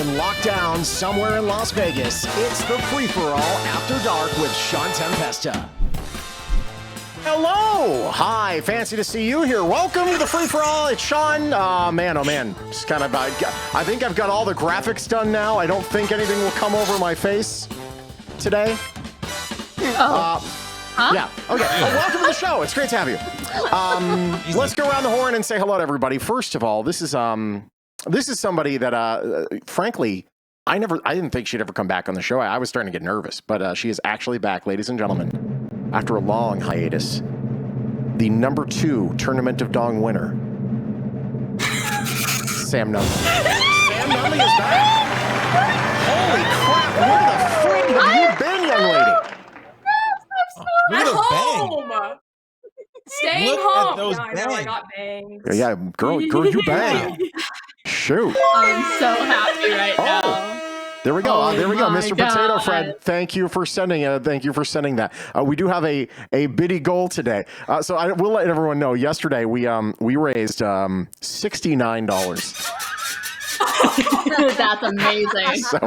and locked down somewhere in Las Vegas. It's the free-for-all after dark with Shawn Tempesta. Hello! Hi, fancy to see you here. Welcome to the free-for-all. It's Shawn. Man, oh man. Just kind of, I think I've got all the graphics done now. I don't think anything will come over my face today. Yeah. Okay. Well, welcome to the show. It's great to have you. Let's go around the horn and say hello to everybody. First of all, this is somebody that, frankly, I didn't think she'd ever come back on the show. I was starting to get nervous, but she is actually back, ladies and gentlemen, after a long hiatus. The number 2 Tournament of Dong winner, Sam Nunley. Sam Nunley is back. Holy crap! Where the frig have you been, young lady? At home. Staying Look home. at those I know, I got bangs. Yeah, girl, you bang. Shoot. I'm so happy right now. There we go. There we go, my Mr. Potato God. Fred. Thank you for sending it. Thank you for sending that. We do have a biddy goal today. So I will let everyone know. Yesterday we raised $69. That's amazing. So,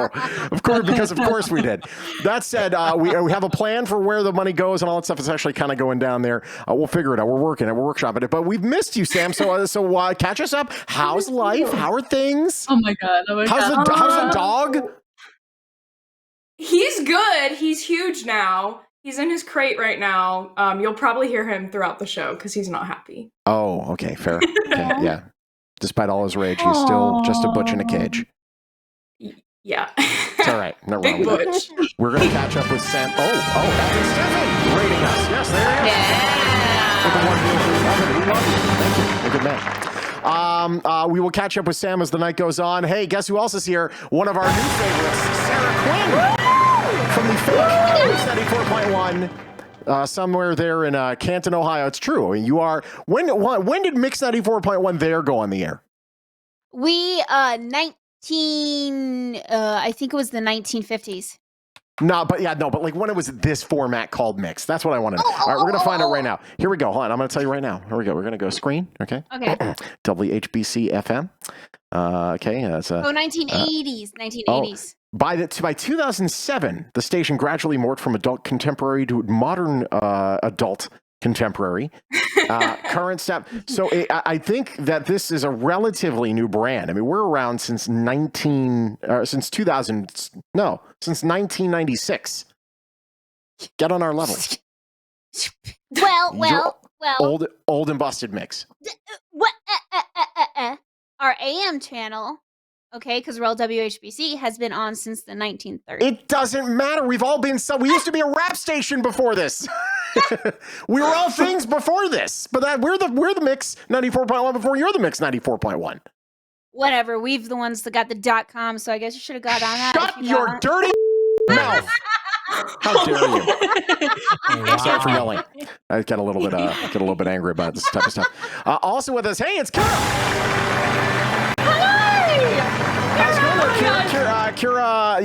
of course we did. That said, we have a plan for where the money goes and all that stuff. It's actually kind of going down there. We'll figure it out. We're working it. We're workshopping it. But we've missed you, Sam. So catch us up. How's life? How are things? Oh my God. How's the dog? He's good. He's huge now. He's in his crate right now. You'll probably hear him throughout the show because he's not happy. Oh, okay, fair. Okay, yeah. Despite all his rage, he's still just a butch in a cage. Yeah. It's all right. No Big wrong with butch. it. We're going to catch up with Sam. That's Stephen rating us. Yes, there he is. With the 1 We love you. Thank you. A good man. We will catch up with Sam as the night goes on. Hey, guess who else is here? One of our new favorites, Sarah Quinn from the fake 94.1. Somewhere there in Canton, Ohio. It's true. I mean, you are. When did Mix 94.1 there go on the air? We I think it was the 1950s. But like when it was this format called Mix. That's what I want to know. All right, we're going to find out right now. Here we go. Hold on. I'm going to tell you right now. Here we go. We're going to go screen. Okay. WHBC FM. Okay. That's 1980s. 1980s. By 2007, the station gradually morphed from adult contemporary to modern adult contemporary. Current step. So I think that this is a relatively new brand. I mean, we're around since 1996. Get on our level. Well. Old and busted mix. Our AM channel. Okay, because Real WHBC has been on since the 1930s. It doesn't matter. We've all been we used to be a rap station before this. We were all things before this. But we're the Mix 94.1 before you're the Mix 94.1. Whatever. We've the ones that got the .com, so I guess you should have got on that. Shut your dirty mouth. How dare you? Sorry for yelling. I get a little bit angry about this type of stuff. Also with us, hey, it's Kira. Kira,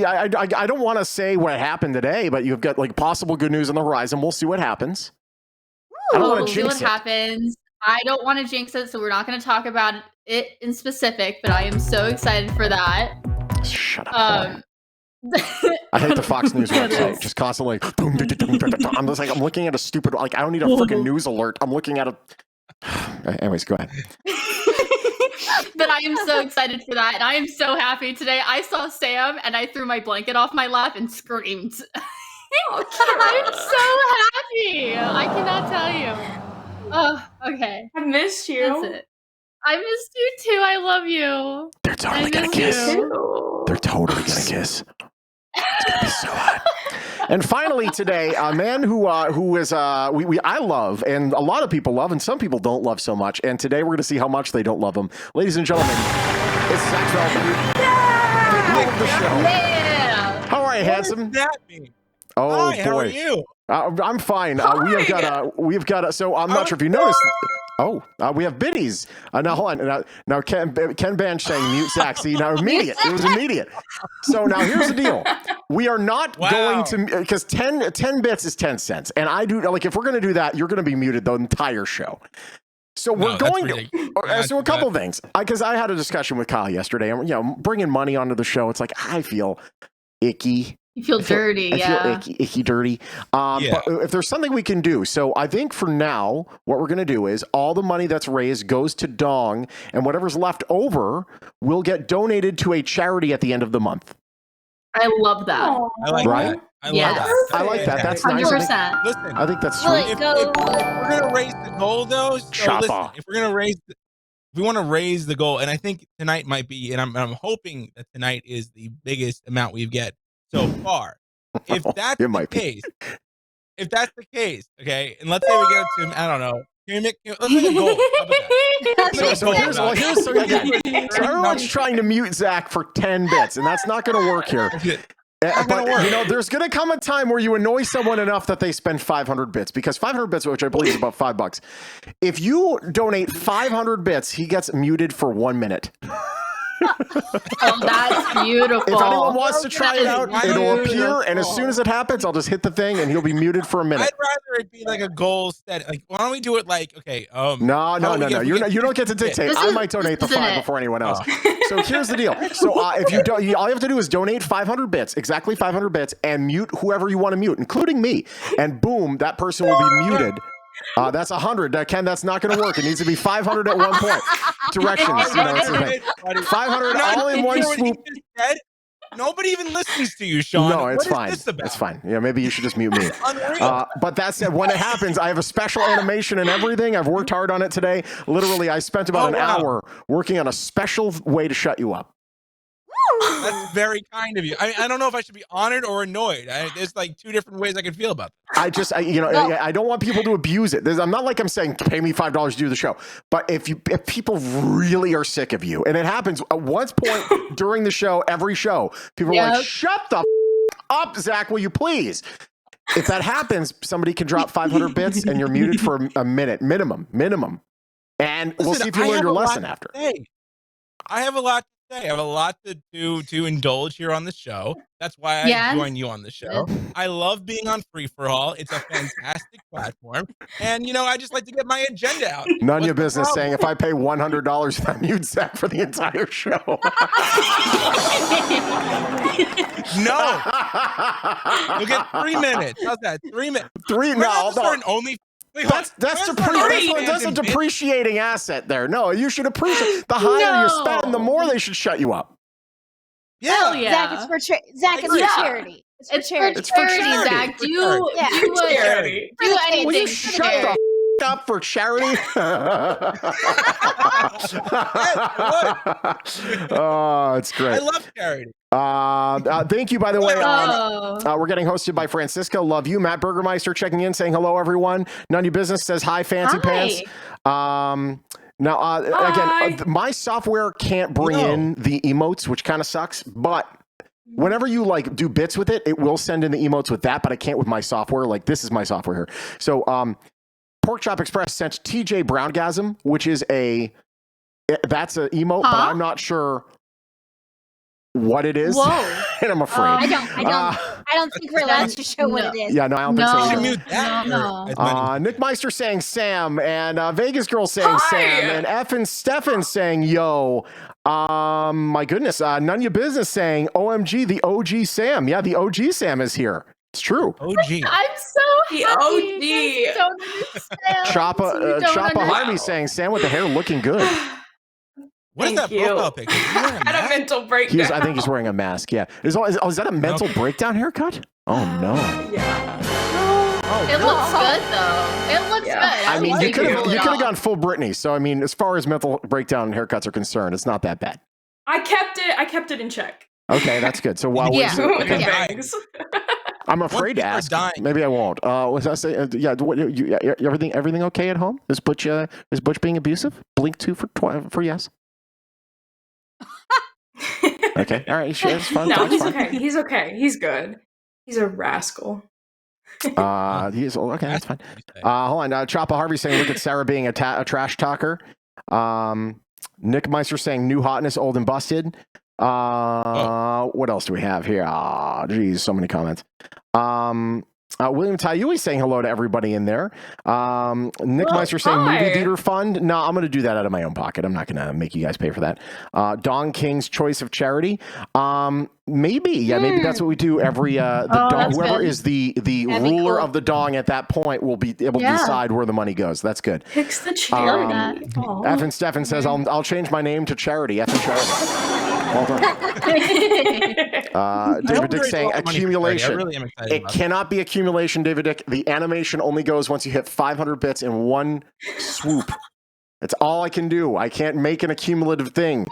I don't want to say what happened today, but you've got like possible good news on the horizon. We'll see what happens. I don't want to jinx see what happens. I don't want to jinx it, so we're not going to talk about it in specific, but I am so excited for that. Shut up. I hate the Fox News website. Just constantly. I'm just like, I'm looking at a stupid, like, I don't need a freaking news alert. I'm looking at a. Anyways, go ahead. But I am so excited for that, and I am so happy today. I saw Sam, and I threw my blanket off my lap and screamed. I'm so happy. I cannot tell you. Oh, okay. I missed you. That's it. I missed you too. I love you. They're totally gonna kiss. They're totally gonna kiss. It's gonna be so hot. And finally today, a man who is I love, and a lot of people love, and some people don't love so much. And today we're gonna see how much they don't love him. Ladies and gentlemen, it's Zach Feldman. Yeah. How are you, handsome? What does that mean? Oh Hi, boy, how are you? I'm fine. We've got. So I'm not sure if you noticed. We have biddies. Now hold on. Now Ken Banch saying mute Zach. See, now immediate. It was immediate. So now here's the deal. We are not going to, because 10 bits is 10 cents, and I do like if we're going to do that, you're going to be muted the entire show. So No, we're that's going to. ridiculous. So a couple of things, because I had a discussion with Kyle yesterday, and bringing money onto the show, it's like I feel icky. You feel dirty, I feel icky, dirty. Yeah. But if there's something we can do, so I think for now, what we're going to do is all the money that's raised goes to Dong, and whatever's left over will get donated to a charity at the end of the month. I love that. I like Right? that. I Yes. love that. I like that. That's nice. 100%. Listen, I think that's Will sweet. it go? if we're gonna raise the goal, though, so Choppa. listen, if we want to raise the goal, and I think tonight might be, and I'm hoping that tonight is the biggest amount we've get so far. If that's It the might be. case, okay, and let's say we get it to, I don't know, let's make a goal. How about that? So everyone's trying to mute Zach for 10 bits, and that's not going to work here. But there's going to come a time where you annoy someone enough that they spend 500 bits, because 500 bits, which I believe is about $5. If you donate 500 bits, he gets muted for 1 minute. Oh, that's beautiful. If anyone wants to try it out, That is it'll beautiful. appear, and as soon as it happens, I'll just hit the thing, and he'll be muted for a minute. I'd rather it be like a goal set. Like, why don't we do it like, okay, No. You don't get to dictate. I might donate the 5 before anyone else. So here's the deal. So if you don't, all you have to do is donate 500 bits, exactly 500 bits, and mute whoever you want to mute, including me. And boom, that person will be muted. That's 100. Ken, that's not going to work. It needs to be 500 at one point. Directions. That's the thing. 500 all in one swoop. Nobody even listens to you, Shawn. No, it's What fine. is this about? It's fine. Yeah, maybe you should just mute me. Unreal. But that said, when it happens, I have a special animation and everything. I've worked hard on it today. Literally, I spent about an hour working on a special way to shut you up. That's very kind of you. I don't know if I should be honored or annoyed. There's like two different ways I can feel about that. I don't want people to abuse it. I'm not like I'm saying pay me $5 to do the show, but if people really are sick of you, and it happens at one point during the show, every show, people are like, "Shut the up, Zach, will you please?" If that happens, somebody can drop 500 bits, and you're muted for a minute minimum, and we'll see if you learn your lesson after. I have a lot to say. I have a lot to indulge here on the show. That's why I join you on the show. I love being on Free for All. It's a fantastic platform. And, I just like to get my agenda out. None of your business saying if I pay $100, I mute Zach for the entire show. No. You'll get 3 minutes. How's that? 3 minutes. That's a depreciating asset there. No, you should appreciate. The higher you spend, the more they should shut you up. Hell yeah. Zach, it's for charity. It's for charity, Zach. Do anything. Will you shut the up for charity? Oh, it's great. I love charity. Thank you, by the way. We're getting hosted by Francisco. Love you. Matt Burgermeister checking in, saying hello, everyone. None of your business says hi, Fancy Pants. Again, my software can't bring in the emotes, which kind of sucks, but whenever you do bits with it, it will send in the emotes with that, but I can't with my software. Like, this is my software here. So, Pork Chop Express sent TJ Browngasm, which is that's an emote, but I'm not sure what it is. Whoa. And I'm afraid. I don't think we're allowed to show what it is. Yeah, no, I don't think so. You should mute that. No. Nick Meister saying Sam, and Vegas Girl saying Sam, and F and Stefan saying yo. My goodness, none of your business saying OMG, the OG Sam. Yeah, the OG Sam is here. It's true. OG. I'm so happy. The OG. Choppa Harvey saying Sam with the hair looking good. What is that profile picture? Had a mental breakdown. I think he's wearing a mask. Yeah. Is that a mental breakdown haircut? Oh no. Yeah. It looks good though. It looks good. I mean, you could have gone full Britney. So I mean, as far as mental breakdown haircuts are concerned, it's not that bad. I kept it in check. Okay, that's good. So while I'm afraid to ask. Maybe I won't. Was I say? Everything okay at home? Is Butch being abusive? Blink 2 for yes. Okay. All right. Sure. It's fine. No, he's okay. He's okay. He's good. He's a rascal. He is okay. That's fine. Hold on. Choppa Harvey saying, "Look at Sarah being a trash talker." Nick Meister saying, "New hotness, old and busted." What else do we have here? Geez, so many comments. William Tayui saying hello to everybody in there. Nick Meister saying movie theater fund. No, I'm going to do that out of my own pocket. I'm not going to make you guys pay for that. Don King's choice of charity. Maybe that's what we do every whoever good. is the ruler of the dong at that point will be able to decide where the money goes. That's good. Picks the charity. F and Stefan says I'll change my name to Charity. F and Charity. Well done. David Dick saying accumulation. Really it cannot be accumulation, David Dick. The animation only goes once you hit 500 bits in one swoop. That's all I can do. I can't make an accumulative thing.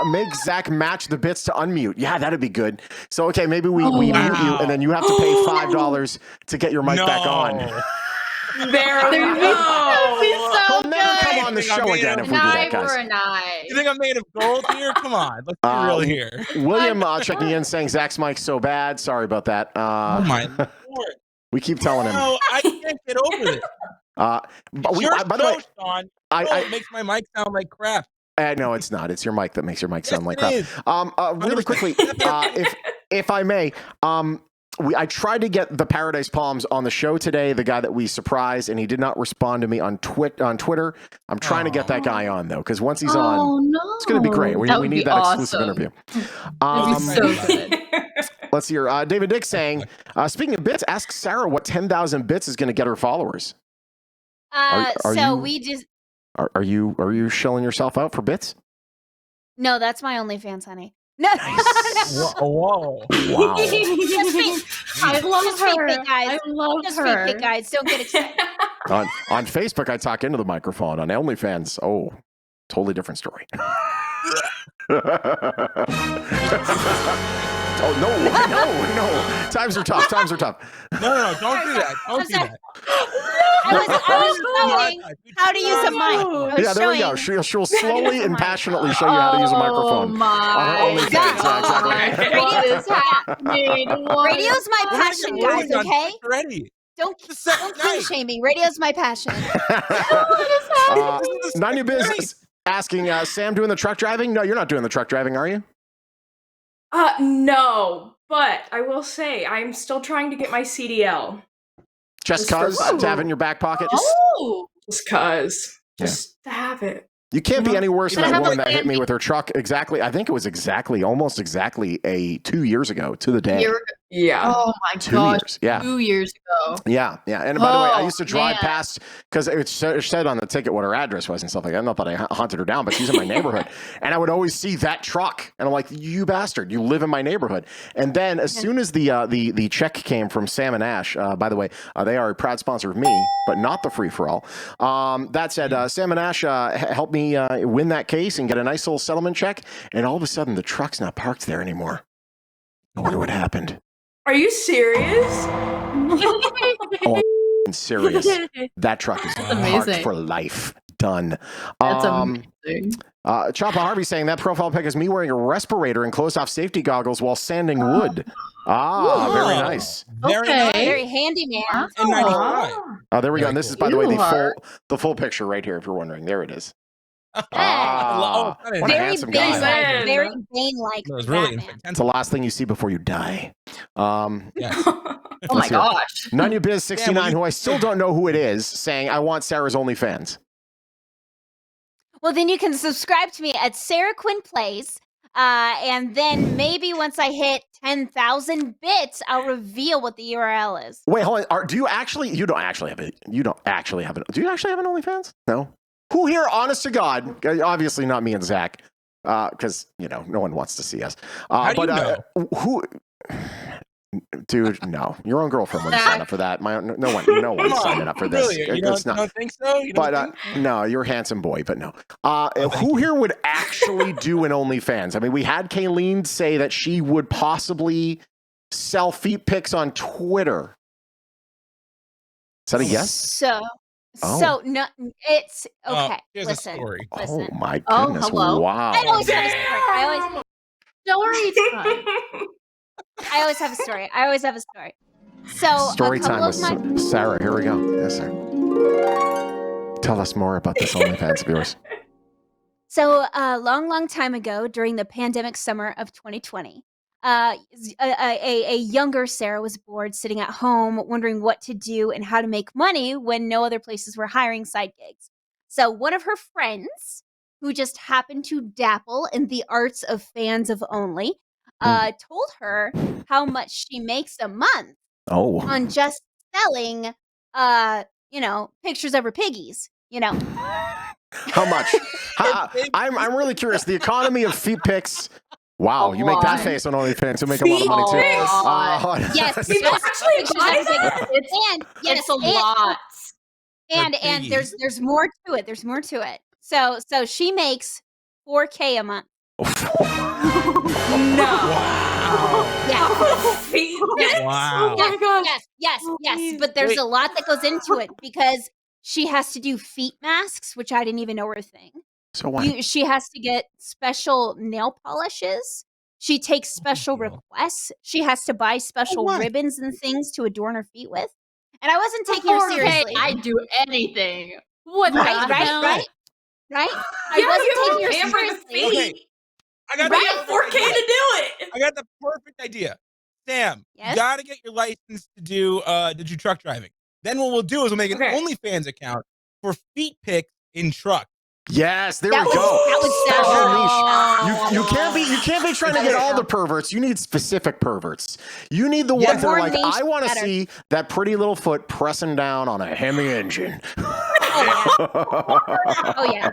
Make Zach match the bits to unmute. Yeah, that'd be good. So, okay, maybe we mute you, and then you have to pay $5 to get your mic back on. There we go. He'll never come on the show again if we do that, guys. You think I'm made of gold here? Come on, let's be real here. William checking in saying Zach's mic's so bad. Sorry about that. Oh my Lord. We keep telling him. No, I can't get over this. By the way, Shawn, it makes my mic sound like crap. No, it's not. It's your mic that makes your mic sound like crap. Really quickly, if I may, I tried to get the Paradise Palms on the show today, the guy that we surprised, and he did not respond to me on Twitter. I'm trying to get that guy on, though, because once he's on, it's going to be great. We need that exclusive interview. So good. Let's hear. David Dick saying, speaking of bits, ask Sarah what 10,000 bits is going to get her followers. Are you shelling yourself out for bits? No, that's my OnlyFans, honey. No. Whoa. Wow. I love her. Guys. I love Just her. fake it, guys. Don't get excited. On Facebook, I talk into the microphone. On OnlyFans, totally different story. Oh, no. Times are tough. No, don't do that. Don't do that. I was showing how to use a mic. There we go. She'll slowly and passionately show you how to use a microphone. My God. What is happening? Radio's my passion, guys, okay? Ready. Don't king shame me. Radio's my passion. None of your business. Asking Sam doing the truck driving? No, you're not doing the truck driving, are you? No, but I will say I'm still trying to get my CDL. Just cause to have it in your back pocket? Just cause. Just to have it. You can't be any worse than that woman that hit me with her truck exactly. I think it was almost exactly 2 years ago to the day. Yeah. Oh my 2 gosh. years. Yeah. 2 years ago. Yeah. And by the way, I used to drive past because it said on the ticket what her address was and stuff like that. Not that I hunted her down, but she's in my neighborhood. And I would always see that truck. And I'm like, you bastard, you live in my neighborhood. And then as soon as the check came from Sam and Ash, by the way, they are a proud sponsor of me, but not the free for all. That said, Sam and Ash helped me win that case and get a nice little settlement check. And all of a sudden, the truck's not parked there anymore. I wonder what happened. Are you serious? I'm serious. That truck is parked for life. Done. That's amazing. Choppa Harvey saying that profile pic is me wearing a respirator and closed off safety goggles while sanding wood. Very nice. Very nice. Very handy, man. And 95. There we go. And this is, by the way, the full picture right here, if you're wondering. There it is. What a handsome guy. Very Bane-like. It was really It's the last thing you see before you die. Oh my gosh. None Biz 69, who I still don't know who it is, saying, I want Sarah's OnlyFans. Well, then you can subscribe to me at Sarah Quinn Plays. And then maybe once I hit 10,000 bits, I'll reveal what the URL is. Wait, hold on. Do you actually have an OnlyFans? No. Who here, honest to God, obviously not me and Zach, because, no one wants to see us. How do you know? Who... Dude, no. Your own girlfriend wouldn't sign up for that. No one's signing up for this. Really? You don't think so? No, you're a handsome boy, but no. Who here would actually do an OnlyFans? I mean, we had Kayleen say that she would possibly sell feet pics on Twitter. Is that a yes? So no, it's okay. Listen. Oh my goodness! Hello. Wow. I always have a story. I always have a story. So story time with Sarah. Here we go. Yes, sir. Tell us more about this OnlyFans of yours. So a long time ago, during the pandemic summer of 2020, a younger Sarah was bored sitting at home, wondering what to do and how to make money when no other places were hiring side gigs. So one of her friends, who just happened to dabble in the arts of fans of only, told her how much she makes a month on just selling, pictures of her piggies. How much? I'm really curious. The economy of feet pics. Wow, you make that face on OnlyFans. You'll make a lot of money too. Yes, People actually buy that? It's a lot. And there's more to it. There's more to it. So she makes $4K a month. No. Yeah. Feet. Wow. Oh my gosh. Yes. But there's a lot that goes into it because she has to do feet masks, which I didn't even know were a thing. So what? She has to get special nail polishes. She takes special requests. She has to buy special ribbons and things to adorn her feet with. And I wasn't taking her seriously. I'd do anything. What Right? the hell? I wasn't taking her seriously. Okay. I got $4K to do it. I got the perfect idea. Sam, Yes? you gotta get your license to do truck driving. Then what we'll do is we'll make an OnlyFans account for feet pics in truck. Yes, there we go. That was Special niche. You can't be trying to get all the perverts. You need specific perverts. You need the ones that are like, I want to see that pretty little foot pressing down on a Hemi engine. Oh yeah.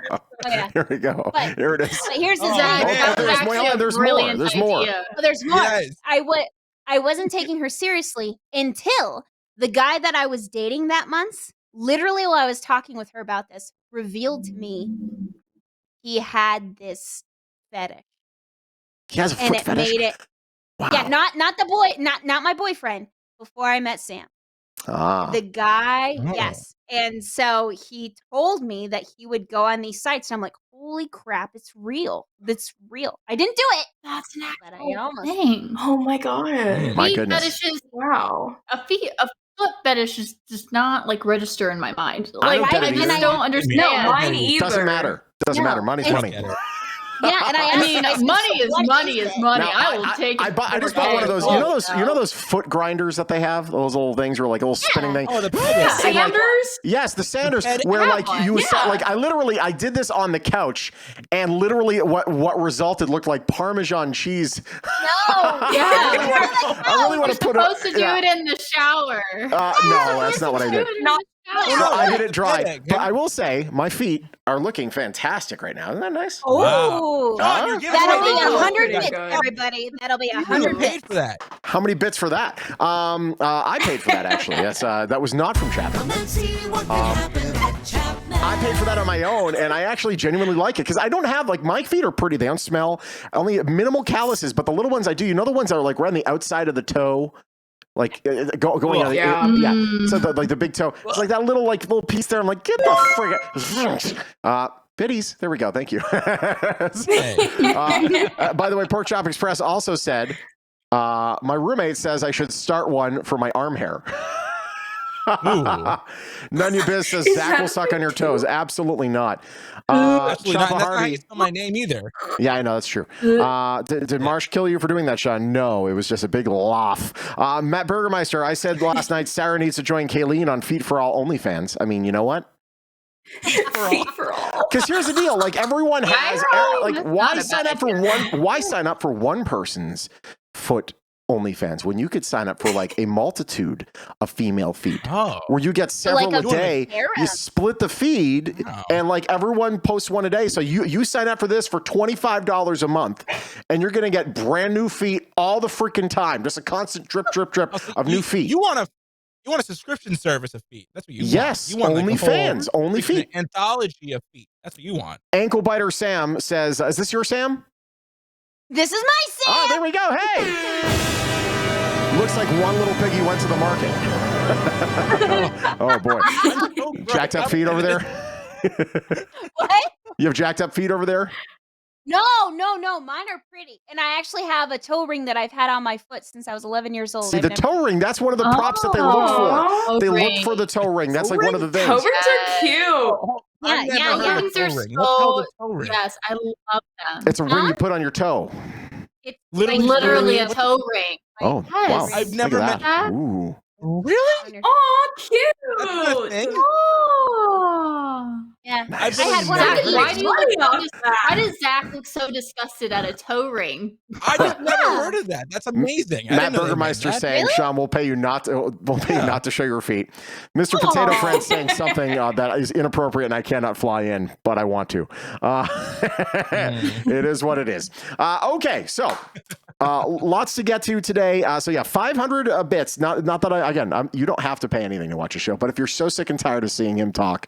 Here we go. Here it is. But here's the thing. There's more. There's more. There's more. Yes. I wasn't taking her seriously until the guy that I was dating that month, literally while I was talking with her about this, revealed to me he had this fetish. He has a foot fetish? Made it. Wow. Yeah, not the boy, not my boyfriend. Before I met Sam, the guy, yes. And so he told me that he would go on these sites, and I'm like, holy crap, it's real. It's real. I didn't do it. That's an actual thing. Oh my god. My Feet goodness. fetishes. Wow. A foot fetish is just not like register in my mind. I Like don't get I it just either. don't understand. No, mine either. Doesn't matter. Doesn't matter. Money's money. Yeah, and I asked, money is money is money. Now, I will take it. I just bought one of those. You know those foot grinders that they have. Those little things, or like a little spinning thing. Oh, the Sanders? Yes, the Sanders, where like you like I did this on the couch, and literally what resulted looked like Parmesan cheese. no, I really want to put supposed to do it in the shower. No, that's not what I did. I did it dry, kidding. but I will say my feet are looking fantastic right now. Isn't that nice? Oh, John, you're giving that'll away be the 100 pretty bits, good. everybody. That'll be You 100 paid bits. for that. How many bits for that? I paid for that actually. Yes, that was not from Chapman. I paid for that on my own, and I actually genuinely like it because I don't have like my feet are pretty. They don't smell. Only minimal calluses, but the little ones I do. You know the ones that are like around the outside of the toe. Like going on, yeah. So the big toe, it's like that little piece there. I'm like, get the frick. Biddies, there we go. Thank you. By the way, Pork Chop Express also said, my roommate says I should start one for my arm hair. Nunya Biz says Zach will suck on your toes. Absolutely not. Absolutely not. Choppa That's not how Harvey. you spell my name either. Yeah, I know that's true. Did Marsh kill you for doing that, Sean? No, it was just a big laugh. Matt Burgermeister, I said last night Sarah needs to join Kayleen on Feet for All OnlyFans. I mean, you know what? Feet for all. Because here's the deal: like everyone has, like, why sign up for one person's foot OnlyFans when you could sign up for like a multitude of female feet, where you get several Like a day. You split the feed, and like everyone posts one a day. So you sign up for this for $25 a month, and you're gonna get brand new feet all the freaking time, just a constant drip of new feet. You want a subscription service of feet. That's what you want. Yes, You want OnlyFans, only feet. An anthology of feet. That's what you want. Ankle Biter Sam says, "Is this your Sam?" This is my Sam. Oh, there we go. Hey. Looks like one little piggy went to the market. Oh boy. Jacked up feet over there? What? You have jacked up feet over there? No. Mine are pretty. And I actually have a toe ring that I've had on my foot since I was 11 years old. See, the toe ring, that's one of the props that they look for. They look for the toe ring. That's like one of the things. Toe rings are cute. Yeah. Rings are Let's so. toe ring. Yes, I love them. It's a ring you put on your toe. It's Literally- Literally a What the- toe ring. Oh, Yes. wow. I've Look never at met that. that. Ooh. Really? Oh, That's not a thing? cute. Oh. Yeah. Nice. I had one Zach, of Never these. why do you look Money off so that. why does Zach look so disgusted at a toe ring? I just never Yeah. heard of that. That's amazing. I Matt didn't know they made Burgermeister that. saying, Really? Sean, we'll pay you not to show your feet. Mr. Potato Aw. Friend saying something that is inappropriate and I cannot fly in, but I want to. It is what it is. Okay, so lots to get to today. So yeah, 500 bits. Not that you don't have to pay anything to watch a show, but if you're so sick and tired of seeing him talk,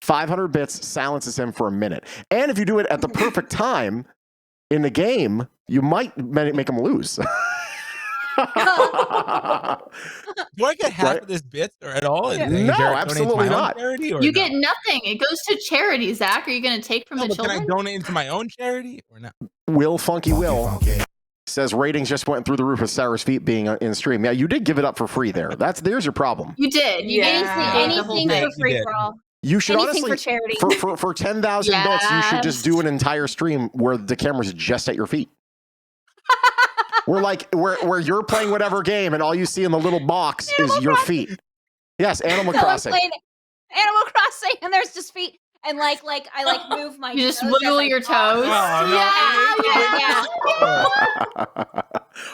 500 bits silences him for a minute. And if you do it at the perfect time in the game, you might make him lose. Do I get half Right? of this bits or at all? No, Jared donates absolutely my own not. charity, or You no? get nothing. It goes to charity, Zach. Are you going to take from No, the but can I children? donate into my own charity or not? Will Funky Will says ratings just went through the roof with Sarah's feet being in stream. Yeah, you did give it up for free there. There's your problem. You did. You Yeah. gave the whole Anything thing. for free did. for all. You should Anything honestly for charity. for 10,000 bits, you should just Yes. do an entire stream where the camera's just at your feet. where you're playing whatever game and all you see in the little box is your feet. Yes, Animal So I'm Crossing. playing Animal Crossing, and there's just feet, and I move my. You just toes wiggle as I your walk. toes. Oh, no. Yeah.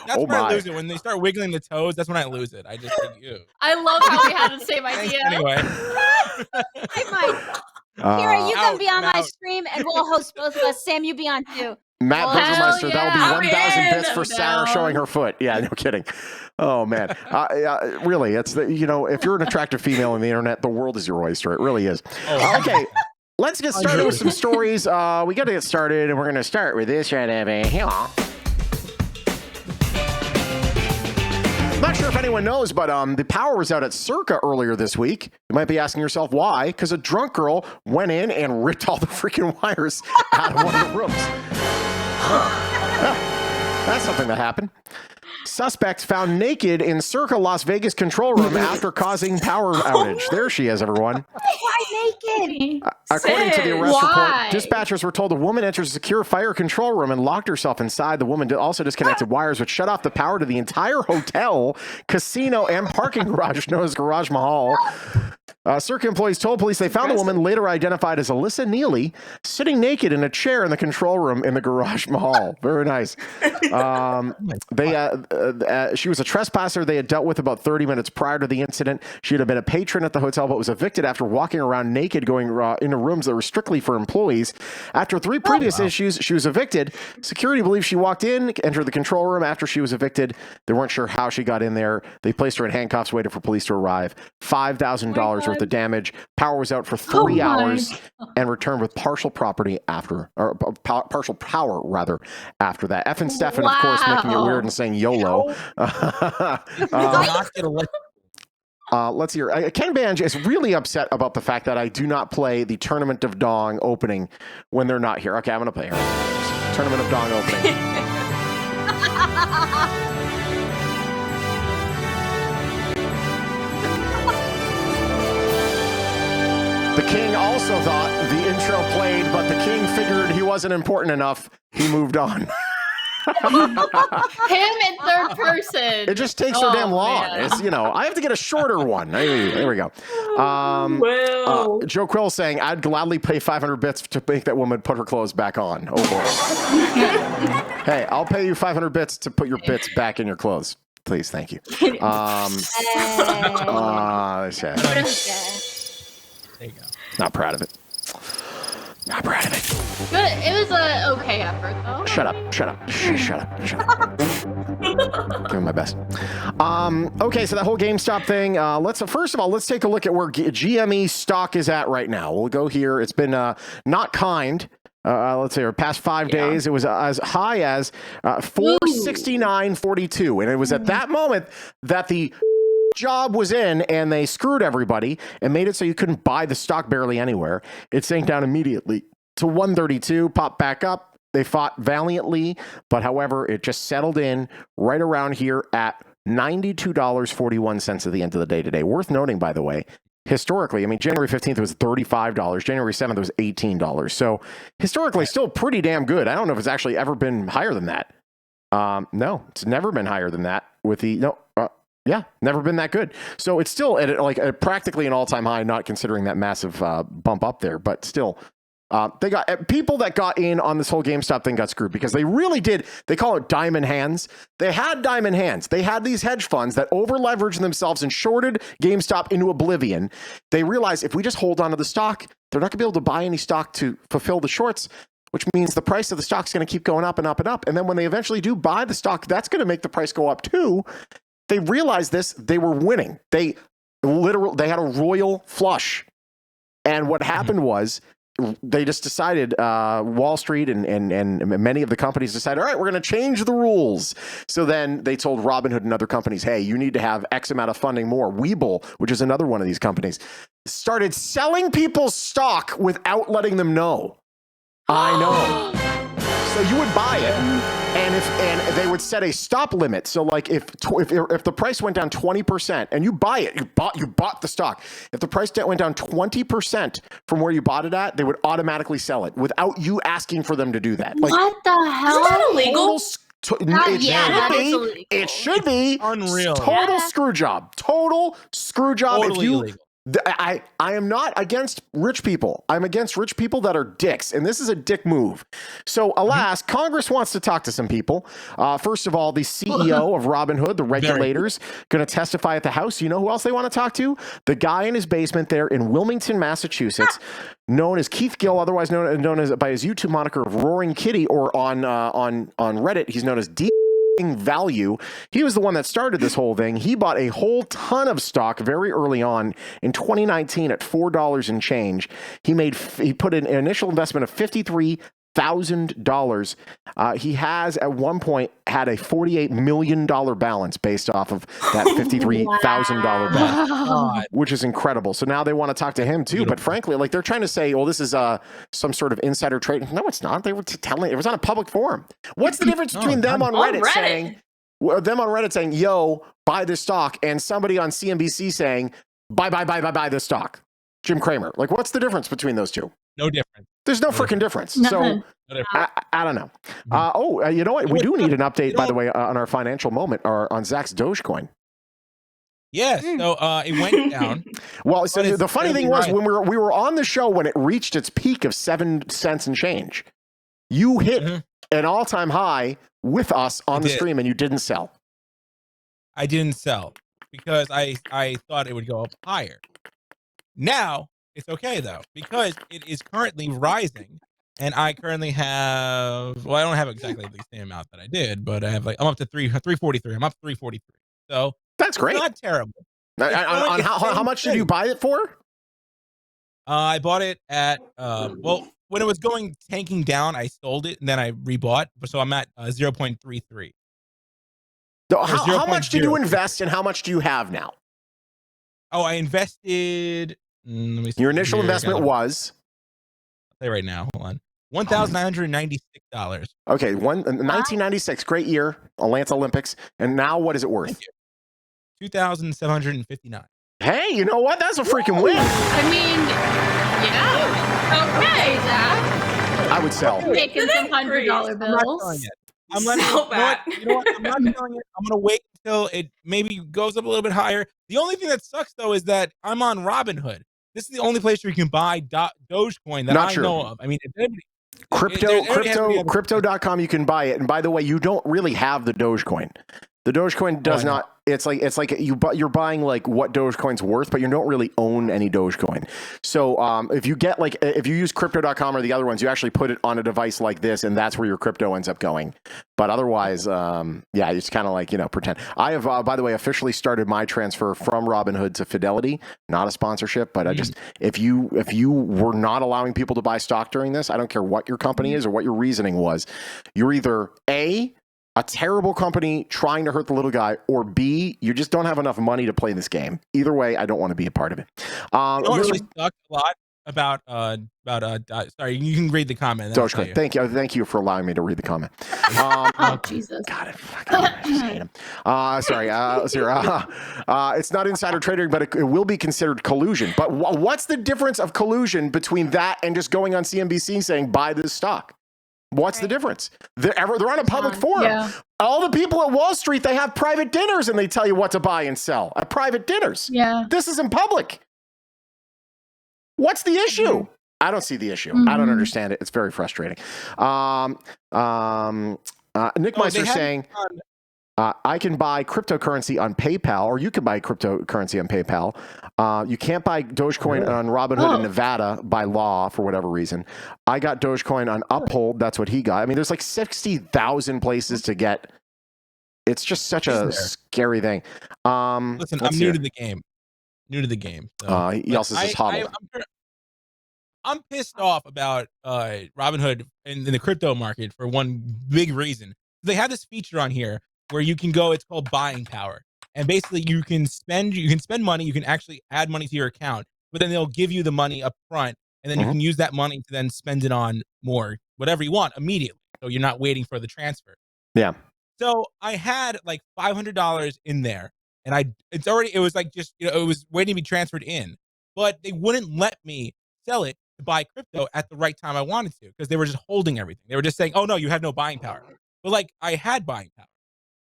That's Oh where I my. lose it. When they start wiggling the toes, that's when I lose it. I just think, ew. I love how we had the same Thanks idea. anyway. I might. Kira, you Out, can be on my out. stream, and we'll host both of us. Sam, you be on too. Matt Oh, Burgermeister, hell that'll be yeah. 1,000 I'm bits in, for I'm Sarah down. showing her foot. Yeah, no kidding. Oh man, really, it's if you're an attractive female on the internet, the world is your oyster. It really is. Oh. Okay, let's get started with some stories. We got to get started, and we're going to start with this right over here. Not sure if anyone knows, but the power was out at Circa earlier this week. You might be asking yourself why, because a drunk girl went in and ripped all the freaking wires out of one of the rooms. That's something that happened. Suspects found naked in Circa Las Vegas control room after causing power outage. There she is, everyone. Why naked? According to the arrest Why? report, dispatchers were told a woman entered a secure fire control room and locked herself inside. The woman also disconnected wires, which shut off the power to the entire hotel, casino, and parking garage known as Garage Mahal. Circa employees told police they found the woman, later identified as Alyssa Neely, sitting naked in a chair in the control room in the Garage Mahal. Very nice. She was a trespasser they had dealt with about 30 minutes prior to the incident. She had been a patron at the hotel, but was evicted after walking around naked, going into rooms that were strictly for employees. After 3 previous issues, she was evicted. Security believes she walked in, entered the control room after she was evicted. They weren't sure how she got in there. They placed her in handcuffs, waited for police to arrive. $5,000 worth of damage. Power was out for 3 hours and returned with partial power after that. F and Stefan, of course, making it weird and saying YOLO. Let's hear. Ken Banj is really upset about the fact that I do not play the Tournament of Dong opening when they're not here. Okay, I'm going to play her. Tournament of Dong opening. The king also thought the intro played, but the king figured he wasn't important enough. He moved on. Him in third person. It just takes so damn long. Man. It's, I have to get a shorter one. There we go. Joe Quill saying, I'd gladly pay 500 bits to make that woman put her clothes back on. Oh, boy. Hey, I'll pay you 500 bits to put your bits back in your clothes. Please, thank you. There you go. Not proud of it. Not proud of it. Good. It was a okay effort, though. Shut up. Doing my best. Okay, so that whole GameStop thing. First of all, let's take a look at where GME stock is at right now. We'll go here. It's been not kind. Let's say, past 5 days, it was as high as 469.42, and it was at that moment that the job was in and they screwed everybody and made it so you couldn't buy the stock barely anywhere. It sank down immediately to 132, popped back up. They fought valiantly, but however, it just settled in right around here at $92.41 at the end of the day today. Worth noting, by the way, historically, January 15th was $35. January 7th was $18. So historically, still pretty damn good. I don't know if it's actually ever been higher than that. No, it's never been higher than that with the never been that good. So it's still at practically an all-time high, not considering that massive bump up there, but still. They got people that got in on this whole GameStop thing got screwed because they really did. They call it diamond hands. They had diamond hands. They had these hedge funds that over leveraged themselves and shorted GameStop into oblivion. They realized if we just hold on to the stock, they're not going to be able to buy any stock to fulfill the shorts, which means the price of the stock's going to keep going up and up and up. And then when they eventually do buy the stock, that's going to make the price go up too. They realized this. They were winning. They had a royal flush. And what happened was, they just decided, Wall Street and many of the companies decided, all right, we're going to change the rules. So then they told Robinhood and other companies, hey, you need to have X amount of funding more. Webull, which is another one of these companies, started selling people's stock without letting them know. I know. So you would buy it, and they would set a stop limit. So like if the price went down 20%, and you buy it, you bought the stock. If the price went down 20% from where you bought it at, they would automatically sell it without you asking for them to do that. Like, what the hell? Isn't that illegal? It should be unreal. Total screw job. Total screw job. Totally illegal. I am not against rich people. I'm against rich people that are dicks, and this is a dick move. So, alas, Congress wants to talk to some people. First of all, the CEO of Robinhood, the regulators, going to testify at the House. You know who else they want to talk to? The guy in his basement there in Wilmington, Massachusetts, known as Keith Gill, otherwise known as by his YouTube moniker of Roaring Kitty, or on Reddit, he's known as D. Value. He was the one that started this whole thing. He bought a whole ton of stock very early on in 2019 at $4 and change. He put an initial investment of $53,000. He has at one point had a $48 million balance based off of that $53,000 balance, which is incredible. So now they want to talk to him too. But frankly, like they're trying to say, well, this is some sort of insider trading. No, it's not. They were telling it was on a public forum. What's the difference between them on Reddit saying, yo, buy this stock, and somebody on CNBC saying, buy this stock? Jim Cramer. Like, what's the difference between those two? No difference. There's no freaking difference. Nothing. So I don't know. You know what? We do need an update, by the way, on our financial moment, or on Zach's Dogecoin. Yes. So it went down. Well, so the funny thing was, when we were on the show when it reached its peak of 7 cents and change, you hit an all-time high with us on the stream, and you didn't sell. I didn't sell because I thought it would go up higher. Now it's okay though, because it is currently rising, and I currently have, well, I don't have exactly the same amount that I did, but I have I'm up to 343. I'm up 343. So that's great. Not terrible. How much did you buy it for? I bought it at when it was tanking down, I sold it and then I rebought. So I'm at 0.33. So how much did you invest, and how much do you have now? Oh, I invested. Let me see. Your initial investment was? I'll say right now. Hold on. $1,996. Okay, 1996, great year, Atlanta Olympics. And now what is it worth? $2,759. Hey, you know what? That's a freaking win. I mean, yeah. Okay, Zach. I would sell. Making some $100 bills. I'm letting you know what? I'm not selling it. I'm gonna wait until it maybe goes up a little bit higher. The only thing that sucks though is that I'm on Robinhood. This is the only place where you can buy Dogecoin that I know of. I mean, crypto.com, you can buy it. And by the way, you don't really have the Dogecoin. The Dogecoin does not. It's like you're buying like what Dogecoin's worth, but you don't really own any Dogecoin. So if you use crypto.com or the other ones, you actually put it on a device like this, and that's where your crypto ends up going. But otherwise, it's kind of like, pretend. I have, by the way, officially started my transfer from Robinhood to Fidelity. Not a sponsorship, but I just, if you were not allowing people to buy stock during this, I don't care what your company is or what your reasoning was, you're either A, a terrible company trying to hurt the little guy, or B, you just don't have enough money to play this game. Either way, I don't want to be a part of it. Really sucked a lot about sorry, you can read the comment. Dogecoin. Thank you for allowing me to read the comment. Jesus. God, I just hate him. Sorry. It's not insider trading, but it will be considered collusion. But what's the difference of collusion between that and just going on CNBC saying buy this stock? What's the difference? They're on a public forum. Yeah. All the people at Wall Street, they have private dinners and they tell you what to buy and sell at private dinners. Yeah. This isn't public. What's the issue? I don't see the issue. I don't understand it. It's very frustrating. Nick Meister's saying, I can buy cryptocurrency on PayPal, or you can buy cryptocurrency on PayPal. You can't buy Dogecoin on Robinhood in Nevada by law for whatever reason. I got Dogecoin on Uphold. That's what he got. I mean, there's like 60,000 places to get. It's just such a scary thing. Listen, I'm new to the game. So, he also says hodl. I'm pissed off about Robinhood in the crypto market for one big reason. They have this feature on here where you can go, it's called buying power. And basically you can spend money, you can actually add money to your account, but then they'll give you the money up front, and then you can use that money to then spend it on more, whatever you want immediately. So you're not waiting for the transfer. Yeah. So I had like $500 in there, and it was like just, it was waiting to be transferred in, but they wouldn't let me sell it to buy crypto at the right time I wanted to, because they were just holding everything. They were just saying, oh no, you have no buying power. But like I had buying power.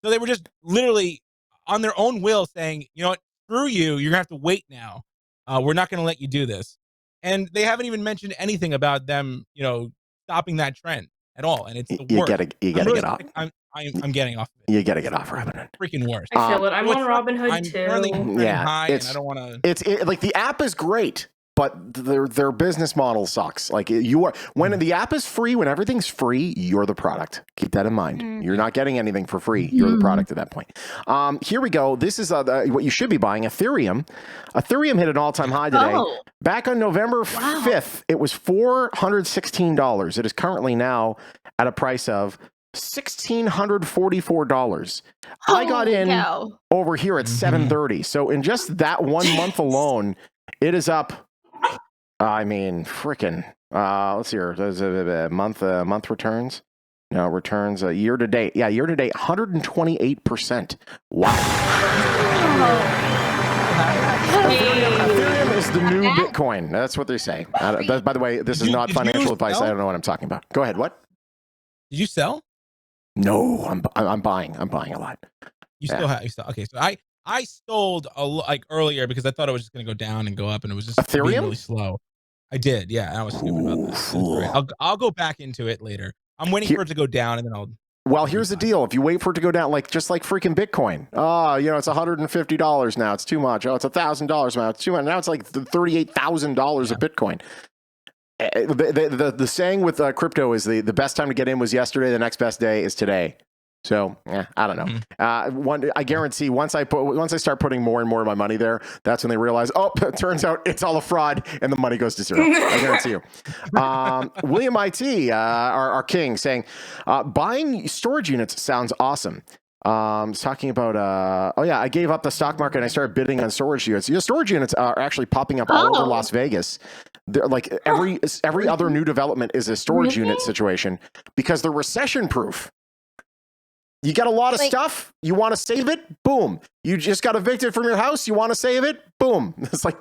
So they were just literally on their own will saying, you know what, screw you, you're gonna have to wait now. We're not gonna let you do this. And they haven't even mentioned anything about them, stopping that trend at all. And it's the worst. You gotta get off. I'm getting off of it. You gotta get off Robinhood. Freaking worst. I feel it. I'm on Robinhood too. And I don't want to. It's like the app is great, but their business model sucks. Like when the app is free, when everything's free, you're the product. Keep that in mind. You're not getting anything for free. You're the product at that point. Here we go. This is what you should be buying. Ethereum. Ethereum hit an all-time high today. Oh. Back on November 5th, it was $416. It is currently now at a price of $1,644. I got in over here at 7:30. So in just that 1 month alone, it is up. I mean, freaking. Let's see here. There's a month returns. No, returns year to date. Yeah, year to date, 128%. Wow. Ethereum is the new Bitcoin. That's what they say. By the way, this is not financial advice. I don't know what I'm talking about. Go ahead. What? Did you sell? No, I'm buying. I'm buying a lot. You still okay? So I sold earlier because I thought it was just going to go down and go up, and it was just Ethereum being really slow. I did, yeah. I was stupid about that. I'll go back into it later. I'm waiting for it to go down, and then I'll. Well, here's the deal. If you wait for it to go down, just like freaking Bitcoin, it's $150 now. It's too much. Oh, it's $1,000 now. It's too much. Now it's like $38,000 of Bitcoin. The saying with crypto is the best time to get in was yesterday. The next best day is today. So I don't know. I guarantee once I start putting more and more of my money there, that's when they realize, it turns out it's all a fraud, and the money goes to zero. I guarantee you. William IT, our king, saying, buying storage units sounds awesome. Talking about I gave up the stock market and I started bidding on storage units. Storage units are actually popping up all over Las Vegas. They're like every other new development is a storage unit situation because they're recession proof. You got a lot of stuff. You want to save it? Boom. You just got evicted from your house. You want to save it? Boom. It's like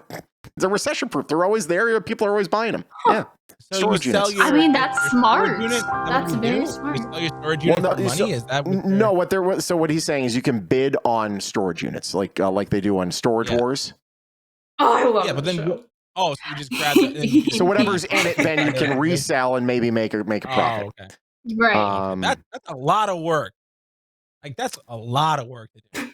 they're recession proof. They're always there. People are always buying them. Yeah. So storage units. That's smart. That's very smart. You sell your storage unit for money? Is that what he's saying is you can bid on storage units like they do on Storage Wars. Oh, I love but that then show. so you just grab it. So whatever's in it, then you can resell and maybe make a profit. Oh, okay. Right. That's a lot of work. That's a lot of work to do.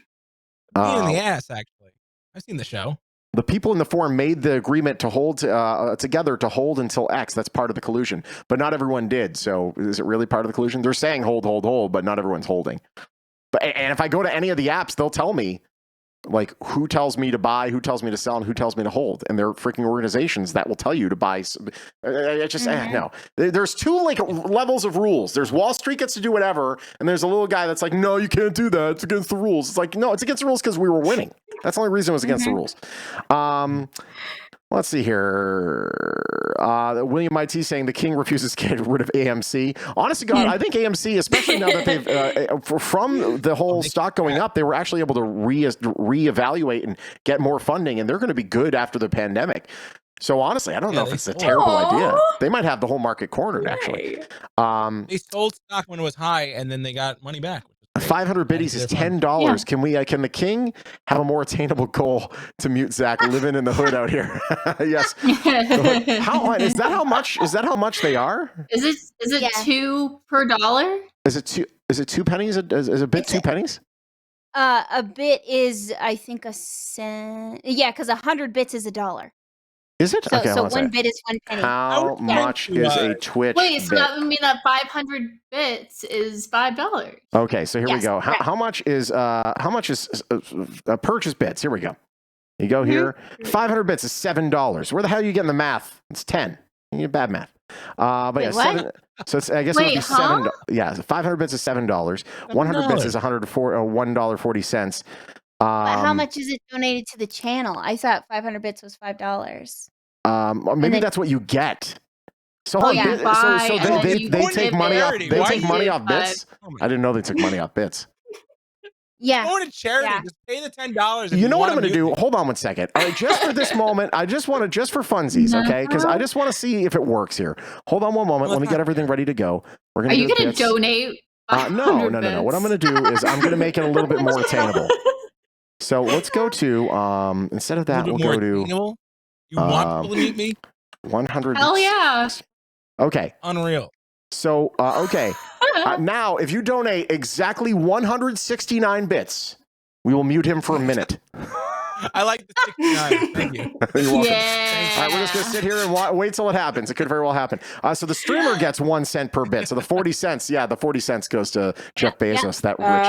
Pain in the ass, actually. I've seen the show. The people in the forum made the agreement to hold together to hold until X. That's part of the collusion, but not everyone did. So is it really part of the collusion? They're saying hold, but not everyone's holding. And if I go to any of the apps, they'll tell me who tells me to buy, who tells me to sell, and who tells me to hold. And they're freaking organizations that will tell you to buy. No. There's two levels of rules. There's Wall Street gets to do whatever, and there's a little guy that's like, no, you can't do that. It's against the rules. It's like, no, it's against the rules because we were winning. That's the only reason it was against the rules. Let's see here. William IT saying the king refuses to get rid of AMC. Honest to God, I think AMC, especially now that they've from the whole stock going up, they were actually able to reevaluate and get more funding, and they're going to be good after the pandemic. So honestly, I don't know if it's a terrible idea. They might have the whole market cornered, actually. They sold stock when it was high, and then they got money back. 500 biddies is $10. Yeah. Can the king have a more attainable goal to mute Zach living in the hood out here? Yes. Is that how much? Is that how much they are? Is it $2 per dollar? Is it 2 pennies? Is a bit 2 pennies? A bit is, I think, a cent. Yeah, because 100 bits is $1. Is it? So, okay, so 1 bit is 1 penny. How much is a Twitch Wait, so bit? that would mean that 500 bits is $5. Okay, so here we go. How much is purchase bits? Here we go. You go here. 500 bits is $7. Where the hell are you getting the math? It's 10. You need bad math. But yeah, 7. So it's, I guess it would be $7. Yeah, so 500 bits is $7. 100 bits is $1.40. But how much is it donated to the channel? I thought 500 bits was $5. Maybe that's what you get. So, Oh, so they take money off. charity. They Why take is money it off bits. I didn't know they took money off bits. Yeah. Going to charity. Yeah. Just pay the $10. You know what I'm going to do? Hold on one second. All right, just for this moment, I just want to, just for funsies, okay? Because I just want to see if it works here. Hold on one moment. Let me get everything ready to go. We're gonna Are you going to donate? No. What I'm going to do is I'm going to make it a little bit more attainable. So let's go to instead of that, we'll go to. You want people to meet me? 100. Hell yeah! Okay. Unreal. So okay. Now, if you donate exactly 169 bits, we will mute him for a minute. I like the 69. Thank you. You're welcome. Yeah. All right, we're just going to sit here and wait till it happens. It could very well happen. So the streamer gets 1 cent per bit. So the 40 cents, the 40 cents goes to Jeff Bezos, that rich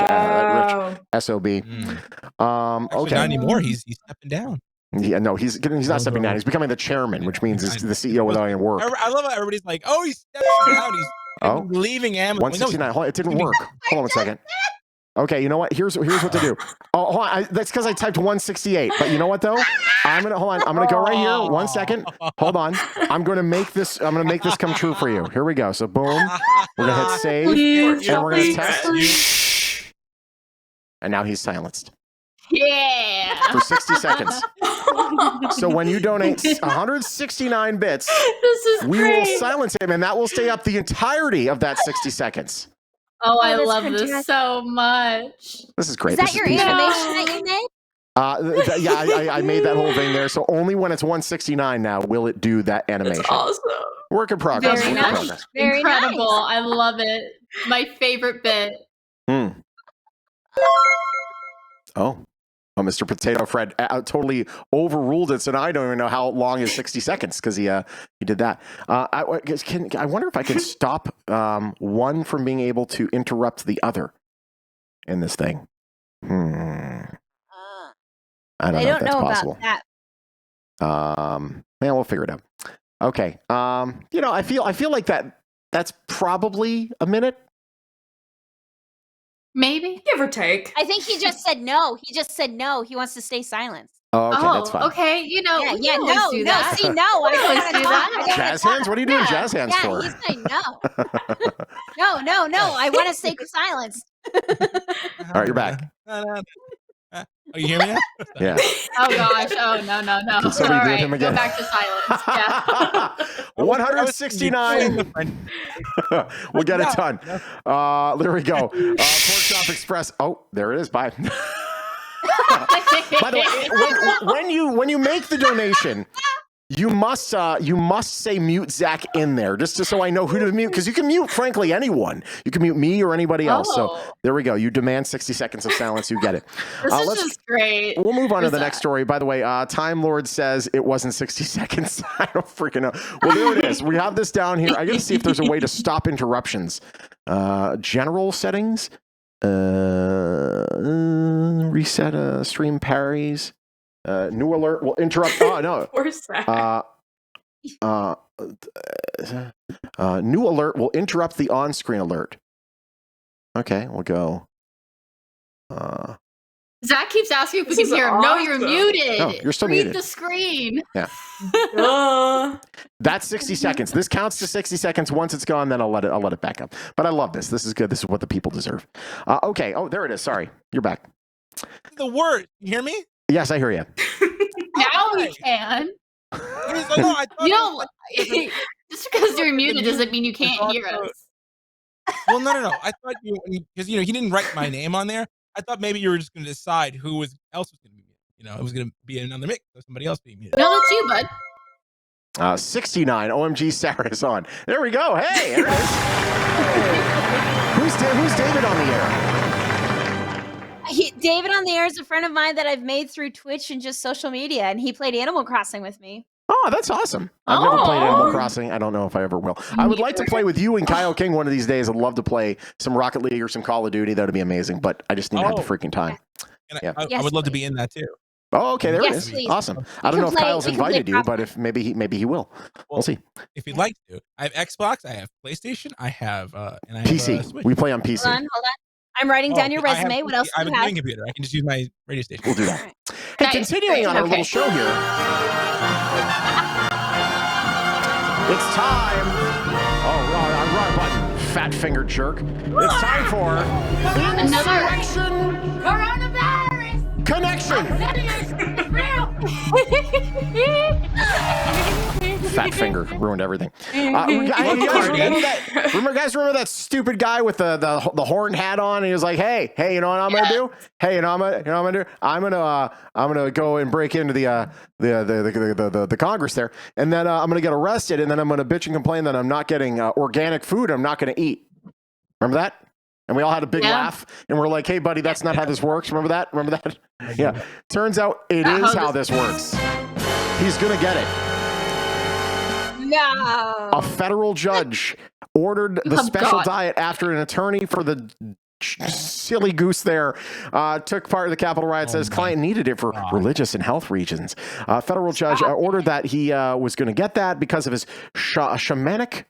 SOB. Actually, Okay. not anymore. He's stepping down. Yeah, no, he's not stepping down. He's becoming the chairman, which means he's the CEO without any work. I love how everybody's like, oh, he's stepping down. He's leaving Amazon. 169. Hold on, it didn't work. Hold on a second. Okay, you know what? Here's what to do. Oh, hold on. That's because I typed 168. But you know what though? I'm gonna go right here. 1 second. Hold on. I'm gonna make this come true for you. Here we go. So boom. We're gonna hit save. And we're gonna test. And now he's silenced. Yeah. For 60 seconds. So when you donate 169 bits, we will silence him, and that will stay up the entirety of that 60 seconds. Oh, I that's love fantastic. this so much. This is great. Is that This your peaceful. animation that you made? Yeah, I made that whole thing there. So only when it's 169 now will it do that animation. That's awesome. Work in progress. Very Work in nice. progress. Very Incredible. nice. I love it. My favorite bit. Oh, Mr. Potato Fred totally overruled it. So now I don't even know how long is 60 seconds because he did that. I wonder if I can stop one from being able to interrupt the other in this thing. I don't know if that's possible. About that. Yeah, we'll figure it out. Okay. I feel like that's probably a minute. Maybe. Give or take. I think he just said no. He just said no. He wants to stay silent. Oh, okay, that's fine. Okay. We can always do that. See, no. I always don't do that. Jazz hands? What are you doing jazz hands for? Yeah, he's saying no. No. I want to stay silent. All right, you're back. Oh, you hear me now? Yeah. Oh gosh. Oh no. Can somebody All mute right. him again? Go back to silence. Yeah. 169. We'll get it done. There we go. Pork Chop Express. Oh, there it is. Bye. By the way, when you make the donation, you must say mute Zach in there just so I know who to mute, because you can mute frankly anyone. You can mute me or anybody else. So there we go. You demand 60 seconds of silence. You get it. This is just great. We'll move on to the next story. By the way, Time Lord says it wasn't 60 seconds. I don't freaking know. Well, there it is. We have this down here. I got to see if there's a way to stop interruptions. General settings. Reset stream parries. New alert will interrupt. Oh no. Where's that? New alert will interrupt the on-screen alert. Okay, we'll go. Zach keeps asking if we This can is hear him. No, you're awesome. muted. No, you're still Read muted. the screen. Yeah. Uh, That's 60 seconds. This counts to 60 seconds. Once it's gone, then I'll let it back up. But I love this. This is good. This is what the people deserve. Okay. Oh, there it is. Sorry. You're back. The word. You hear me? Yes, I hear you. Now we can. You're I thought You don't. Just because you're muted doesn't mean you can't hear us. Well, no. I thought because he didn't write my name on there. I thought maybe you were just going to decide who else was going to be muted. It was going to be another mix of somebody else being muted. No, that's you, bud. 69. OMG, Sarah is on. There we go. Hey, there it is. Who's David on the air? David on the air is a friend of mine that I've made through Twitch and just social media, and he played Animal Crossing with me. Oh, that's awesome. I've never played Animal Crossing. I don't know if I ever will. I would like to play with you and Kyle King one of these days. I'd love to play some Rocket League or some Call of Duty. That would be amazing, but I just need to have the freaking time. And I would love to be in that too. Oh, okay, there it Yes, is. please. Awesome. I don't know if Kyle's invited you, but if maybe he will. We'll see. If you'd like to, I have Xbox, I have PlayStation, I have and I PC. have Switch. We play on PC. Hold on. I'm writing down your I have resume. What else I do have you a have? gaming computer. I can just use my radio station. We'll do that. Right. Hey, Nice. continuing on our Okay. little show here. It's time. Oh, wrong button. Fat finger jerk. It's time for Insurrection Coronavirus! Connection. It's real! Fat finger ruined everything. You guys remember that stupid guy with the horned hat on? And he was like, "Hey, you know what I'm gonna do? Hey, you know what I'm gonna do? I'm gonna go and break into the Congress there, and then I'm gonna get arrested, and then I'm gonna bitch and complain that I'm not getting organic food. I'm not gonna eat." Remember that? And we all had a big laugh, and we're like, "Hey, buddy, that's not how this works." Remember that? Yeah. Turns out it is how this works. He's gonna get it. No. A federal judge ordered the special diet after an attorney for the silly goose there took part in the Capitol riot. Says client needed it for religious and health reasons. Federal judge ordered that he was going to get that because of his shamanic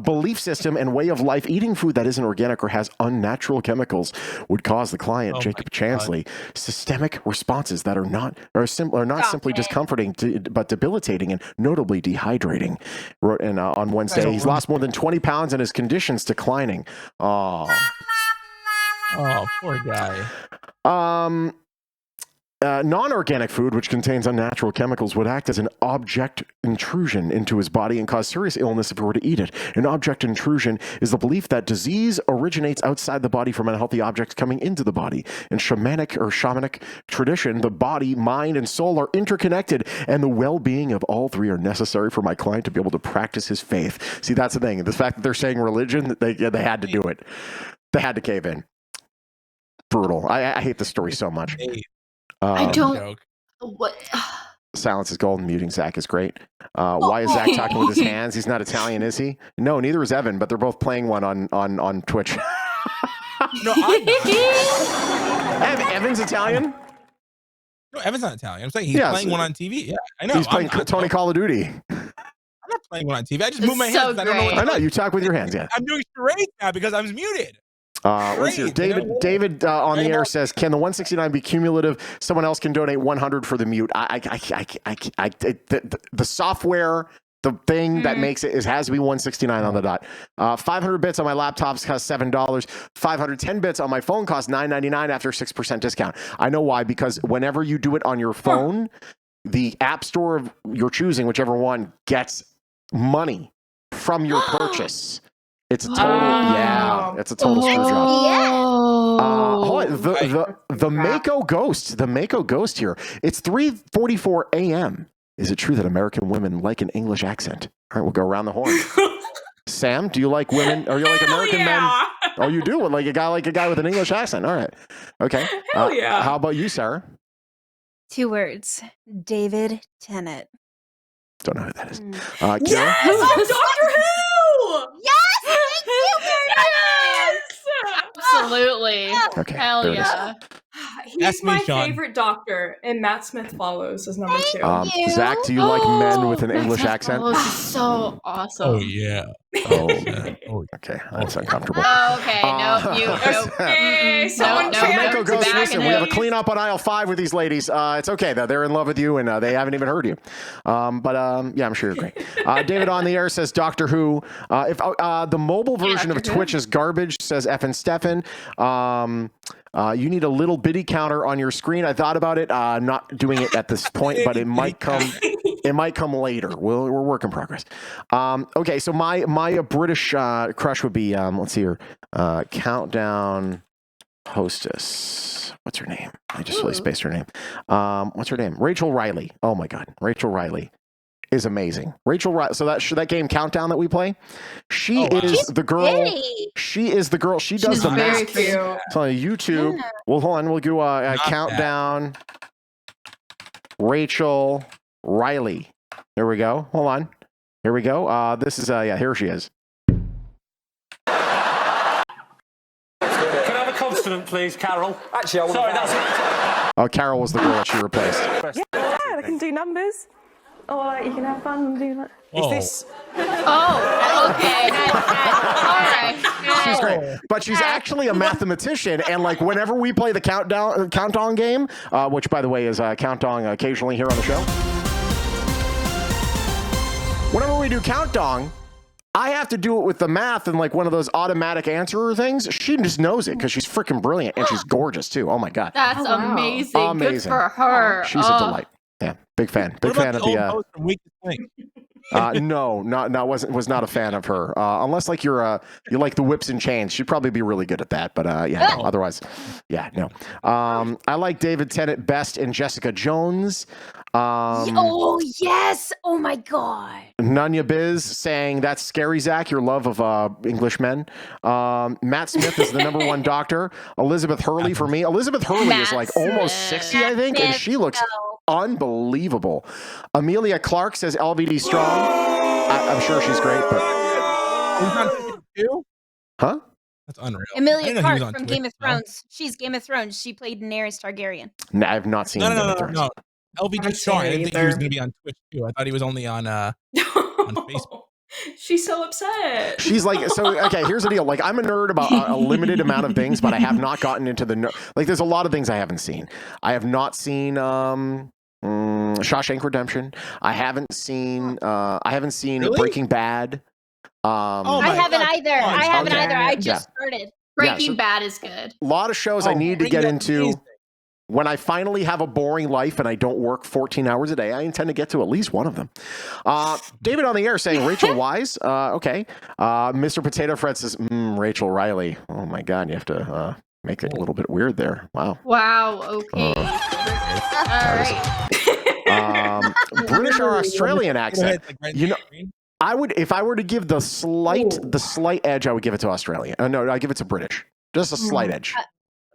belief system and way of life. Eating food that isn't organic or has unnatural chemicals would cause the client, Jacob Chansley, systemic responses that are simply discomforting but debilitating and notably dehydrating. Wrote on Wednesday, he's lost more than 20 pounds and his condition's declining. Oh, poor guy. Non-organic food, which contains unnatural chemicals, would act as an object intrusion into his body and cause serious illness if he were to eat it. An object intrusion is the belief that disease originates outside the body from unhealthy objects coming into the body. In shamanic tradition, the body, mind, and soul are interconnected, and the well-being of all three are necessary for my client to be able to practice his faith. See, that's the thing. The fact that they're saying religion, they had to do it. They had to cave in. Brutal. I hate this story so much. I don't. What? Silence is golden. Muting Zach is great. Why is Zach talking with his hands? He's not Italian, is he? No, neither is Evan, but they're both playing one on Twitch. No, I'm not. Evan's Italian? No, Evan's not Italian. I'm saying he's playing one on TV. Yeah, I know. He's playing Tony Call of Duty. I'm not playing one on TV. I just move my hands. So I don't know what I know. You talk with your hands, yeah. I'm doing charades now because I'm muted. Let's see. David on the air says, "Can the 169 be cumulative? Someone else can donate 100 for the mute." The software, the thing that makes it has to be 169 on the dot. 500 bits on my laptops cost $7. 510 bits on my phone costs $9.99 after 6% discount. I know why, because whenever you do it on your phone, the app store of you're choosing, whichever one, gets money from your purchase. It's a total, it's a total screw job. Hold on, the Mako Ghost here. It's 3:44 a.m. Is it true that American women like an English accent? All right, we'll go around the horn. Sam, do you like women? Or you like American men? Oh, you do like a guy with an English accent. All right, okay. Hell yeah. How about you, Sarah? 2 words. David Tennant. Don't know who that is. Mm. Kira? Yes! Doctor Who! Yes! Thank you very much! Absolutely. Okay. Hell there it is. yeah. He's Ask me, my Shawn. favorite doctor, and Matt Smith follows as number 2. Thank you. Zach, do you like men with an English That's accent? so awesome. Oh yeah. Oh, Oh, okay. That's uncomfortable. Okay, nope, nope. Hey, someone no, So no, chant. Mako Ghost, back listen, in we have a it. cleanup on aisle 5 with these ladies. It's okay, though. They're in love with you, and they haven't even heard you. Yeah, I'm sure you're great. David on the air says Doctor Who. If the mobile version of Doctor Who. Twitch is garbage, says F and Stefan. You need a little bitty counter on your screen. I thought about it. I'm not doing it at this point, but it might come. It might come later. We're work in progress. Okay, so my British crush would be let's see here, countdown hostess. What's her name? I just really spaced her name. What's her name? Rachel Riley. Oh my God, Rachel Riley is amazing. Rachel Riley. So that game Countdown that we play, she is the girl. Pretty. She is the girl. She does She's the very math. cute. It's on YouTube. Yeah. Well, hold on. We'll do a countdown. Rachel Riley. There we go. Hold on. Here we go. This is here she is. Can I have a consonant, please, Carol? Actually, I want that's Oh, Carol was the girl that she replaced. Yeah, I can do numbers. Or like you can have fun and do that. Is this? Oh, okay. All right. She's great, but she's actually a mathematician. And like whenever we play the countdown game, which by the way is countdown occasionally here on the show. Whenever we do countdown, I have to do it with the math and like one of those automatic answerer things. She just knows it because she's freaking brilliant and she's gorgeous too. Oh my God, That's amazing. Amazing. Good for her. she's a delight. Yeah, big fan. Big fan of the. Host from Week to Swing? No, was not a fan of her. Unless like you like the whips and chains, she'd probably be really good at that. But yeah, no, otherwise, yeah, no. I like David Tennant best and Jessica Jones. Oh yes! Oh my God! Nunya Biz saying that's scary, Zach. Your love of English men. Matt Smith is the number one doctor. Elizabeth Hurley for me. Elizabeth Hurley is like almost 60, I think, and she looks unbelievable. Amelia Clark says LVD strong. I'm sure she's great, but huh? That's unreal. Emilia Clarke from Game of Thrones. She's Game of Thrones. She played Daenerys Targaryen. No, I have not seen Game of Thrones. No. LVD Shawn. I didn't think he was going to be on Twitch too. I thought he was only on Facebook. She's so upset. She's like, so, okay, here's the deal. Like, I'm a nerd about a limited amount of things, but I have not gotten into like, there's a lot of things I haven't seen. I have not seen Shawshank Redemption. I haven't seen Really? Breaking Bad. I haven't either. I haven't either. I just started. Breaking Bad is good. A lot of shows I need to get into. When I finally have a boring life and I don't work 14 hours a day, I intend to get to at least one of them. David on the air saying Rachel Wise. Okay. Mr. Potato Fred says, Rachel Riley. Oh my God, you have to make it a little bit weird there. Wow. Wow. Okay. All right. British or Australian accent. You know, I would, if I were to give the slight edge, I would give it to Australian. No, I give it to British. Just a slight edge.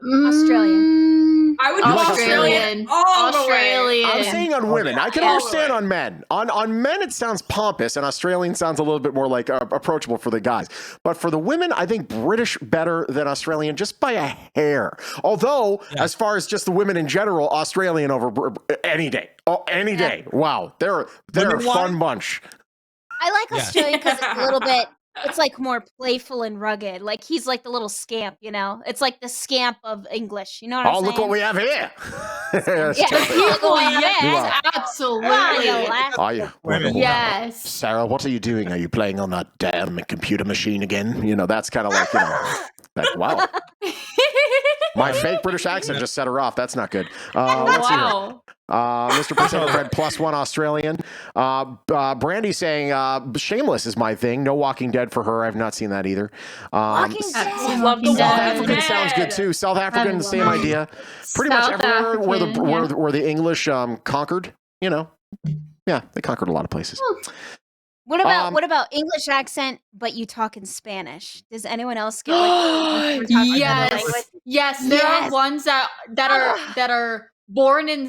Australian. I would You do like Australian. All the way. Australian. I'm saying on women. I can understand on men. On men, it sounds pompous, and Australian sounds a little bit more like approachable for the guys. But for the women, I think British better than Australian just by a hair. Although, as far as just the women in general, Australian over any day. Oh, any day. Wow, they're a fun bunch. I like Australian because it's a little bit. It's like more playful and rugged. Like he's like the little scamp, you know. It's like the scamp of English. You know what I'm saying? Oh, look what we have here. Yes, absolutely. Are you? Yes. Sarah, what are you doing? Are you playing on that damn computer machine again? You know, that's kind of like, like, wow. My fake British accent just set her off. That's not good. Let's see here. Wow. Mr. Potato Fred +1 Australian. Brandy saying Shameless is my thing. No Walking Dead for her. I've not seen that either. Walking Dead. Love the South Dead. African sounds good too. South African, same idea. Pretty much South everywhere African, where the English conquered. You know, yeah, they conquered a lot of places. What about English accent, but you talk in Spanish? Does anyone else get like Yes. There are ones that are born in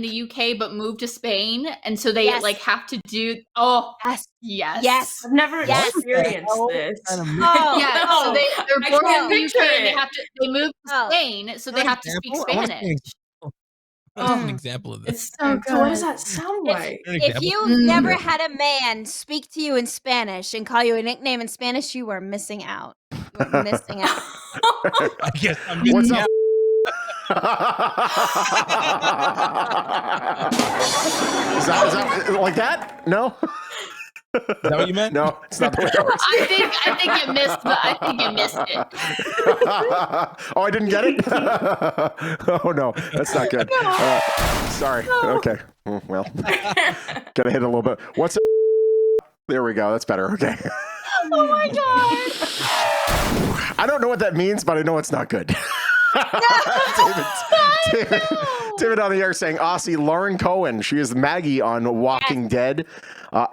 the UK but moved to Spain, and so they like have to do. Oh, yes. I've never experienced this. Yeah, so they're born in the UK and they move to Spain, so they have to speak Spanish. An example of this. It's so good. So what does that sound like? If you've never had a man speak to you in Spanish and call you a nickname in Spanish, you are missing out. You are missing out. I guess I'm What's missing up? out. Is that like that? No? Is that what you meant? No, it's not the way it works. I think you missed it. Oh, I didn't get it? Oh, no, that's not good. Sorry. Okay. Well, gotta hit it a little bit. What's it? There we go. That's better. Okay. Oh my god. I don't know what that means, but I know it's not good. David on the air saying Aussie Lauren Cohen. She is Maggie on Walking Dead.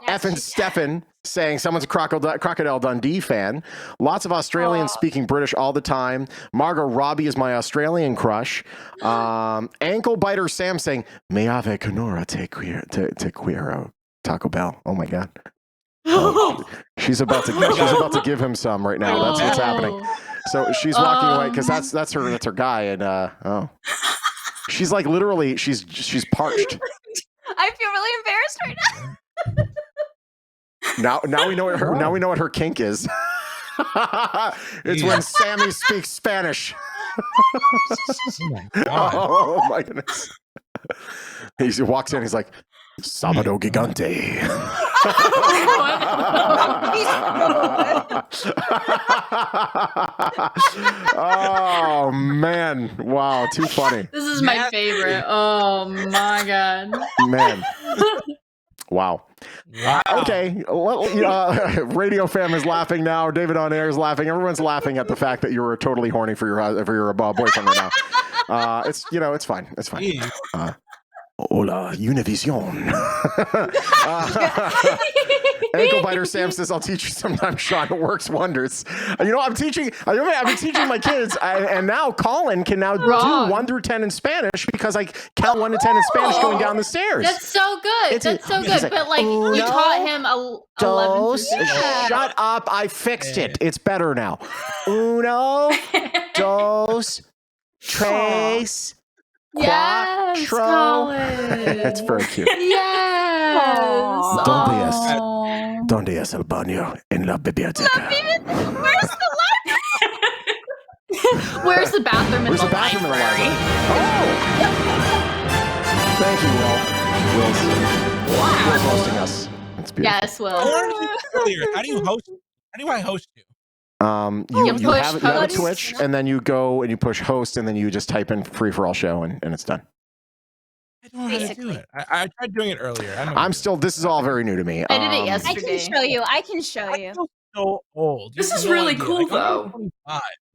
F and Stefan saying someone's a Crocodile Dundee fan. Lots of Australians speaking British all the time. Margot Robbie is my Australian crush. Ankle Biter Sam saying Me ave Canora te quiero Taco Bell. Oh my god. She's about to give him some right now. That's what's happening. So she's walking away because that's her guy, and she's like literally she's parched. I feel really embarrassed right now. Now we know what her kink is. It's when Sammy speaks Spanish. Oh my goodness. He walks in, he's like, Sábado Gigante. Oh man. Wow, too funny. This is my favorite. Oh my god. Man. Wow. Okay. Radio fam is laughing now. David on air is laughing. Everyone's laughing at the fact that you're totally horny for your boyfriend right now. It's it's fine. It's fine. Hola, Univision. Ankle Biter Sam says, I'll teach you sometime, Shawn. It works wonders. I've been teaching my kids, and now Colin can now do 1 through 10 in Spanish because I count 1 to 10 in Spanish going down the stairs. That's so good. That's so good. But like you taught him 11 Shut up. I fixed it. It's better now. Uno, dos, tres, yes, quattro. Colin. It's very cute. Yes. ¿Dónde es el baño? En la biblioteca. Where's the Where's the bathroom in the library? Oh! Thank you, Will. Will's hosting us. It's beautiful. Yes, Will. How do I host you? You have a Twitch, and then you go and you push host, and then you just type in free for all show, and it's done. I don't know how to do it. I tried doing it earlier. This is all very new to me. I did it yesterday. I can show you. I feel so old. This is really cool, though.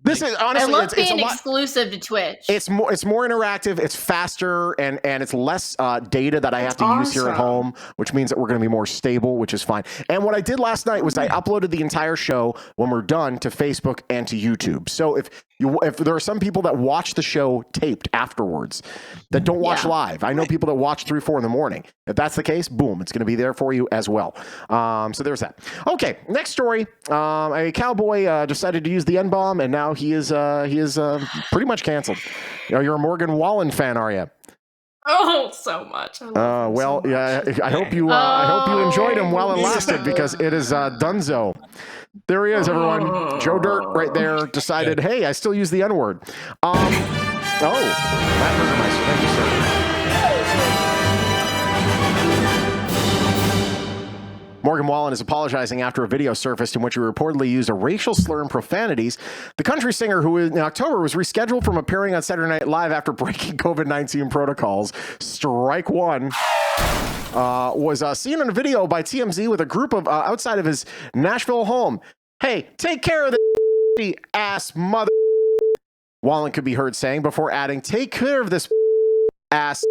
This is honestly, I love being exclusive to Twitch. It's more interactive, it's faster, and it's less data that I have to use here at home, which means that we're going to be more stable, which is fine. And what I did last night was I uploaded the entire show when we're done to Facebook and to YouTube. So if there are some people that watch the show taped afterwards that don't watch live, I know people that watch 3, 4 in the morning. If that's the case, boom, it's going to be there for you as well. So there's that. Okay, next story. A cowboy decided to use the N-bomb, and now he is pretty much canceled. You're a Morgan Wallen fan, are you? Oh, so much. I hope you enjoyed him while it lasted, because it is Dunzo. There he is, everyone. Joe Dirt right there decided, hey, I still use the N-word. Matt Burgermeister, thank you, sir. Morgan Wallen is apologizing after a video surfaced in which he reportedly used a racial slur and profanities. The country singer, who in October was rescheduled from appearing on Saturday Night Live after breaking COVID-19 protocols, strike one, was seen in a video by TMZ with a group of outside of his Nashville home. Hey, take care of the ass mother, Wallen could be heard saying, before adding, take care of this ass.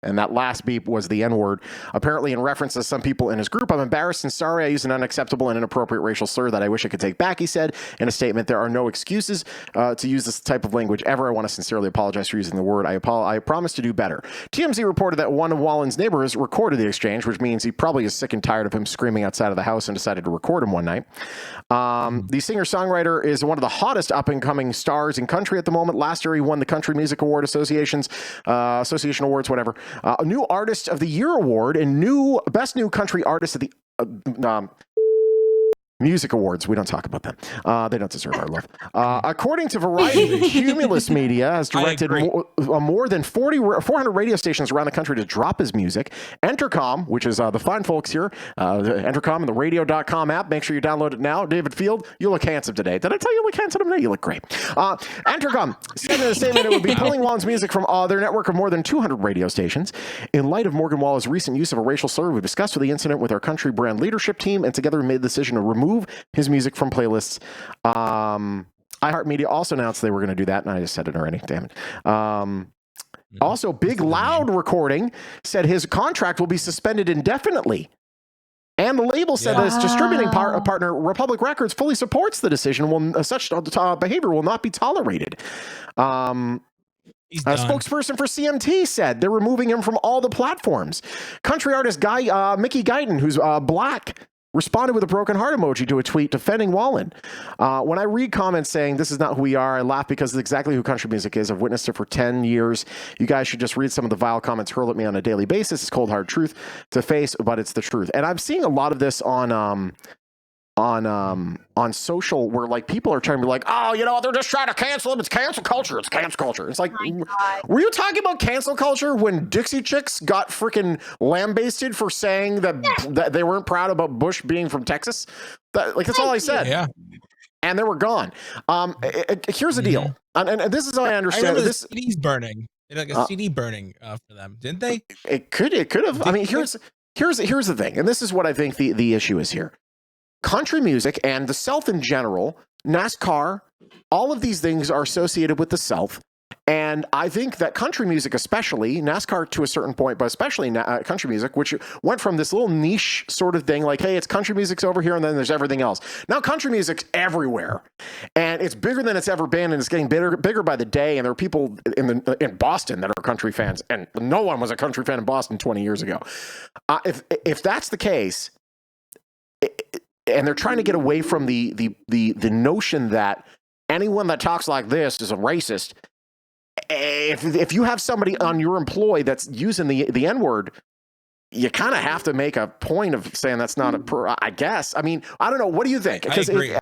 And that last beep was the N-word, apparently in reference to some people in his group. I'm embarrassed and sorry I used an unacceptable and inappropriate racial slur that I wish I could take back, he said in a statement. There are no excuses to use this type of language ever. I want to sincerely apologize for using the word. I promise to do better. TMZ reported that one of Wallen's neighbors recorded the exchange, which means he probably is sick and tired of him screaming outside of the house and decided to record him one night. The singer-songwriter is one of the hottest up-and-coming stars in country at the moment. Last year, he won the Country Music Award Association Awards, whatever. A new Artist of the Year award and best new country artist of the Music awards. We don't talk about them. They don't deserve our love. According to Variety, Cumulus Media has directed more than 400 radio stations around the country to drop his music. Entercom, which is the fine folks here, Entercom and the radio.com app. Make sure you download it now. David Field, you look handsome today. Did I tell you look handsome today? You look great. Entercom said in a statement it would be pulling Wallen's music from their network of more than 200 radio stations. In light of Morgan Wallen's recent use of a racial slur, we discussed the incident with our country brand leadership team, and together we made the decision to remove his music from playlists. iHeartMedia also announced they were going to do that, and I just said it already. Damn it. Also, Big Loud Recording said his contract will be suspended indefinitely. And the label said that its distributing partner, Republic Records, fully supports the decision. Such behavior will not be tolerated. A spokesperson for CMT said they're removing him from all the platforms. Country artist Mickey Guyton, who's black, responded with a broken heart emoji to a tweet defending Wallen. When I read comments saying this is not who we are, I laugh because it's exactly who country music is. I've witnessed it for 10 years. You guys should just read some of the vile comments hurled at me on a daily basis. It's cold, hard truth to face, but it's the truth. And I'm seeing a lot of this on social, where like people are trying to be like, oh, you know, they're just trying to cancel him. It's cancel culture. It's cancel culture. It's like, were you talking about cancel culture when Dixie Chicks got freaking lambasted for saying that they weren't proud about Bush being from Texas? That's all I said. Yeah. And they were gone. Here's the deal. And this is how I understand it. This CD's burning. Like a CD burning for them, didn't they? It could have. I mean, here's the thing. And this is what I think the issue is here. Country music and the South in general, NASCAR, all of these things are associated with the South. And I think that country music, especially NASCAR to a certain point, but especially country music, which went from this little niche sort of thing, like, hey, it's country music's over here and then there's everything else. Now country music's everywhere, and it's bigger than it's ever been, and it's getting bigger by the day. And there are people in Boston that are country fans, and no one was a country fan in Boston 20 years ago. If that's the case, and they're trying to get away from the notion that anyone that talks like this is a racist. If you have somebody on your employee that's using the N-word, you kind of have to make a point of saying that's not I guess. I mean, I don't know. What do you think? I agree.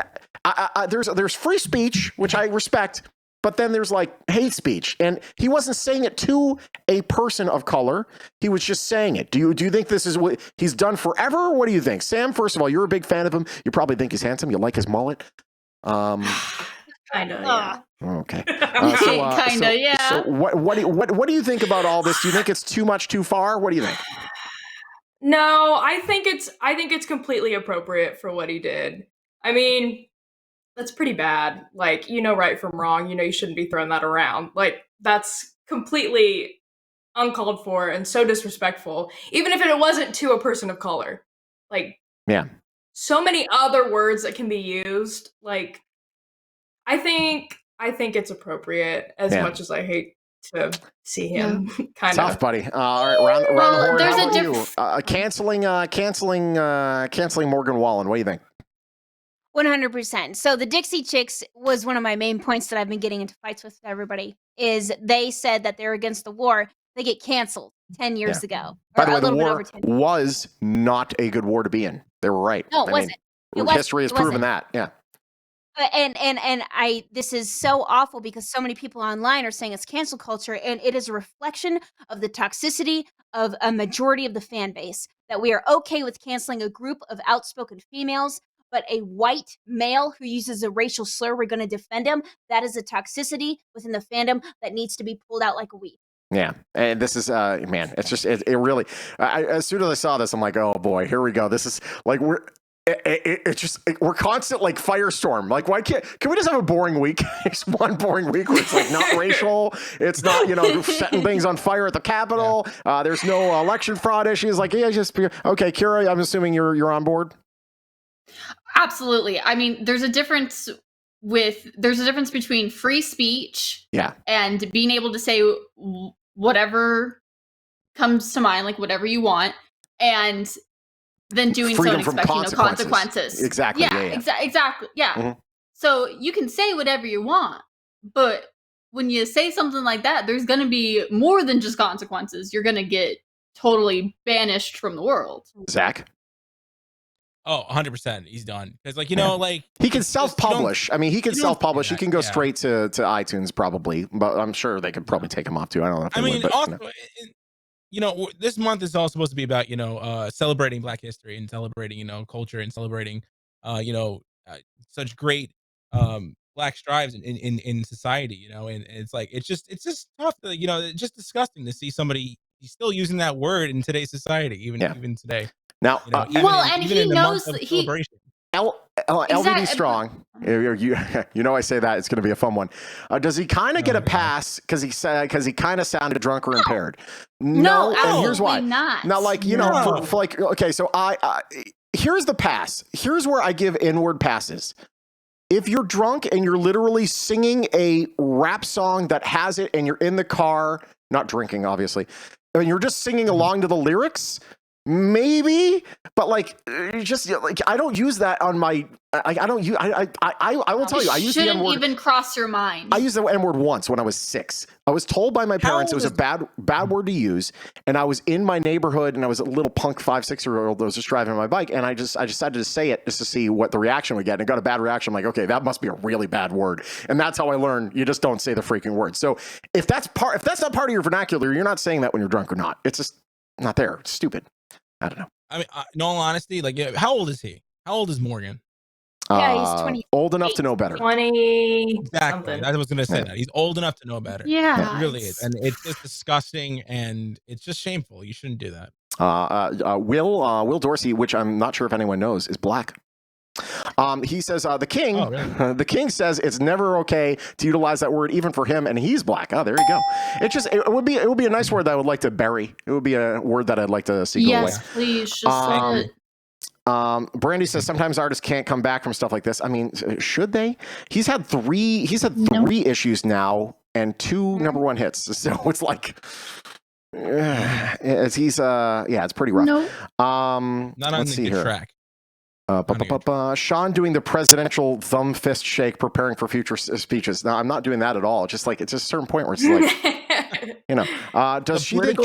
There's free speech, which I respect, but then there's like hate speech, and he wasn't saying it to a person of color. He was just saying it. Do you think this is what he's done forever? What do you think, Sam? First of all, you're a big fan of him. You probably think he's handsome. You like his mullet. Kind of, yeah. Okay. Yeah. So what do you think about all this? Do you think it's too much, too far? What do you think? No, I think it's completely appropriate for what he did. I mean, that's pretty bad. Like, you know right from wrong. You know you shouldn't be throwing that around. Like, that's completely uncalled for and so disrespectful. Even if it wasn't to a person of color. Like, yeah. So many other words that can be used. Like, I think it's appropriate as much as I hate to see him kind of tough, buddy. All right, around the horn. There's how about you? Canceling Morgan Wallen. What do you think? 100%. So the Dixie Chicks was one of my main points that I've been getting into fights with everybody. Is they said that they're against the war. They get canceled 10 years ago. By the way, the war was not a good war to be in. They were right. No, it wasn't. History has proven that. Yeah. And this is so awful because so many people online are saying it's cancel culture, and it is a reflection of the toxicity of a majority of the fan base, that we are okay with canceling a group of outspoken females, but a white male who uses a racial slur, we're going to defend him. That is a toxicity within the fandom that needs to be pulled out like a weed. Yeah, and this is man, it's just it really. As soon as I saw this, I'm like, oh boy, here we go. This is like we're constant like firestorm. Like, why can we just have a boring week? It's one boring week where it's like not racial. It's not, setting things on fire at the Capitol. Yeah. There's no election fraud issues. Like, yeah, just okay, Kira. I'm assuming you're on board. Absolutely. I mean, there's a difference between free speech, and being able to say whatever comes to mind, like whatever you want, and then doing freedom so and expecting no consequences. Exactly. Yeah. Exactly. Yeah. Mm-hmm. So you can say whatever you want, but when you say something like that, there's going to be more than just consequences. You're going to get totally banished from the world. Zach? Oh, 100%. He's done. Because, like, you know, like... He can self-publish. I mean, he can self-publish. He can go yeah. straight to iTunes, probably. But I'm sure they could probably take him off, too. I don't know if they would, but, also, you know, this month is all supposed to be about, you know, celebrating Black history and celebrating, you know, culture and celebrating, you know, such great Black strides in society, you know, and it's like, it's just tough to, you know, it's just disgusting to see somebody still using that word in today's society, even today. Now, you know, and he knows he LVD strong. You know, I say that it's going to be a fun one. Does he kind of get a pass because he kind of sounded drunk or impaired? No, and here's why. not. Now, like, you know, for like, okay, so here's the pass. Here's where I give inward passes. If you're drunk and you're literally singing a rap song that has it, and you're in the car, not drinking, obviously, and you're just singing along to the lyrics. Maybe, but like, just like, I don't use that on my. I don't use. I will tell you. I use the N-word. Shouldn't even cross your mind. I used the N-word once when I was 6. I was told by my parents it was a bad word to use, and I was in my neighborhood, and I was a little punk 5-6-year-old that was just driving my bike, and I decided to say it just to see what the reaction would get, and I got a bad reaction. I'm like, okay, that must be a really bad word, and that's how I learned. You just don't say the freaking word. So if that's not part of your vernacular, you're not saying that when you're drunk or not. It's just not there. It's stupid. I don't know. I mean, in all honesty, like, how old is he? How old is Morgan? Yeah, he's 20. Old enough to know better. 20. Exactly. Something. I was going to say that. He's old enough to know better. Yeah. He really is. And it's just disgusting, and it's just shameful. You shouldn't do that. Will Dorsey, which I'm not sure if anyone knows, is black. He says the king. Oh, really? The king says it's never okay to utilize that word, even for him, and he's black. Oh, there you go. It would be a nice word that I would like to bury. It would be a word that I'd like to see go away. Yes, please. Just say it. Brandy says sometimes artists can't come back from stuff like this. I mean, should they? He's had three issues now and 2 #1 hits. So it's like. It's pretty rough. No. Not on the good track. Shawn doing the presidential thumb fist shake, preparing for future speeches. Now, I'm not doing that at all. Just like, it's a certain point where it's like, you know, does she think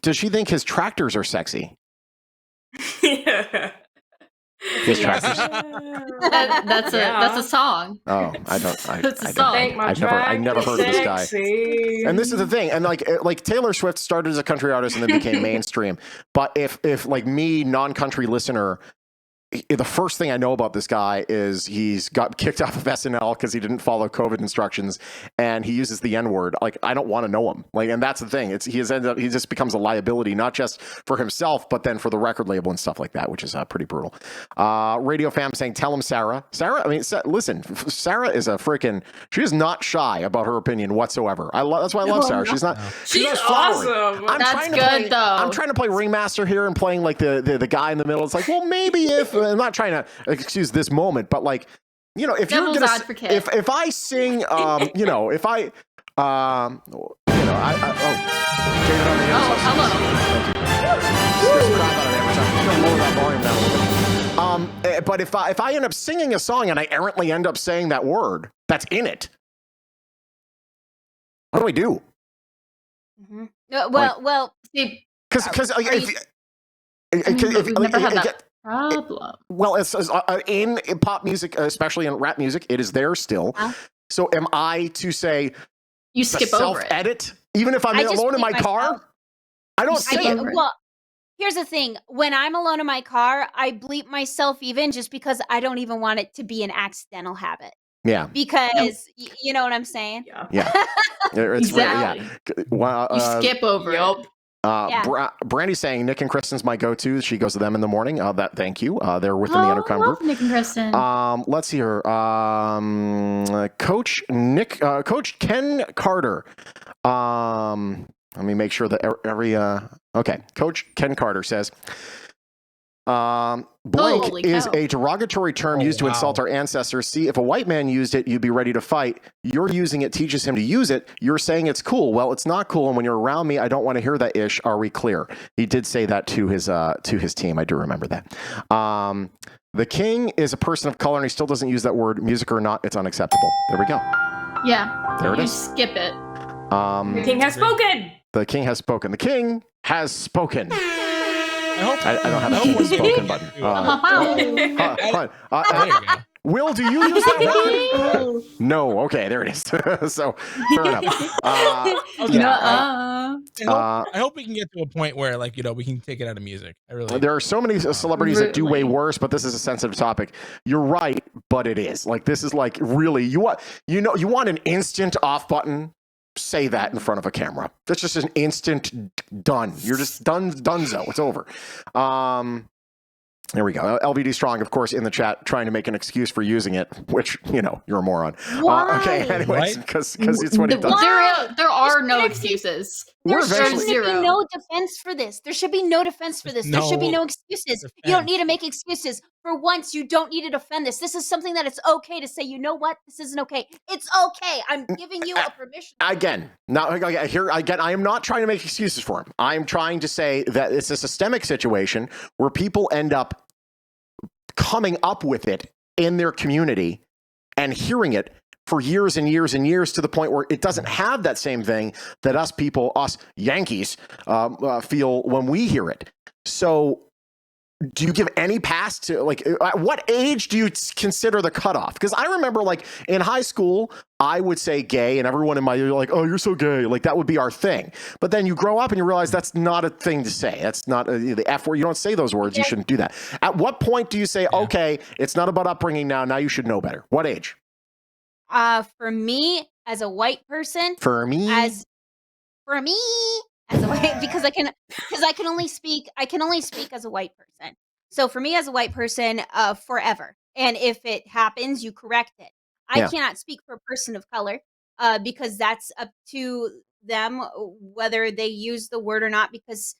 does she think his tractors are sexy? His tractors. That's a song. Oh, That's a song. I never heard of this guy. And this is the thing. And like Taylor Swift started as a country artist and then became mainstream. But if like me, non-country listener, the first thing I know about this guy is he's got kicked off of SNL because he didn't follow COVID instructions, and he uses the N-word. Like, I don't want to know him. Like, and that's the thing. He just becomes a liability, not just for himself, but then for the record label and stuff like that, which is pretty brutal. Radio fam saying, tell him Sarah. Sarah, I mean, listen, Sarah is she is not shy about her opinion whatsoever. That's why I love Sarah. She's not awesome. That's good, though. I'm trying to play ringmaster here and playing like the guy in the middle. It's like, well, maybe if I'm not trying to excuse this moment, but like, you know, if Devil's you're gonna, advocate. if I sing, you know, if I, David on the Oh, hello. But if I end up singing a song and I errantly end up saying that word that's in it, what do I do? Mm-hmm. Well, because we've never had that problem. Well, it's in pop music, especially in rap music, it is there still. So am I to say you skip over it? Self-edit, even if I'm alone in my car? I don't say it. Well, here's the thing. When I'm alone in my car, I bleep myself even just because I don't even want it to be an accidental habit. Yeah. Because you know what I'm saying? Yeah. It's exactly. You skip over it. Brandy's saying Nick and Kristen's my go-to. She goes to them in the morning. Thank you. They're within the Entercom group. Nick and Kristen. Let's see here. Coach Ken Carter. Let me make sure that okay. Coach Ken Carter says, blank is a derogatory term used to insult our ancestors. See, if a white man used it, you'd be ready to fight. You're using it, teaches him to use it. You're saying it's cool. Well, it's not cool. And when you're around me, I don't want to hear that ish. Are we clear? He did say that to his team. I do remember that. The king is a person of color and he still doesn't use that word, music or not. It's unacceptable. There we go. Yeah. There it is. Skip it. The king has spoken. The king has spoken. The king has spoken. I don't have a spoken button. There you go. Will, do you use that word? No. Okay, there it is. So, fair enough. I hope we can get to a point where, like, we can take it out of music. There are so many celebrities that do way worse, but this is a sensitive topic. You're right, but it is. Like, this is like really you want an instant off button. Say that in front of a camera. That's just an instant done. You're just donezo. It's over. There we go. LVD Strong, of course, in the chat, trying to make an excuse for using it, which, you're a moron. Okay, anyways, because it's what it does. There are no excuses. There should be no defense for this. There should be no defense for this. There should be no excuses. You don't need to make excuses. For once, you don't need to defend this. This is something that it's okay to say, you know what? This isn't okay. It's okay. I'm giving you a permission. Again, I am not trying to make excuses for him. I'm trying to say that it's a systemic situation where people end up coming up with it in their community and hearing it for years and years and years to the point where it doesn't have that same thing that us Yankees, feel when we hear it. So do you give any pass to, like, at what age do you consider the cutoff? Because I remember, like, in high school, I would say gay, and everyone in my ear like, oh, you're so gay. Like, that would be our thing. But then you grow up and you realize that's not a thing to say. That's not the F word. You don't say those words. You shouldn't do that. At what point do you say, okay, it's not about upbringing now. Now you should know better? What age? For me, as a white person. For me, as a white, because I can only speak as a white person. So for me as a white person, forever. And if it happens, you correct it. I cannot speak for a person of color, because that's up to them whether they use the word or not, because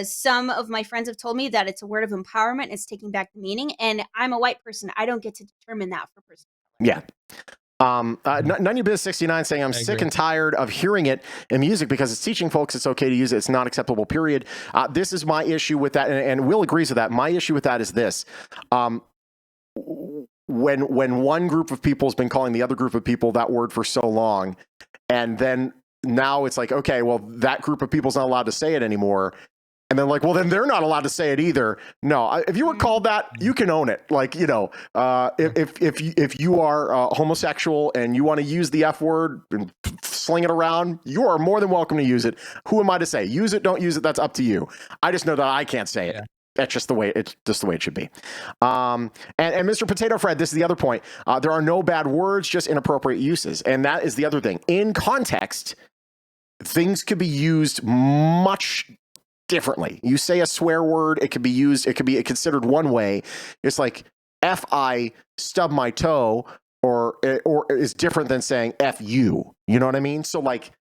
some of my friends have told me that it's a word of empowerment. It's taking back the meaning. And I'm a white person. I don't get to determine that for person. Yeah. Nunley69 saying, I'm sick and tired of hearing it in music because it's teaching folks it's okay to use it. It's not acceptable, period. This is my issue with that. And Will agrees with that. My issue with that is this. When one group of people has been calling the other group of people that word for so long, and then now it's like, okay, well, that group of people's not allowed to say it anymore. And then, like, well, then they're not allowed to say it either. No, if you were called that, you can own it. Like, if you are homosexual and you want to use the F word and sling it around, you are more than welcome to use it. Who am I to say? Use it, don't use it. That's up to you. I just know that I can't say it. That's just the way it should be. And Mr. Potato Fred, this is the other point. There are no bad words, just inappropriate uses, and that is the other thing. In context, things could be used much differently. You say a swear word, it could be used, it could be considered one way. It's like F I stub my toe, or is different than saying F you. You know what I mean? So, like,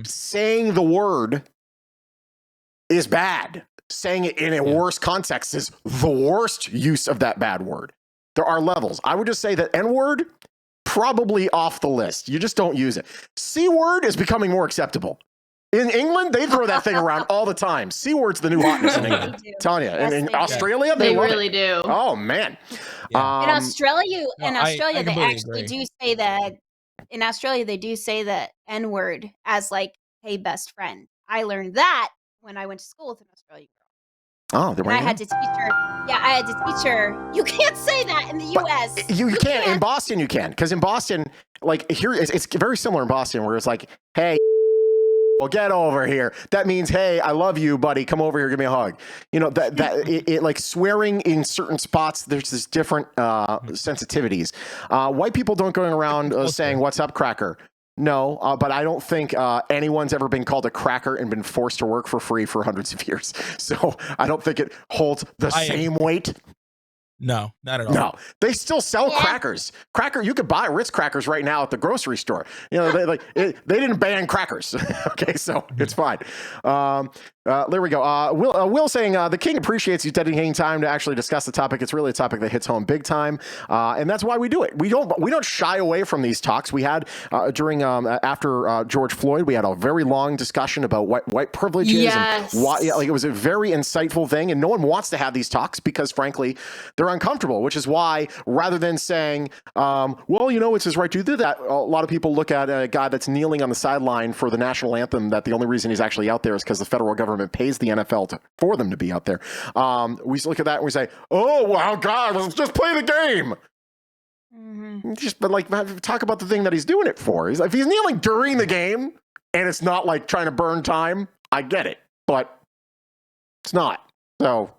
saying the word is bad. Saying it in a worse context is the worst use of that bad word. There are levels. I would just say that N-word, probably off the list. You just don't use it. C-word is becoming more acceptable. In England, they throw that thing around all the time. C-word's the new hotness in England. Telling you. And in Australia, they really do. Oh, man. Yeah. In Australia, they actually do say that. In Australia, they do say the N-word as, like, hey, best friend. I learned that when I went to school with an Australian girl. Oh, I had to teach her. Yeah, I had to teach her. You can't say that in the U.S. You can't. In Boston, you can. Because in Boston, like, here, it's very similar in Boston, where it's like, hey, well, get over here. That means, hey, I love you, buddy. Come over here, give me a hug. You know, it like swearing in certain spots, there's this different sensitivities. White people don't go around saying, what's up, cracker? No, but I don't think anyone's ever been called a cracker and been forced to work for free for hundreds of years. So I don't think it holds the same weight. No, not at all. No, they still sell crackers. You could buy Ritz crackers right now at the grocery store. You know, they didn't ban crackers. Okay, so it's fine. There we go. Will saying the king appreciates you dedicating time to actually discuss the topic. It's really a topic that hits home big time, and that's why we do it. We don't shy away from these talks. We had during after George Floyd, we had a very long discussion about white privileges. Yes. And why, it was a very insightful thing, and no one wants to have these talks because, frankly, they're uncomfortable. Which is why, rather than saying, well, you know, it's his right to do that, a lot of people look at a guy that's kneeling on the sideline for the national anthem, that the only reason he's actually out there is because the federal government tournament, pays the NFL for them to be out there. We look at that and we say, oh, wow, God, let's just play the game. But like, talk about the thing that he's doing it for. If he's kneeling during the game and it's not like trying to burn time, I get it, but it's not. So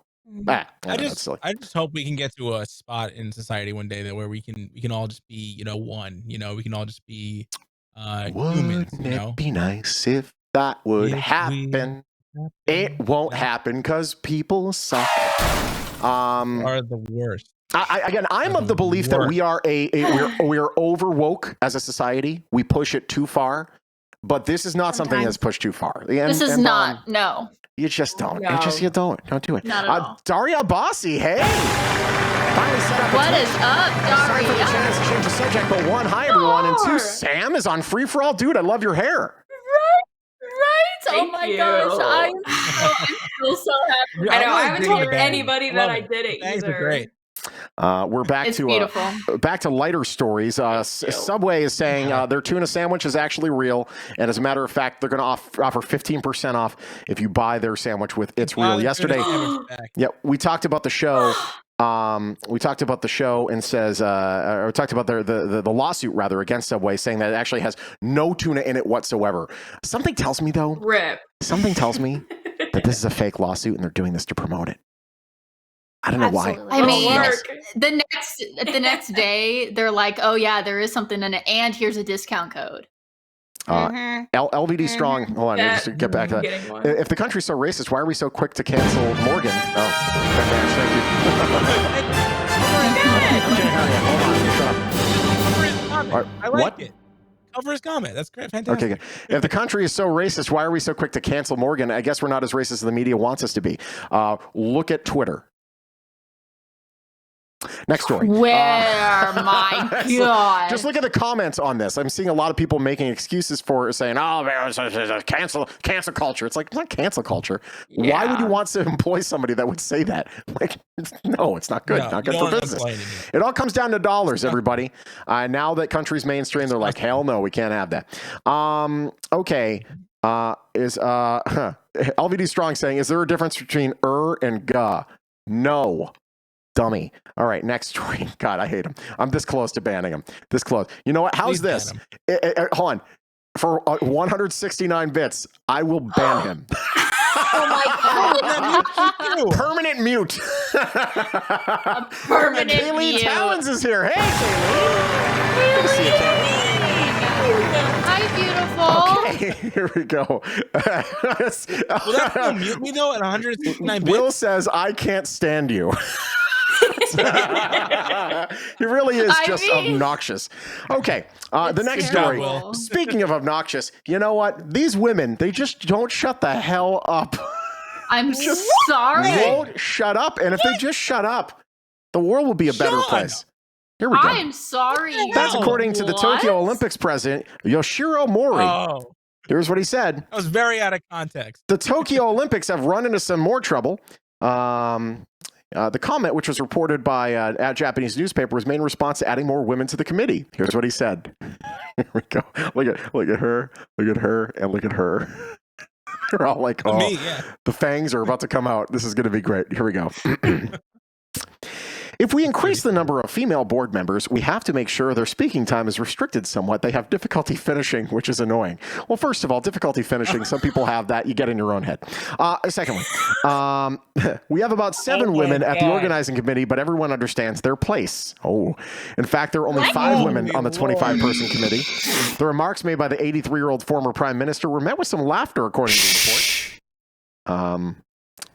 I just hope we can get to a spot in society one day that where we can all just be, one. We can all just be humans. Wouldn't it be nice if that would happen? It won't happen because people suck. Are the worst. I'm of the belief that we are we're over woke as a society. We push it too far, but this is not something that's pushed too far. This is not. No. You just don't. No. You don't do it. Not at all. Daria Bossy, hey. Finally set up What is up, Sorry for the Daria? chance to change the subject, but one, hi everyone, and two, Sam is on free for all. Dude, I love your hair. Right? Oh my gosh. I'm still so happy. I know. I haven't told band. anybody that I did it Bangs either. are great. We're back It's to beautiful. back to lighter stories. Subway is saying their tuna sandwich is actually real, and as a matter of fact, they're going to offer 15% off if you buy their sandwich with "It's real." Yesterday, we talked about the show. We talked about the show and says, or we talked about the lawsuit rather against Subway, saying that it actually has no tuna in it whatsoever. Something tells me though, something tells me that this is a fake lawsuit and they're doing this to promote it. I don't know why. I mean, the next day they're like, "Oh yeah, there is something in it, and here's a discount code." LVD Strong. Hold on, just to get back to that. If the country's so racist, why are we so quick to cancel Morgan? Oh, thank you. Okay, I like it. Cover his comment. That's great. Fantastic. Okay, good. If the country is so racist, why are we so quick to cancel Morgan? I guess we're not as racist as the media wants us to be. Look at Twitter. Next story. Where, my God. Just look at the comments on this. I'm seeing a lot of people making excuses for saying, oh, man, it's cancel culture. It's like, it's not cancel culture. Yeah. Why would you want to employ somebody that would say that? Like, no, it's not good. Not good for business. It all comes down to dollars, everybody. Now that country's mainstream, they're like, hell no, we can't have that. Okay. LVD Strong saying, is there a difference between and ga? No. Dummy. All right, next story. God, I hate him. I'm this close to banning him. This close. You know what? How's this? Hold on. For 169 bits, I will ban him. Oh my God. Permanent mute. A permanent Kayleen mute. Towns is here. Hey, Kayleen. Good to see you, Kayleen. Hi, beautiful. Okay, here we go. Will that still mute me though at 169 bits? Will says, I can't stand you. He really is obnoxious. Okay, the next story. Speaking of obnoxious, you know what? These women, they just don't shut the hell up. I'm just sorry. Won't shut up. And if they just shut up, the world will be a better place. Here we go. I'm sorry. That's according to the Tokyo Olympics president, Yoshiro Mori. Oh. Here's what he said. That was very out of context. The Tokyo Olympics have run into some more trouble. The comment, which was reported by a Japanese newspaper, was made in response to adding more women to the committee. Here's what he said. Here we go. Look at her, and look at her. They're all like, oh, the fangs are about to come out. This is going to be great. Here we go. If we increase the number of female board members, we have to make sure their speaking time is restricted somewhat. They have difficulty finishing, which is annoying. Well, first of all, difficulty finishing, some people have that. You get in your own head. Secondly, we have about 7 women at the organizing committee, but everyone understands their place. Oh, in fact, there are only 5 women on the 25-person committee. The remarks made by the 83-year-old former prime minister were met with some laughter, according to the report.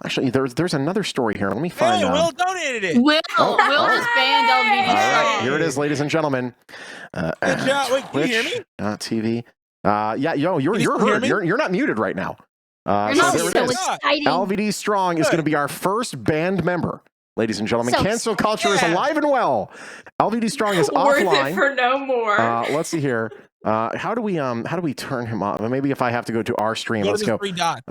Actually, there's another story here. Let me find out. Will donated it. Will just banned LVD. All right, here it is, ladies and gentlemen. Good job. Wait, can you hear me? TV. You're heard. You're not muted right now. So there it is. Exciting. LVD Strong is going to be our first band member. Ladies and gentlemen, cancel culture is alive and well. LVD Strong is Worth offline. it for no more. Let's see here. How do we turn him off? Maybe if I have to go to our stream, Go let's to the go. three dots.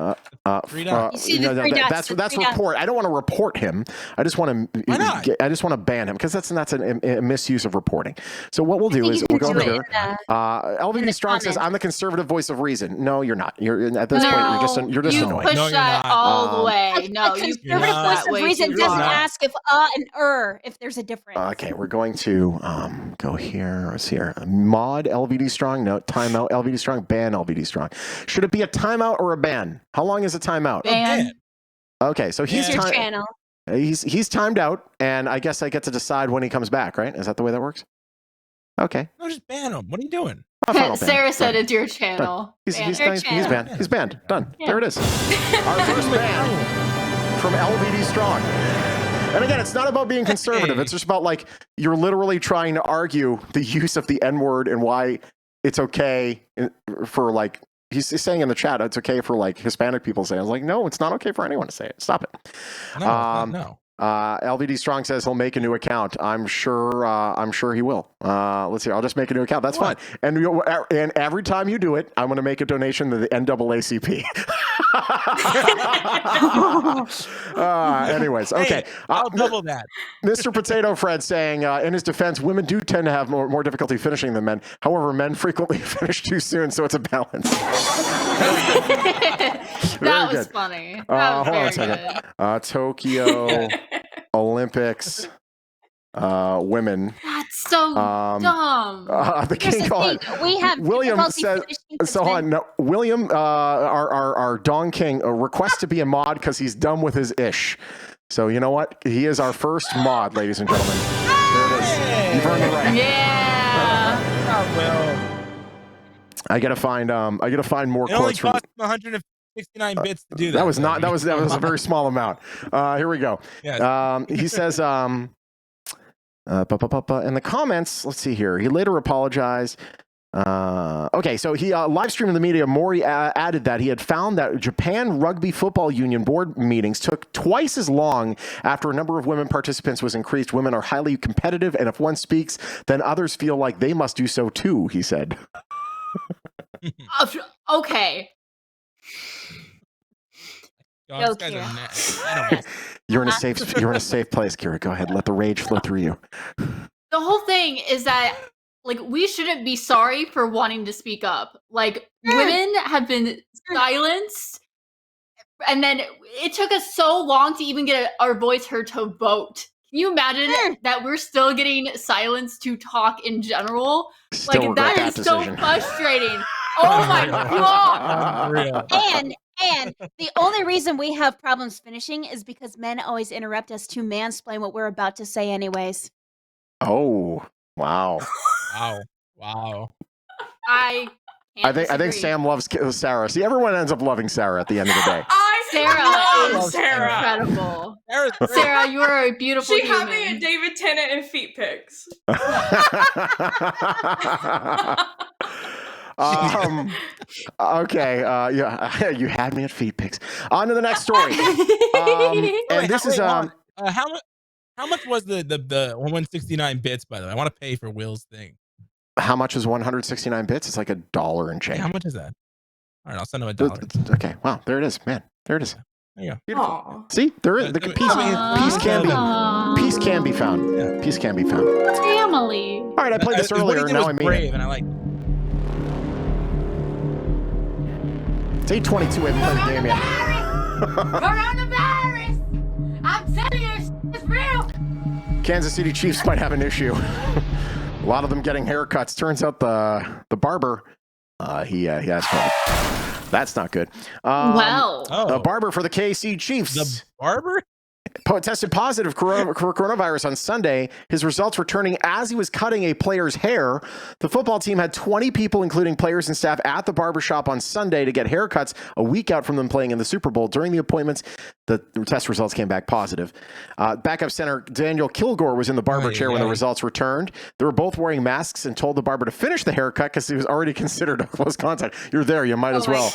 Three dots. You see the three dots, That's report. I don't want to report him. I just want to. Why not? I just want to ban him because that's a misuse of reporting. So what we'll do is we'll go over here. LVD Strong says, "I'm the conservative voice of reason." No, you're not. You're at this point. You're just annoying. Push that all the way. No, the you conservative voice of reason doesn't ask if and if there's a difference. Okay, we're going to go here. What's here? Mod LVD Strong. No, timeout LVD Strong. Ban LVD Strong. Should it be a timeout or a ban? How long is a timeout? Ban. Okay, so he's your channel. He's timed out, and I guess I get to decide when he comes back, right? Is that the way that works? Okay. No, just ban him. What are you doing? Sarah said it's your channel. He's banned. He's banned. Done. Yeah. There it is. Our first ban from LVD Strong. And again, it's not about being conservative. It's just about like you're literally trying to argue the use of the N-word and why it's okay for like he's saying in the chat it's okay for like Hispanic people to say it. I was like, no, it's not okay for anyone to say it. Stop it. No. LVD Strong says he'll make a new account. I'm sure he will. Let's see. I'll just make a new account. That's fine. And every time you do it, I'm going to make a donation to the NAACP. Anyways, okay. Hey, I'll double that. Mr. Potato Fred saying, in his defense, women do tend to have more difficulty finishing than men. However, men frequently finish too soon, so it's a balance. That was funny. That was very good. Tokyo Olympics. Women. That's so dumb. The king called. We have William says. So on. No, William, our Dong King, requests to be a mod because he's done with his ish. So you know what? He is our first mod, ladies and gentlemen. There it is. You've earned the right. Yeah. I gotta find more quotes from. 169 bits to do that. That was not. That was a very small amount. Here we go. Yes. He says. In the comments, let's see here. He later apologized. Okay, so he live streamed in the media. Mori added that he had found that Japan Rugby Football Union board meetings took twice as long after a number of women participants was increased. Women are highly competitive, and if one speaks, then others feel like they must do so too, he said. Okay. God, You're in a safe place, Kira. Go ahead. Let the rage flow through you. The whole thing is that like we shouldn't be sorry for wanting to speak up. Like women have been silenced, and then it took us so long to even get our voice heard to vote. Can you imagine that we're still getting silenced to talk in general? Still like that is decision. So frustrating. Oh my god! And the only reason we have problems finishing is because men always interrupt us to mansplain what we're about to say anyways. Oh, wow. Wow. I think Sam loves Sarah. See, everyone ends up loving Sarah at the end of the day. Sarah is incredible. Sarah, you are a beautiful human. She had me human. at David Tennant and feet pics. Okay. Yeah, you had me at feet pics. On to the next story. How much was the 169 bits? By the way, I want to pay for Will's thing. How much is 169 bits? It's like $1 and change. How much is that? All right, I'll send him $1. Okay. Wow. There it is, man. There it is. There you go. Beautiful. Aww. See, there is peace can be found. Yeah. Peace can be found. Family. All right, I played this earlier. Now I mean brave, it. and I like. It's 8:22. We haven't played the game yet. Coronavirus! I'm telling you, it's real. Kansas City Chiefs might have an issue. A lot of them getting haircuts. Turns out the barber, he has COVID. That's not good. A barber for the KC Chiefs. The barber? Tested positive for coronavirus on Sunday. His results returning as he was cutting a player's hair. The football team had 20 people, including players and staff, at the barbershop on Sunday to get haircuts a week out from them playing in the Super Bowl. During the appointments, the test results came back positive. Backup center Daniel Kilgore was in the barber chair when the results returned. They were both wearing masks and told the barber to finish the haircut because he was already considered a close contact. You're there. You might as well.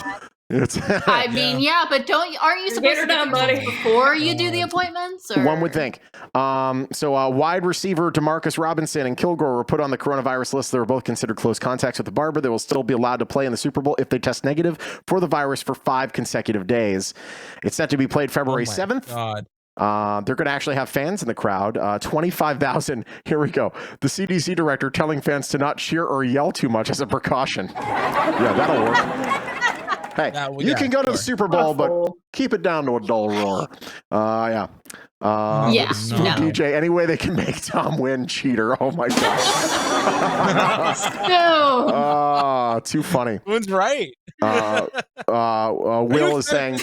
I mean, yeah, but aren't you supposed to get the results before you do the appointments? Or? One would think. So wide receiver DeMarcus Robinson and Kilgore were put on the coronavirus list. They were both considered close contacts with the barber. They will still be allowed to play in the Super Bowl if they test negative for the virus for 5 consecutive days. It's set to be played February 7th. God. They're going to actually have fans in the crowd. 25,000. Here we go. The CDC director telling fans to not cheer or yell too much as a precaution. Yeah, that'll work. Hey, you can go to the Super Bowl, but keep it down to a dull roar. No. DJ, any way they can make Tom win, cheater. Oh my gosh. No. Too funny. Quinn's right. Will is saying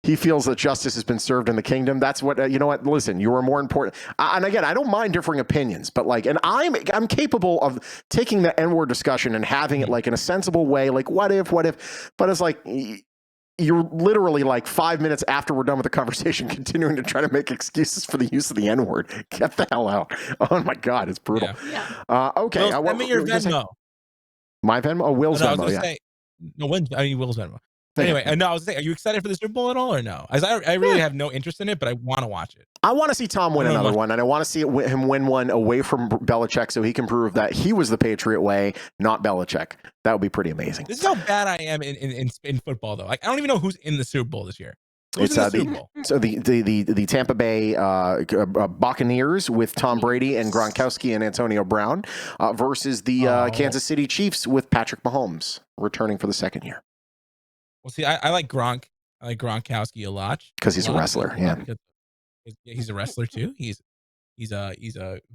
he feels that justice has been served in the kingdom. That's what, you know what? Listen, you are more important. And again, I don't mind differing opinions, but and I'm capable of taking the N-word discussion and having it in a sensible way. Like, what if, but it's like, you're literally 5 minutes after we're done with the conversation, continuing to try to make excuses for the use of the N-word. Get the hell out. Oh my God, it's brutal. Yeah. Okay. Will, send me your Venmo. My Venmo? Oh, Will's Venmo, Will's Venmo. Anyway, I was saying, are you excited for the Super Bowl at all or no? I really have no interest in it, but I want to watch it. I want to see Tom win another one, and I want to see him win one away from Belichick so he can prove that he was the Patriot way, not Belichick. That would be pretty amazing. This is how bad I am in football, though. I don't even know who's in the Super Bowl this year. It's the Tampa Bay Buccaneers with Tom Brady and Gronkowski and Antonio Brown versus the Kansas City Chiefs with Patrick Mahomes returning for the second year. Well, see, I like Gronk. I like Gronkowski a lot because he's a wrestler. Yeah, he's a wrestler too. He's a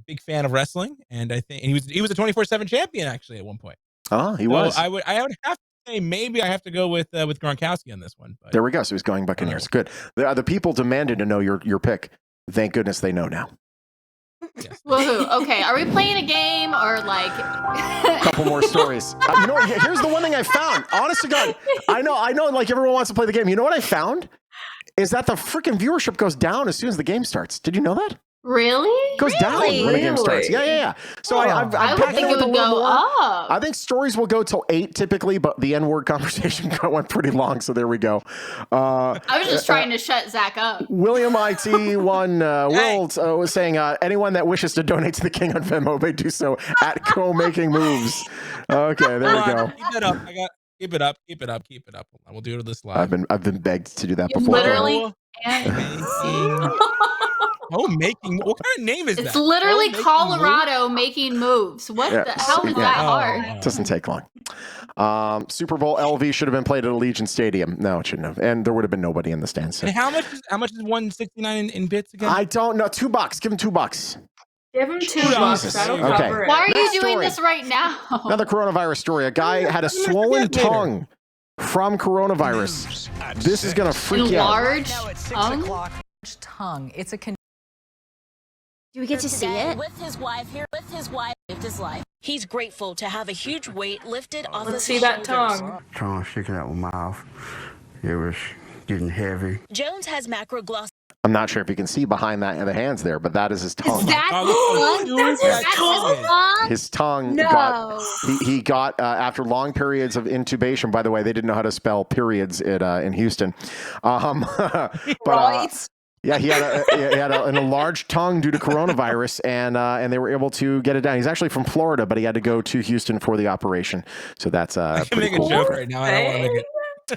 big fan of wrestling, and I think he was a 24/7 champion actually at one point. Oh, he was. I would have to say maybe I have to go with Gronkowski on this one. But, there we go. So he's going Buccaneers. Good. The people demanded to know your pick. Thank goodness they know now. Yes. Woohoo. Okay, are we playing a game or a couple more stories? You know what? Here's the one thing I found. Honest to God, I know everyone wants to play the game. You know what I found? Is that the freaking viewership goes down as soon as the game starts. Did you know that? Really? It goes down when the game starts. Yeah. So I would think it would go up. I think stories will go till 8 typically, but the N-word conversation went pretty long, so there we go. I was just trying to shut Zach up. William IT1 Will was saying, anyone that wishes to donate to the King on Venmo may do so at Co-Making Moves. Okay, there we go. Keep it up. Keep it up. We'll do it this live. I've been begged to do that before. Literally. Making. What kind of name is that? It's literally Colorado making moves. What the hell is that hard? It doesn't take long. Super Bowl LV should have been played at Allegiant Stadium. No, it shouldn't have. And there would have been nobody in the stands. And how much is 169 in bits again? I don't know. $2. Give him $2. Give him $2. That'll cover it. Why are you doing this right now? Another coronavirus story. A guy had a swollen tongue from coronavirus. This is going to freak you out. Large tongue. It's a Do we get to see it? With his wife, lived his life. He's grateful to have a huge weight lifted off his shoulders. Let's see that tongue. Tongue sticking out my mouth. It was getting heavy. Jones has macrogloss. I'm not sure if you can see behind the hands there, but that is his tongue. Is that his tongue? His tongue No. he got after long periods of intubation. By the way, they didn't know how to spell periods in Houston. But, yeah, he had an enlarged tongue due to coronavirus, and they were able to get it down. He's actually from Florida, but he had to go to Houston for the operation. So that's I can make a joke right now. I don't want to make it. It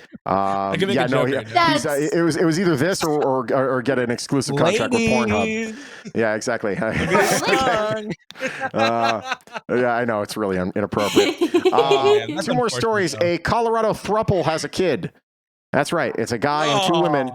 was either this or get an exclusive contract with Pornhub. Yeah, exactly. Yeah, I know it's really inappropriate. 2 more stories. A Colorado throuple has a kid. That's right. It's a guy and 2 women.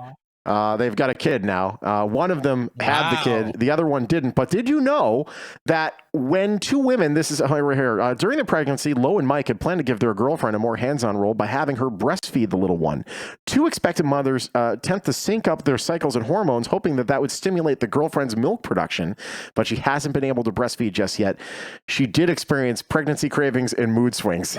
They've got a kid now. One of them had the kid. The other one didn't. But did you know that when 2 women, this is right here, during the pregnancy, Lo and Mike had planned to give their girlfriend a more hands-on role by having her breastfeed the little one. 2 expectant mothers attempt to sync up their cycles and hormones, hoping that would stimulate the girlfriend's milk production. But she hasn't been able to breastfeed just yet. She did experience pregnancy cravings and mood swings.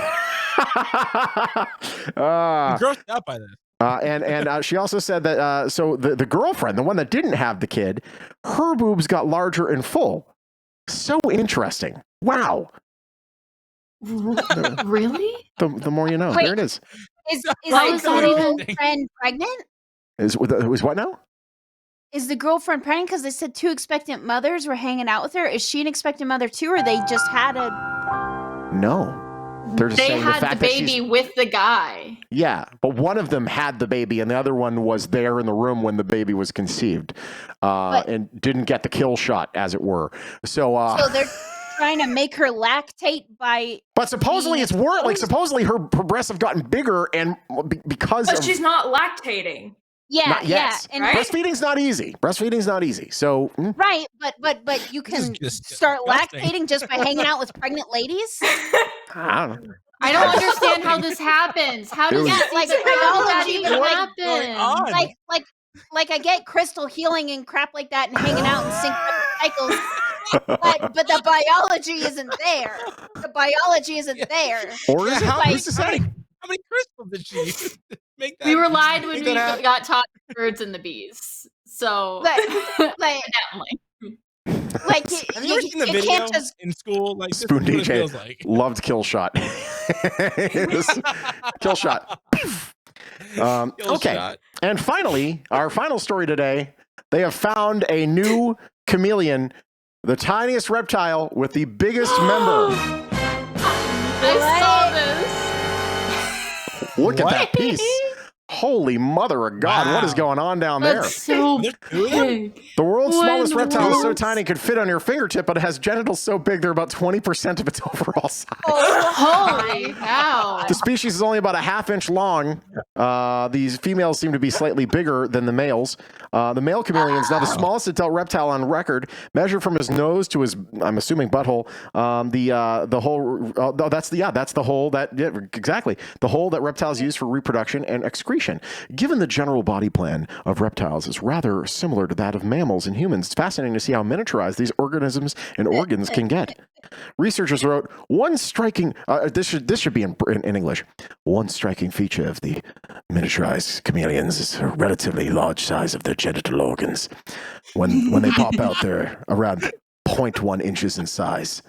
Grossed out by this. And she also said that so the girlfriend, the one that didn't have the kid, her boobs got larger and full. So interesting. Wow. Really? The more you know. Wait. There it is. Is Why the was that even- girlfriend pregnant? Is what now? Is the girlfriend pregnant? Because they said 2 expectant mothers were hanging out with her. Is she an expectant mother too, or they just had a? No. They're just They saying had the the fact that baby she's with the guy. yeah, but one of them had the baby, and the other one was there in the room when the baby was conceived, and didn't get the kill shot, as it were. So they're trying to make her lactate by. but supposedly it's worse. Like supposedly her breasts have gotten bigger, and because But of she's not lactating. Yeah, not yet. and Right? Breastfeeding's not easy. Breastfeeding's not easy. So right, but you can start lactating just by hanging out with pregnant ladies. I don't know. I don't understand how this happens. How does was- this like even, how does that biology, even like, happen? Like I get crystal healing and crap like that and hanging out and synchronic cycles, but the biology isn't there. The biology isn't there. Or is it? How Who's to say? many crystals did she use to make that? We were lied when make we that happen? got taught the birds and the bees. So Like definitely. Have you ever seen the you video can't just in school? Like this Spoon is what it DJ feels like. loved kill shot. Kill shot. Kill Okay. shot. And finally, our final story today, they have found a new chameleon, the tiniest reptile with the biggest member. I saw this. Look at that piece. Holy mother of God, what is going on down there? That's so big. The world's What smallest in the reptile is so world? tiny it could fit on your fingertip, but it has genitals so big they're about 20% of its overall size. Holy cow. The species is only about a half-inch long. These females seem to be slightly bigger than the males. The male chameleon is now the smallest adult reptile on record, measured from his nose to his, I'm assuming, butthole. The hole. That's the hole that exactly the hole that reptiles use for reproduction and excretion. Given the general body plan of reptiles is rather similar to that of mammals and humans, it's fascinating to see how miniaturized these organisms and organs can get. Researchers wrote, one striking, this should be in English, one striking feature of the miniaturized chameleons is a relatively large size of their genital organs. When they pop out, they're around 0.1 inches in size.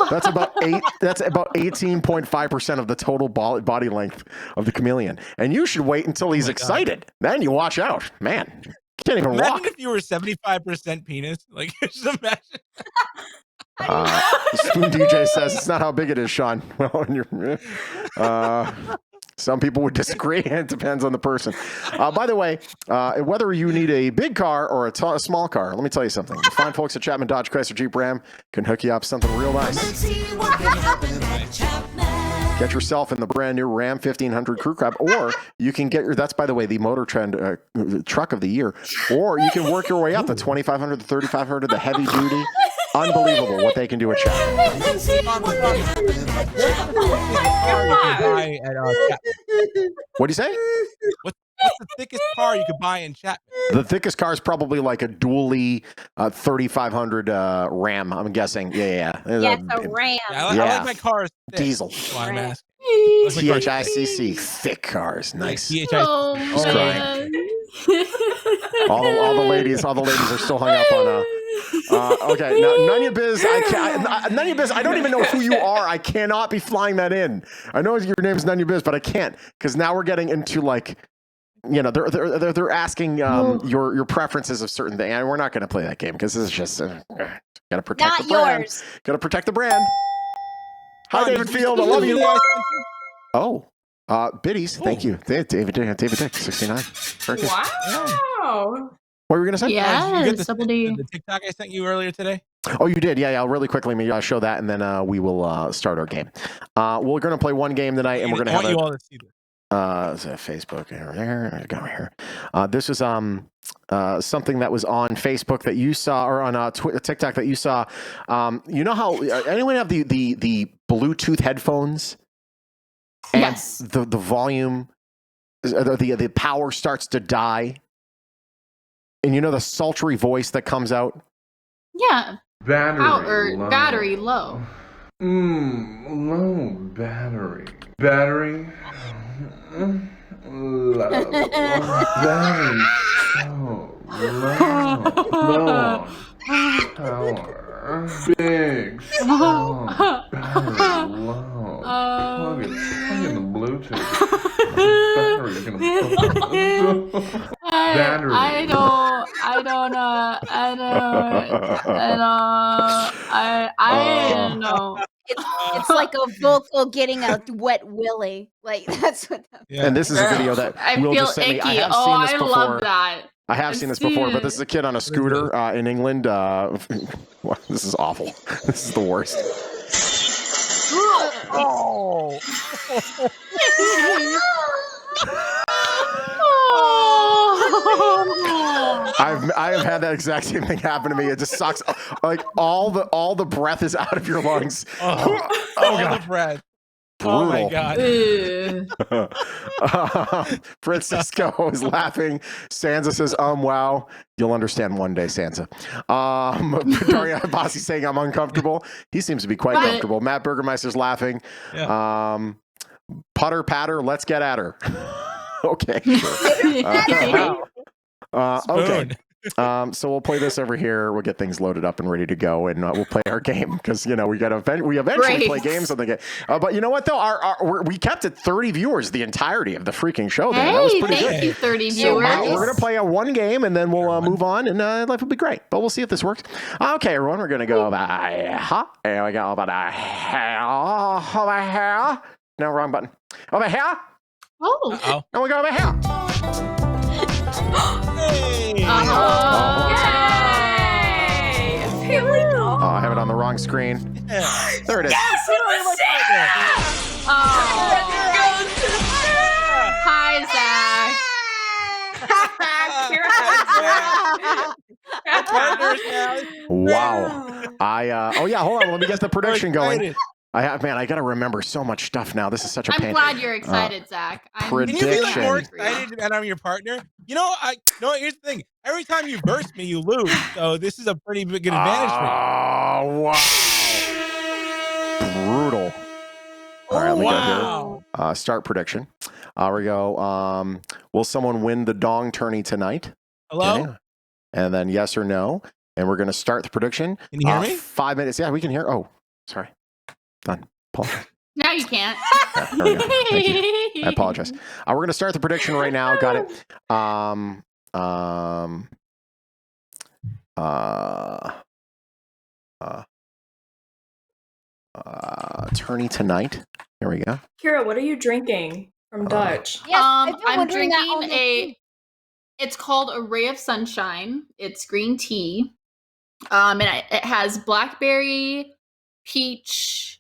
That's about 18.5% of the total body length of the chameleon. And you should wait until he's excited. Then you watch out. Man, you can't even Imagine walk. if you were 75% penis. Like, just imagine. Spoon DJ says it's not how big it is, Shawn. Well, some people would disagree. It depends on the person. By the way, whether you need a big car or a small car, let me tell you something. The fine folks at Chapman Dodge Chrysler Jeep Ram can hook you up something real nice. Get yourself in the brand new Ram 1500 Crew Cab, or you can get that's, by the way, the Motor Trend truck of the year, or you can work your way up the 2500, the 3500, the heavy duty. Unbelievable what they can do at Chapman. What do you say? What's the thickest car you could buy in Chapman? The thickest car is probably like a dually 3500 Ram, I'm guessing. Yeah. Yeah, it's a Ram. Yeah, I like my cars thick. Diesel. That's why I'm asking. THICC, thick cars. Nice. Oh, Just crying. All the ladies are still hung up on okay, now Nunya Biz, Nunya Biz, I don't even know who you are. I cannot be flying that in. I know your name's Nunya Biz, but I can't because now we're getting into like, they're asking your preferences of certain things, and we're not going to play that game because this is just gotta protect Not the brand. yours. Gotta protect the brand. Hi, David Field. I love you. Oh, biddies. Thank you, David Dick, 69. Very good. Wow. What were you going to say? Yeah, You get the TikTok I sent you earlier today? Oh, you did? Yeah. Really quickly, let me show that, and then we will start our game. We're going to play one game tonight, and we're going to have you all to see this. Facebook here. Go here. This is something that was on Facebook that you saw, or on TikTok that you saw. You know how anyone have the Bluetooth headphones? And yes. The volume, the power starts to die. And you know the sultry voice that comes out? Yeah. Battery low. Low battery. Battery low. Battery so low. Low power. Big. Slow. Battery low. Plug it in the Bluetooth. I don't know. It's like a vocal getting a wet willy. Like that's what. And this is a video that I Will feel just sent me. I icky. have seen this I before. love that. I have seen this before, but this is a kid on a scooter in England. This is awful. This is the worst. Oh. I have had that exact same thing happen to me. It just sucks. Like all the breath is out of your lungs. Oh, God. The breath. Brutal. Oh my God. Francisco is laughing. Sansa says, wow. You'll understand one day, Sansa. Daria Abbasi saying I'm uncomfortable. He seems to be quite comfortable. Matt Burgermeister's laughing. Yeah. Putter patter, let's get at her. Okay, sure. Okay. So we'll play this over here. We'll get things loaded up and ready to go, and we'll play our game because we eventually play games on the game. But you know what though, we kept it 30 viewers the entirety of the freaking show. There, that was pretty good. Thank you, 30 viewers. So, we're gonna play one game and then we'll move on, and life will be great. But we'll see if this works. Okay, everyone, we're gonna go over here. We go over here. No, wrong button. Over here. Oh. And we go over here. Hey. Yay! I have it on the wrong screen. There it is. Yes, it was Sarah! Hi, Zach. Wow. Hold on. Let me get the prediction going. I got to remember so much stuff now. This is such a pain. I'm glad you're excited, Zach. Can you be like more excited that I'm your partner? Here's the thing. Every time you burst me, you lose. So this is a pretty big advantage for you. Oh, wow. Brutal. All right, let me go here. Start prediction. We go. Will someone win the dong tourney tonight? Hello? Okay. And then yes or no. And we're going to start the prediction. Can you hear me? 5 minutes. Yeah, we can hear. Oh, sorry. Done. Paul. Now you can't. Yeah, there we go. Thank you. I apologize. We're going to start the prediction right now. Got it. Tourney tonight. Here we go. Kira, what are you drinking from Dutch? Yes, I'm drinking it's called a Ray of Sunshine. It's green tea. And it has blackberry, peach,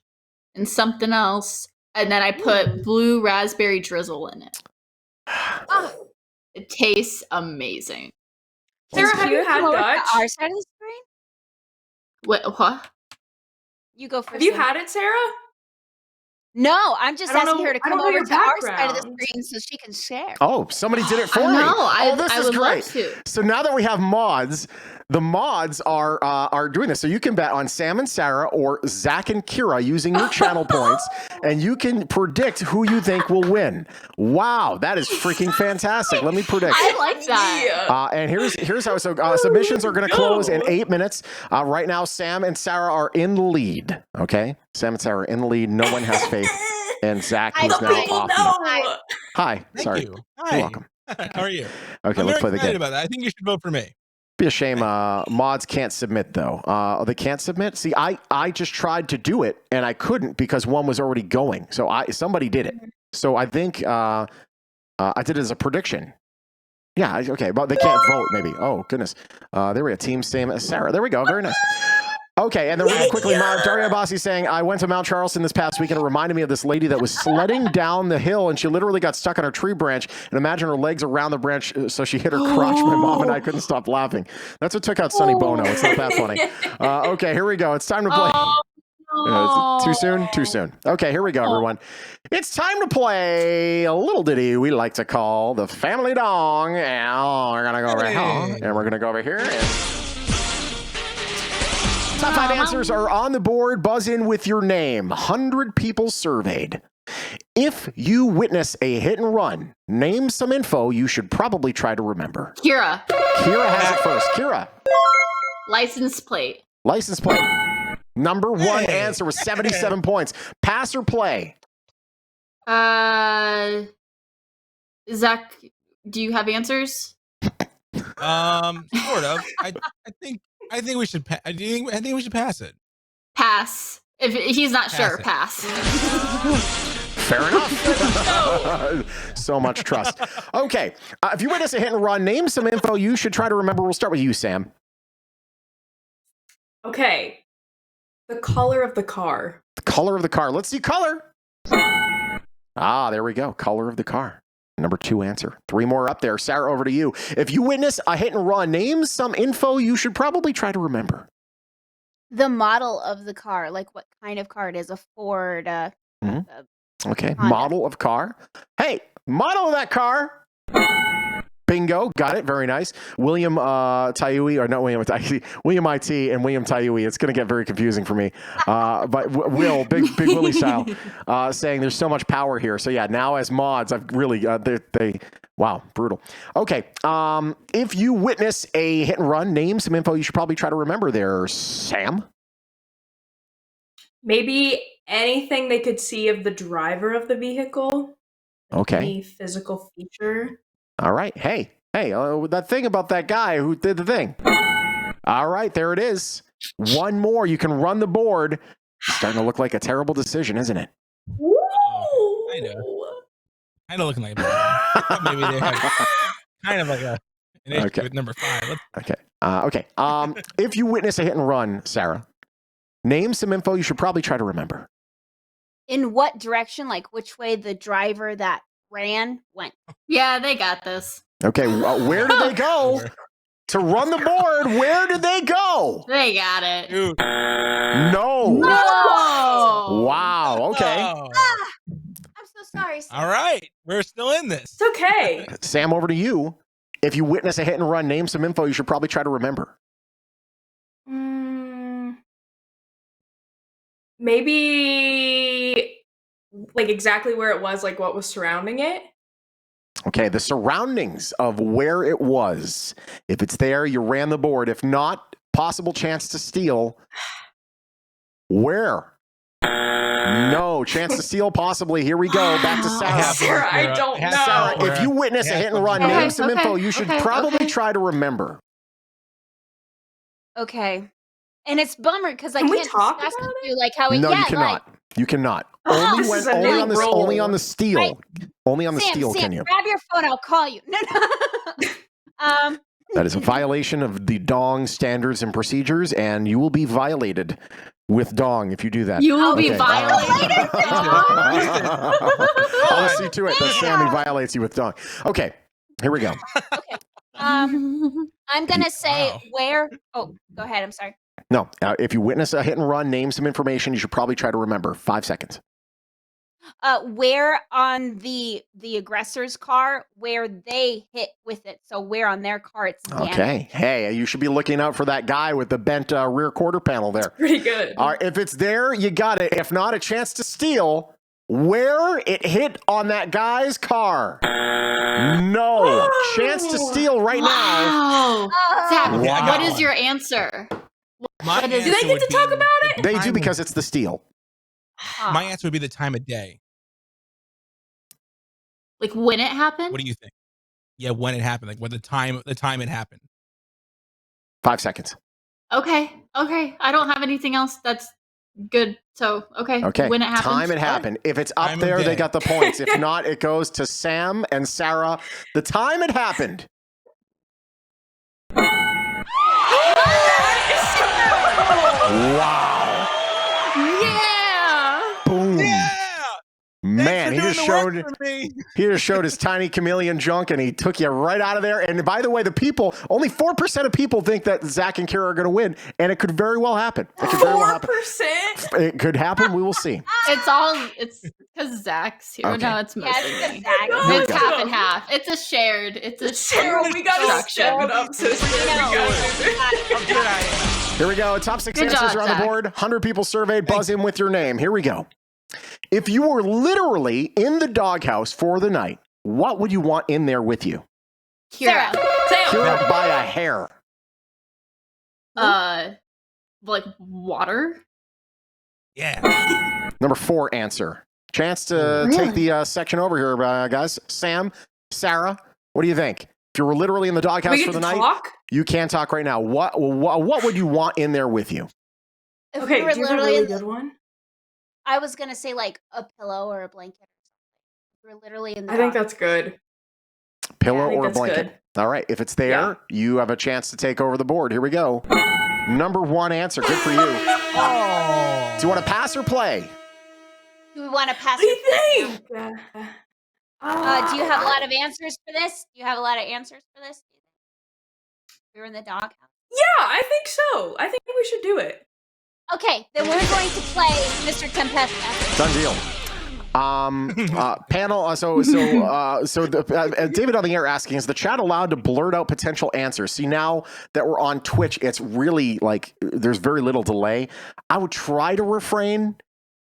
and something else. And then I put blue raspberry drizzle in it. It tastes amazing. Sarah, have you had Dutch? Our side of the screen? What? You go first. Have you had it, Sarah? No, I'm just asking her to come over to our side of the background. screen so she can share. Oh, somebody did it for me. This is would great. love to. So now that we have mods, the mods are doing this. So you can bet on Sam and Sarah or Zach and Kira using your channel points, and you can predict who you think will win. Wow, that is freaking fantastic. Let me predict. I like that. And here's how. So submissions are going to close in 8 minutes. Right now, Sam and Sarah are in the lead. Okay, Sam and Sarah are in the lead. No one has faith. And Zach is now off. Hi. Sorry. Thank you. Hi. You're welcome. How are you? Okay, I'm let's play very the excited game. about that. I think you should vote for me. Be a shame. Mods can't submit though. They can't submit. See, I just tried to do it and I couldn't because one was already going. So somebody did it. So I think I did it as a prediction. Yeah. Okay. But they can't vote. Maybe. Oh goodness. There we go. Team Sam and Sarah. There we go. Very nice. Okay, and then really quickly, Daria Abbasi saying, I went to Mount Charleston this past weekend. It reminded me of this lady that was sledding down the hill, and she literally got stuck on a tree branch. And imagine her legs around the branch, so she hit her crotch. My mom and I couldn't stop laughing. That's what took out Sonny Bono. It's not that funny. Okay, here we go. It's time to play. Too soon? Too soon. Okay, here we go, everyone. It's time to play a little ditty we like to call the Family Dong. And we're going to go over here. And we're going to go over here. Top 5 answers are on the board. Buzz in with your name. 100 people surveyed. If you witness a hit and run, name some info you should probably try to remember. Kira. Kira has it first. Kira. License plate. License plate. Number one answer was 77 points. Pass or play? Zach, do you have answers? Sort of. I think we should. I think we should pass it. Pass. If he's not sure, it. pass. Fair enough. So much trust. Okay. If you witness a hit and run, name some info you should try to remember. We'll start with you, Sam. Okay. The color of the car. The color of the car. Let's see color. There we go. Color of the car. Number 2 answer. 3 more up there. Sarah, over to you. If you witness a hit and run, name some info you should probably try to remember. The model of the car, like what kind of car it is, a Ford. Okay, Honda. model of car. Hey, model of that car. Bingo, got it. Very nice. William Taiui, or not William Taiui, William IT and William Taiui. It's going to get very confusing for me. But Will, big Willie style, saying there's so much power here. So yeah, now as mods, I've really wow, brutal. Okay, if you witness a hit and run, name some info you should probably try to remember there, Sam. Maybe anything they could see of the driver of the vehicle. Okay. Any physical feature. All right. Hey, that thing about that guy who did the thing. All right, there it is. One more. You can run the board. Starting to look like a terrible decision, isn't it? Kind of looking like a maybe they have kind of like an issue with number 5. Okay. If you witness a hit and run, Sarah, name some info you should probably try to remember. In what direction, like which way the driver that ran went? Yeah, they got this. Okay, where did they go? To run the board, where did they go? They got it. Dude. No. Wow, okay. I'm so sorry, Sam. All right, we're still in this. It's okay. Sam, over to you. If you witness a hit and run, name some info you should probably try to remember. Maybe like exactly where it was, like what was surrounding it. Okay, the surroundings of where it was. If it's there, you ran the board. If not, possible chance to steal. Where? No, chance to steal possibly. Here we go. Back to Sarah. Sarah, I don't know. Sarah, if you witness a hit and run, name some info you should probably try to remember. Okay. And it's bummer because I Can we can't talk discuss about with you like how it. No, yeah, you cannot. Like, You cannot. This is a new rule. Only on the steal. Right. Only on the Sam, steal can you. grab your phone. I'll call you. No. That is a violation of the Dong standards and procedures, and you will be violated with Dong if you do that. You will be violated. I'll see to it that Sammy violates you with Dong. Okay, here we go. Okay. I'm gonna say where. Oh, go ahead. I'm sorry. No, if you witness a hit and run, name some information you should probably try to remember. 5 seconds. Where on the aggressor's car, where they hit with it. So where on their car it's damaged. Okay. Hey, you should be looking out for that guy with the bent rear quarter panel there. Pretty good. All right, if it's there, you got it. If not, a chance to steal. Where it hit on that guy's car. No. Chance to steal right now. Zach, Wow. what is your answer? Do they get to talk about it? They do because it's the steal. My answer would be the time of day. Like when it happened? What do you think? Yeah, when it happened, like what the time it happened. 5 seconds. Okay. I don't have anything else that's good. So, okay. When it happened. Time it happened. If it's up there, they got the points. If not, it goes to Sam and Sarah. The time it happened. Wow. Yeah. Boom. Yeah. Man, he Thanks just for doing the work for me. he just showed his tiny chameleon junk, and he took you right out of there. And by the way, only 4% of people think that Zach and Kira are going to win, and it could very well happen. It could very well happen. 4%? It could happen. We will see. It's because Zach's here. Okay. No, it's mostly Yeah, me. Zach. It's half and half. It's a shared. Sarah, we gotta step it up, sister. Here we go. Top 6 Good answers job, are on the Zach. board. 100 people surveyed. Buzz in with your name. Here we go. If you were literally in the doghouse for the night, what would you want in there with you? Kira. Kira by a hair. Like water. Yeah. Number 4 answer. Chance to take the section over here, guys. Sam, Sarah, what do you think? If you were literally in the doghouse for the night, you can talk right now. What would you want in there with you? If Okay, we were do you have a literally really in the- good one? I was gonna say like a pillow or a blanket or something. If we're literally in the I think doghouse. that's good. Pillow I think or a that's blanket? good. All right. If it's there, you have a chance to take over the board. Here we go. Number 1 answer. Good for you. Oh. Do you want to pass or play? Do we want to pass? What do you think? Do you have a lot of answers for this? We were in the doghouse. Yeah, I think so. I think we should do it. Okay, then we're going to play Mr. Tempesta. Done deal. Panel. David on the air asking, is the chat allowed to blurt out potential answers? See, now that we're on Twitch, it's really like there's very little delay. I would try to refrain.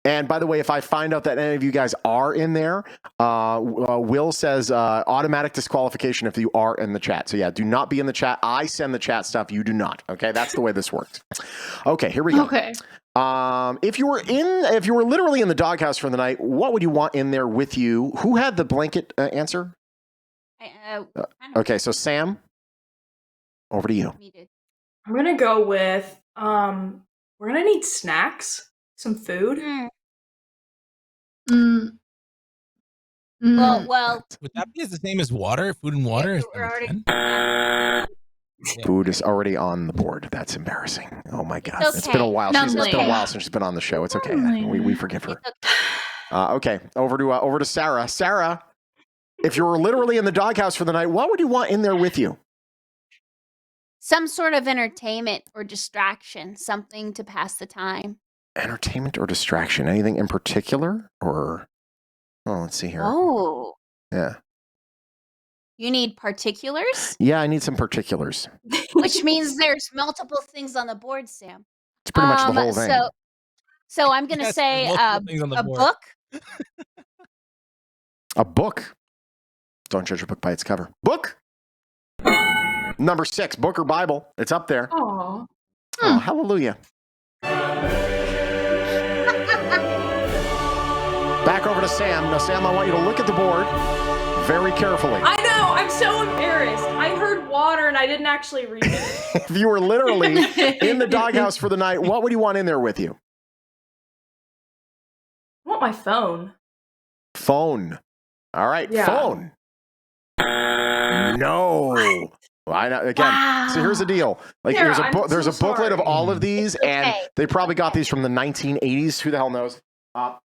And by the way, if I find out that any of you guys are in there, Will says automatic disqualification if you are in the chat. So yeah, do not be in the chat. I send the chat stuff. You do not. Okay, that's the way this works. Okay, here we go. Okay. If you were literally in the doghouse for the night, what would you want in there with you? Who had the blanket answer? Okay, so Sam, over to you. I'm gonna go with we're gonna need snacks, some food. Well, would that be the same as water? Food and water? Is Food is already on the board. That's embarrassing. Oh my God. It's It's been a while. It's Nunley. been a while since she's been on the show. It's okay. We forgive her. Okay. Over to Sarah. Sarah, if you were literally in the doghouse for the night, what would you want in there with you? some sort of entertainment or distraction, something to pass the time. Entertainment or distraction? Anything in particular? Or, let's see here. Oh. Yeah. You need particulars? Yeah, I need some particulars. Which means there's multiple things on the board, Sam. It's pretty much the whole thing. So I'm going to say a book. A book. Don't judge a book by its cover. Book. Number 6, book or Bible. It's up there. Aww. Oh, hallelujah. Back over to Sam. Now, Sam, I want you to look at the board very carefully. I know. I'm so embarrassed. I heard water and I didn't actually read it. If you were literally in the doghouse for the night, what would you want in there with you? I want my phone. Phone. All right, Yeah. phone. No. Well, I know, again, Wow. so here's the deal. Like, Sarah, there's a I'm so booklet of sorry. all of these, and Okay. they probably got these from the 1980s. Who the hell knows? But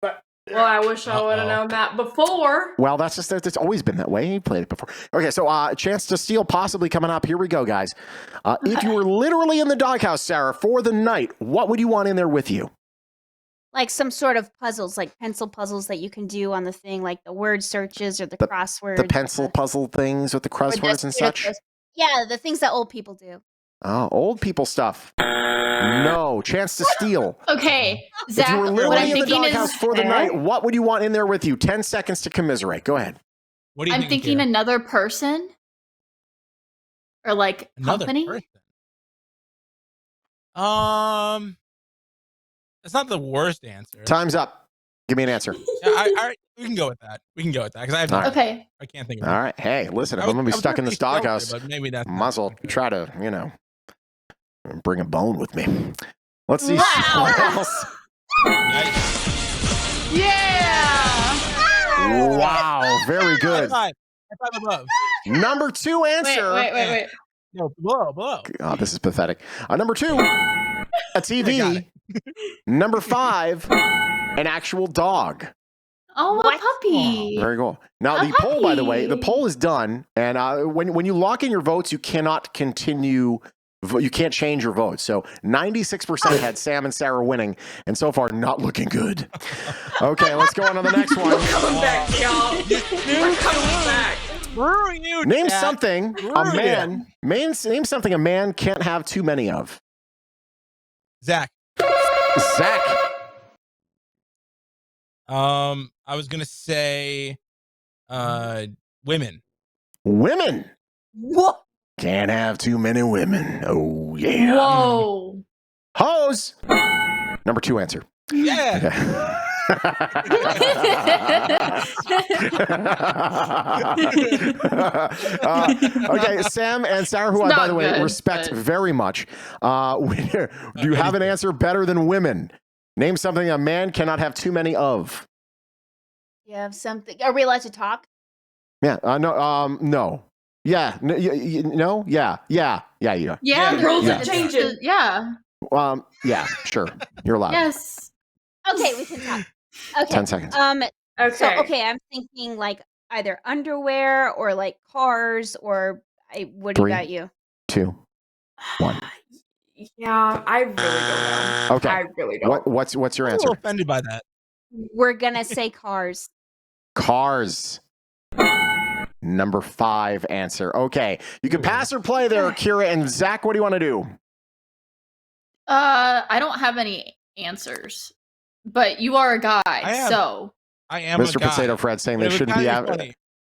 Well, I wish I would have known that before. well, that's just it's always been that way. You played it before. Okay, so chance to steal possibly coming up. Here we go, guys. If you were literally in the doghouse, Sarah, for the night, what would you want in there with you? Like some sort of puzzles, like pencil puzzles that you can do on the thing, like the word searches or the crosswords. The pencil puzzle things with the crosswords and such? Yeah, the things that old people do. Oh, old people stuff. No, chance to steal. Okay, If Zach, you were what literally I'm in the thinking doghouse is for the night, what would you want in there with you? 10 seconds to commiserate. Go ahead. What do you I'm think, thinking Kira? another person or like Another company. person? That's not the worst answer. Time's up. Give me an answer. Yeah, we can go with that. Because I have All right. Okay. I can't think of All it. right. Hey, listen, if I was- I'm going to be I was stuck in this pretty doghouse, sheltered, but maybe that's might as well try to, bring a bone with me. Let's see Wow. what else. Yeah. Wow, very good. High five above. Number 2 answer. Wait. No, below. Oh, this is pathetic. Number 2, a got TV. it. Number 5, an actual dog. Oh, a puppy. Very cool. Now, A the poll, by the way, the puppy. poll is done. And when you lock in your votes, you cannot continue. You can't change your votes. So 96% had Sam and Sarah winning. And so far, not looking good. Okay, let's go on to the next one. Coming back, y'all. We're coming back. Screw you, Name Chad. something name something a man can't have too many of. Zach. Zach. I was gonna say, women. Women. What? Can't have too many women. Oh, yeah. Whoa. Hose. Number 2 answer. Yeah. Okay. Okay, Sam and Sarah, who I, by the way, respect very much. Do you have an answer better than women? Name something a man cannot have too many of. You have something. Are we allowed to talk? Yeah. No. Yeah. No. No. Yeah. Yeah. Yeah. Yeah. Yeah. The rules are changing. Yeah. Yeah. Sure. You're allowed. Yes. Okay, we can talk. Okay. 10 seconds. Okay. So, I'm thinking like either underwear or like cars or what 3, about you? 2, 1. Yeah, I really don't know. Okay. I really don't. What's your I'm a answer? little offended by that. We're gonna say cars. Cars. Number 5 answer. Okay. You can pass or play there, Kira and Zach. What do you want to do? I don't have any answers, but you are a guy, so I am Mr. a guy. Potato Fred saying they shouldn't be.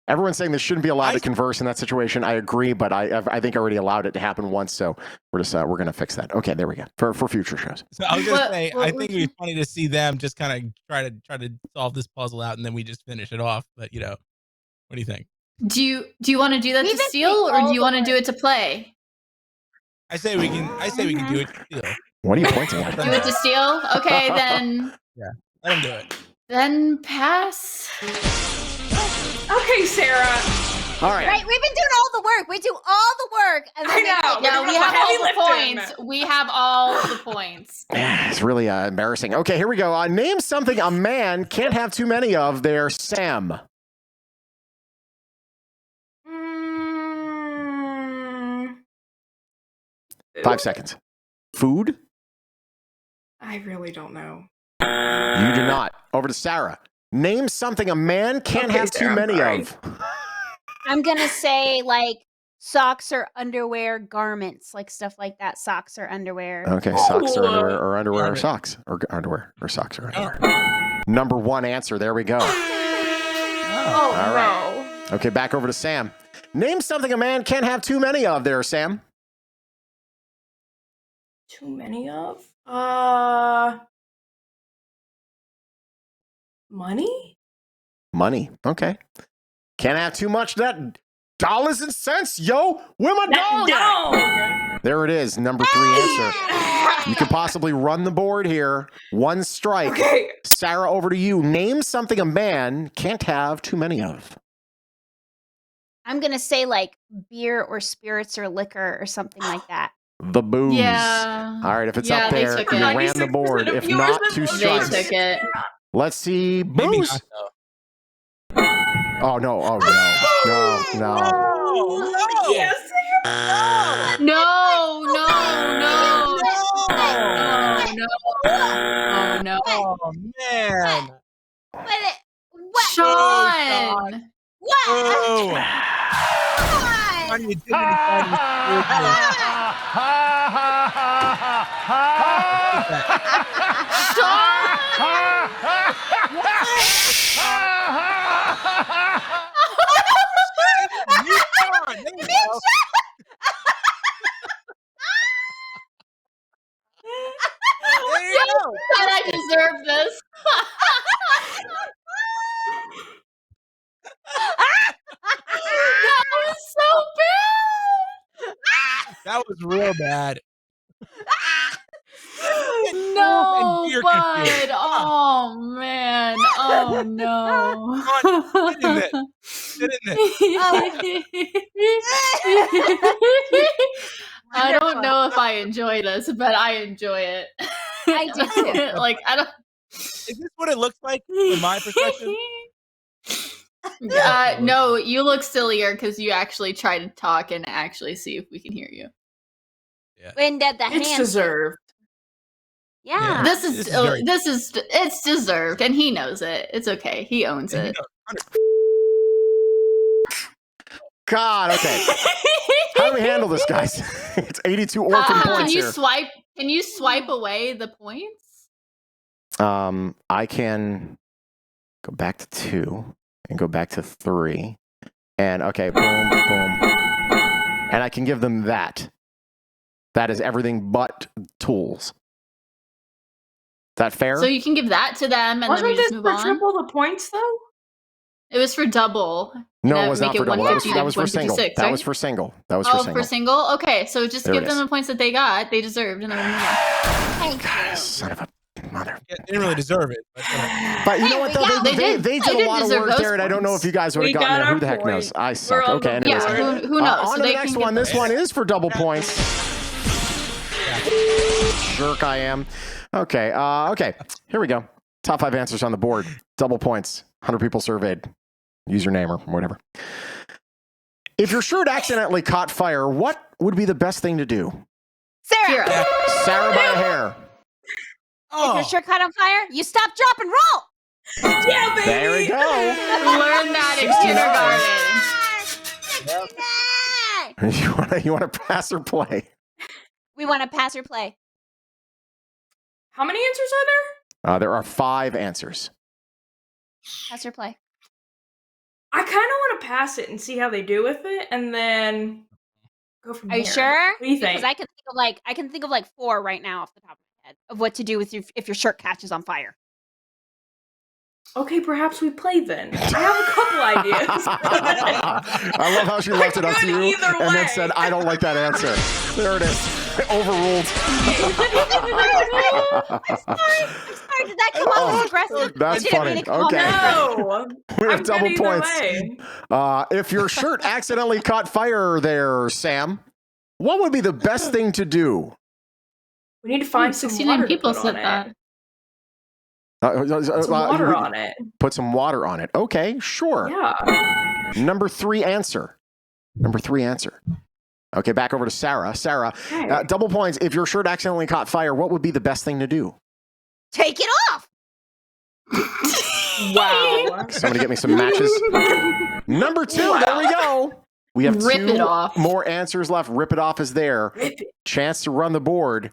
Everyone's saying they shouldn't be allowed to converse in that situation. I agree, but I think I already allowed it to happen once, so we're going to fix that. Okay, there we go for future shows. So I was going to say, I think it'd be funny to see them just kind of try to solve this puzzle out, and then we just finish it off. But what do you think? Do you want to do that to steal, or do you want to do it to play? I say we can do it to steal. What are you pointing at? Do it to steal? Okay, then. Yeah, let him do it. Then pass. Okay, Sarah. All right. Right, we've been doing all the work. We do all the work. And then I know. Yeah, we have all the points. We have all the points. It's really embarrassing. Okay, here we go. Name something a man can't have too many of. There, Sam. 5 seconds. Food? I really don't know. You do not. Over to Sarah. Name something a man can't have too many of. I'm gonna say like socks or underwear, garments, like stuff like that. Socks or underwear. Okay, socks or underwear, or underwear or socks, or underwear or socks or underwear. Number 1 answer. There we go. Oh, all right. Okay, back over to Sam. Name something a man can't have too many of. There, Sam. Too many of? Money? Money. Okay. Can't have too much of that. Dollars and cents, yo. Where my dog at? There it is. Number 3 answer. You could possibly run the board here. 1 strike. Okay. Sarah, over to you. Name something a man can't have too many of. I'm gonna say like beer or spirits or liquor or something like that. The booze. Yeah. All right, if it's Yeah, up they there, took you it. ran the board. If not, 2 strikes. They took it. Let's see. Maybe Booze. not, though. Oh, no. Oh, no. No. No. Yes. No, no. Oh man. What? Sean. What? Oh. What? You didn't find And I deserve this. That was so bad. That was real bad. No, bud. Oh man. Oh no. Get in I don't know if I enjoy this, but I enjoy it. I do too. Like I don't. Is this what it looks like from my perspective? No, you look sillier because you actually try to talk and actually see if we can hear you. Yeah. And the It's hands. deserved. Yeah. This is it's deserved, and he knows it. It's okay. He owns it. God, okay. How do we handle this, guys? It's 82 orphan points Can you here. swipe? Can you swipe away the points? I can go back to 2 and go back to 3. And okay, boom, boom. And I can give them that. That is everything but tools. that fair? So you can give that to them, and then we just move on. Wasn't this for triple the points though? It was for double. No, it was not for double. That was for single. Right? That was for single. That was for single. For single? Okay, so just give them the points that they got. They deserved, and then we move on. God, son of a mother. Yeah, they didn't really deserve it. But you know what, though? They did a lot of work there, and I don't know if you guys would have gotten there. Who the heck knows? I suck. Okay, anyways. Yeah, who knows? On to the next one. This one is for double points. Jerk I am. Okay, okay. Here we go. Top 5 answers on the board. Double points. 100 people surveyed. Username or whatever. If your shirt accidentally caught fire, what would be the best thing to do? Sarah. Sarah by a hair. If your shirt caught on fire, you stop, drop, and roll. Yeah, baby. There we go. Learn that in kindergarten. You want to pass or play? We want to pass or play. How many answers are there? There are 5 answers. Pass or play. I kind of want to pass it and see how they do with it, and then go from Are there. you sure? What do you think? Because I can think of like 4 right now off the top of my head of what to do with if your shirt catches on fire. Okay, perhaps we play then. I have a couple ideas. I love how she left it up to you and then said, I don't like that answer. There it is. Overruled. I'm sorry. Did that come off as aggressive? That's funny. Okay. No. We have double points. If your shirt accidentally caught fire there, Sam, what would be the best thing to do? We need to find some 69 water people to put said on that. it. Put some water on it. Put some water on it. Okay, sure. Yeah. Number 3 answer. Okay, back over to Sarah. Sarah, double points. If your shirt accidentally caught fire, what would be the best thing to do? Take it off. Wow. Somebody get me some matches. Number 2, there we go. We have Rip it 2 off. more answers left. Rip it off is there. Chance to run the board.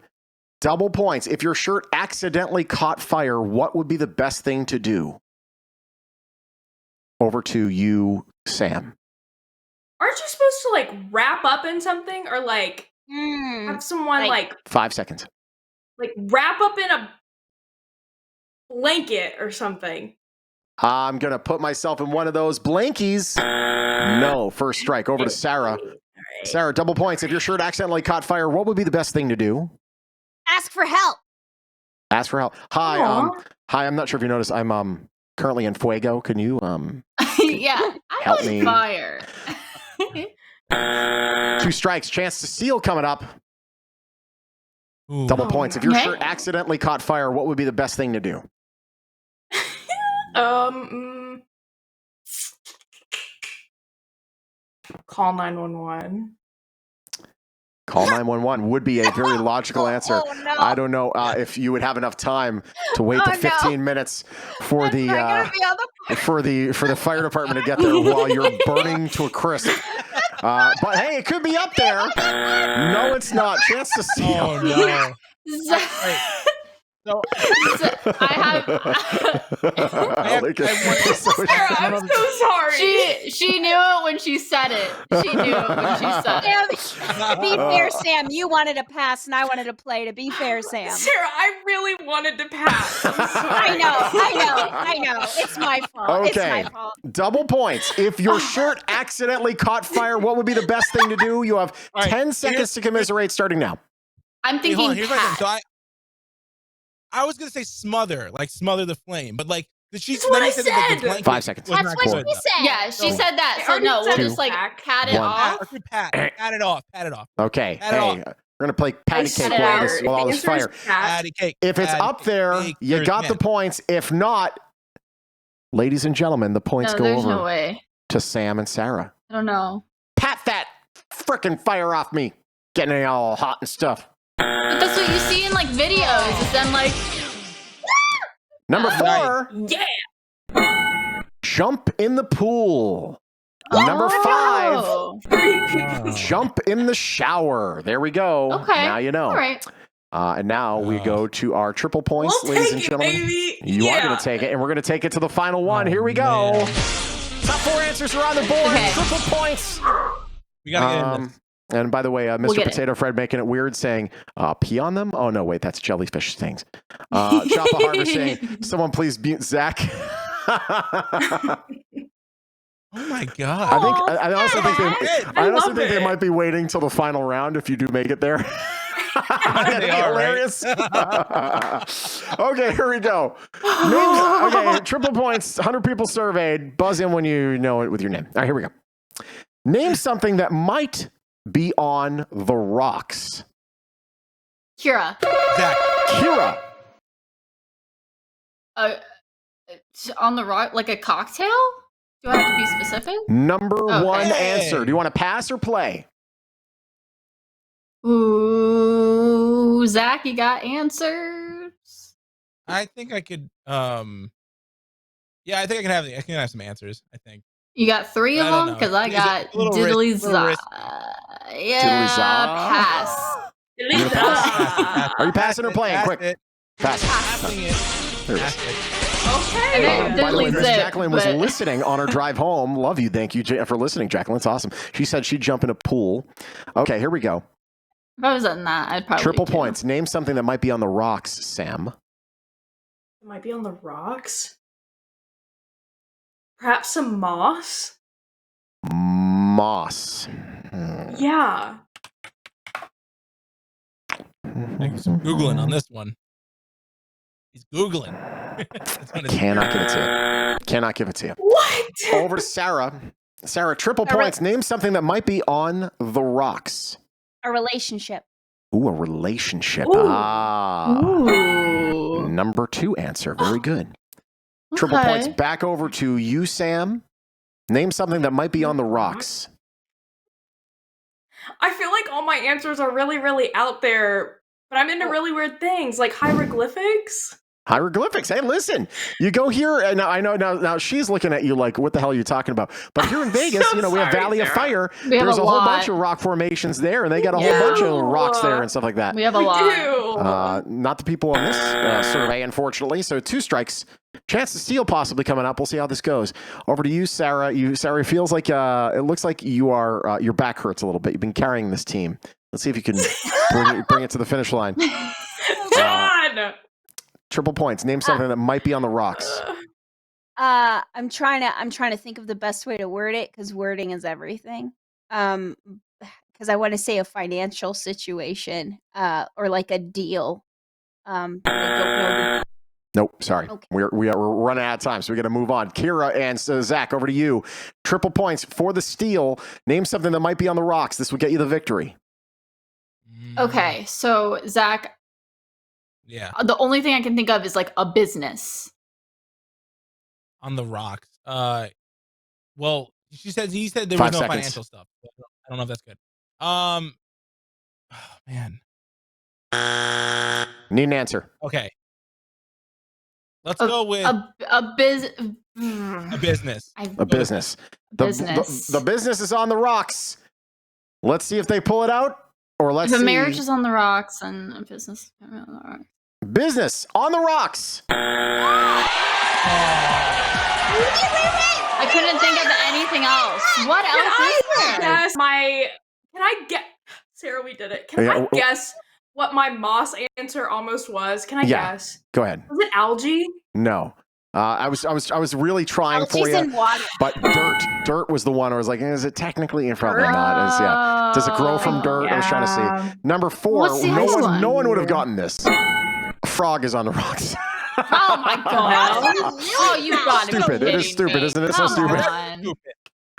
Double points. If your shirt accidentally caught fire, what would be the best thing to do? Over to you, Sam. Aren't you supposed to like wrap up in something or like have someone like 5 seconds. like wrap up in a blanket or something? I'm going to put myself in one of those blankies. No, first strike. Over to Sarah. Right. Sarah, double points. If your shirt accidentally caught fire, what would be the best thing to do? Ask for help. Ask for help. Hi, hi. I'm not sure if you noticed. I'm currently in fuego. Can you Yeah, I'm help me? on fire. 2 strikes. Chance to steal coming up. Ooh. Double points. If your shirt accidentally caught fire, what would be the best thing to do? Call 911. Call 911 would be a very logical answer. Oh, no. I don't know if you would have enough time to wait the 15 minutes for the for the fire department to get there while you're burning to a crisp. But hey, it could be up there. No, it's not. Chance to steal. Oh no. So I have. Sarah, I'm so sorry. She knew it when she said it. She knew it when she said it. To be fair, Sam, you wanted to pass and I wanted to play. To be fair, Sam. Sarah, I really wanted to pass. I know. It's my fault. Okay. It's my fault. Double points. If your shirt accidentally caught fire, what would be the best thing to do? You have 10 seconds to commiserate starting now. I'm thinking Pat. So I was gonna say smother the flame, but like she That's what I said that the blanket 5 seconds. That's what she said. Yeah, she said that. So no, we'll just like pat it off. Pat it off. Okay. Pat it off. We're gonna play patty cake while all this fire. Patty cake. If it's patty up there, cake, you got the points. If not, ladies and gentlemen, the points go There's over no way. to Sam and Sarah. I don't know. Pat that frickin' fire off me. Getting it all hot and stuff. But that's what you see in like videos. Is them like. Number 4. Yeah. Jump in the pool. Number 5. Jump in the shower. There we go. Okay. Now you know. All right. And now we go to our triple points, We'll ladies take and it, gentlemen. baby. You are going to take it, and we're going to take it to the final one. Here we go. Top 4 answers are on the board. Okay. Triple points. We gotta get in this. And by the way, Mr. Potato Fred making it weird, saying, pee on them? Oh, no, wait, that's jellyfish things. Choppa Harbor saying, someone please mute Zach. Oh my god! I also think they might be waiting till the final round if you do make it there. That'd be hilarious. Okay, here we go. Names, okay, triple points. 100 people surveyed. Buzz in when you know it with your name. All right, here we go. Name something that might be on the rocks. Kira. Zach. Kira. On the rock, like a cocktail? Do I have to be specific? Number one answer. Do you want to pass or play? Ooh, Zach, you got answers? I think I could. Yeah, I think I can have some answers. I think you got 3 of them because I got diddly za. Yeah, pass. Are you passing or playing? Quick, pass. Passing it. There it is. Okay. By the way, Miss Jacqueline was listening on her drive home. Love you. Thank you for listening, Jacqueline. It's awesome. She said she'd jump in a pool. Okay, here we go. If I was on that, I'd probably triple points. Name something that might be on the rocks, Sam. It might be on the rocks. Perhaps some moss? Moss. Yeah. Thanks for Googling on this one. He's Googling. Cannot give it to you. Cannot give it to you. What? Over to Sarah. Sarah, triple points. Name something that might be on the rocks. A relationship. Ooh, a relationship. Ooh. Ooh. Number 2 answer. Very good. Triple points. Back over to you, Sam. Name something that might be on the rocks. I feel like all my answers are really, really out there, but I'm into really weird things, like hieroglyphics. Hieroglyphics. Hey, listen, you go here, and I know now she's looking at you like, what the hell are you talking about? But here in Vegas, we have Valley of Fire. There's a whole bunch of rock formations there, and they got a whole bunch of rocks there and stuff like that. We have a lot. Not the people on this survey, unfortunately. So 2 strikes. Chance to steal possibly coming up. We'll see how this goes. Over to you, Sarah. Sarah, feels like it looks like you are your back hurts a little bit. You've been carrying this team. Let's see if you can bring it to the finish line. God. Triple points. Name something that might be on the rocks. I'm trying to think of the best way to word it because wording is everything. Because I want to say a financial situation or like a deal. I don't know. Nope, sorry. Okay. We're running out of time, so we got to move on. Kira and Zach, over to you. Triple points for the steal. Name something that might be on the rocks. This will get you the victory. Okay, so Zach. Yeah. The only thing I can think of is like a business. On the rocks. Well, he said there 5 was no seconds. financial stuff. I don't know if that's good. Oh, man. Need an answer. Okay. Let's go with a business. A business. A business. The business is on the rocks. Let's see if they pull it out, or let's see. If a marriage is on the rocks and a business on the rocks. Business on the rocks. I couldn't think of anything else. What else is there? Can I get Sarah? We did it. Can I guess what my moss answer almost was? Can I guess? Go ahead. Was it algae? No. I was really trying for you, but dirt was the one where I was like, is it technically in front of not? Does it grow from dirt? I was trying to see. Number 4, no one would have gotten this. Frog is on the rocks. Oh my god! Oh, you got it. Stupid. It is stupid, isn't it? So stupid.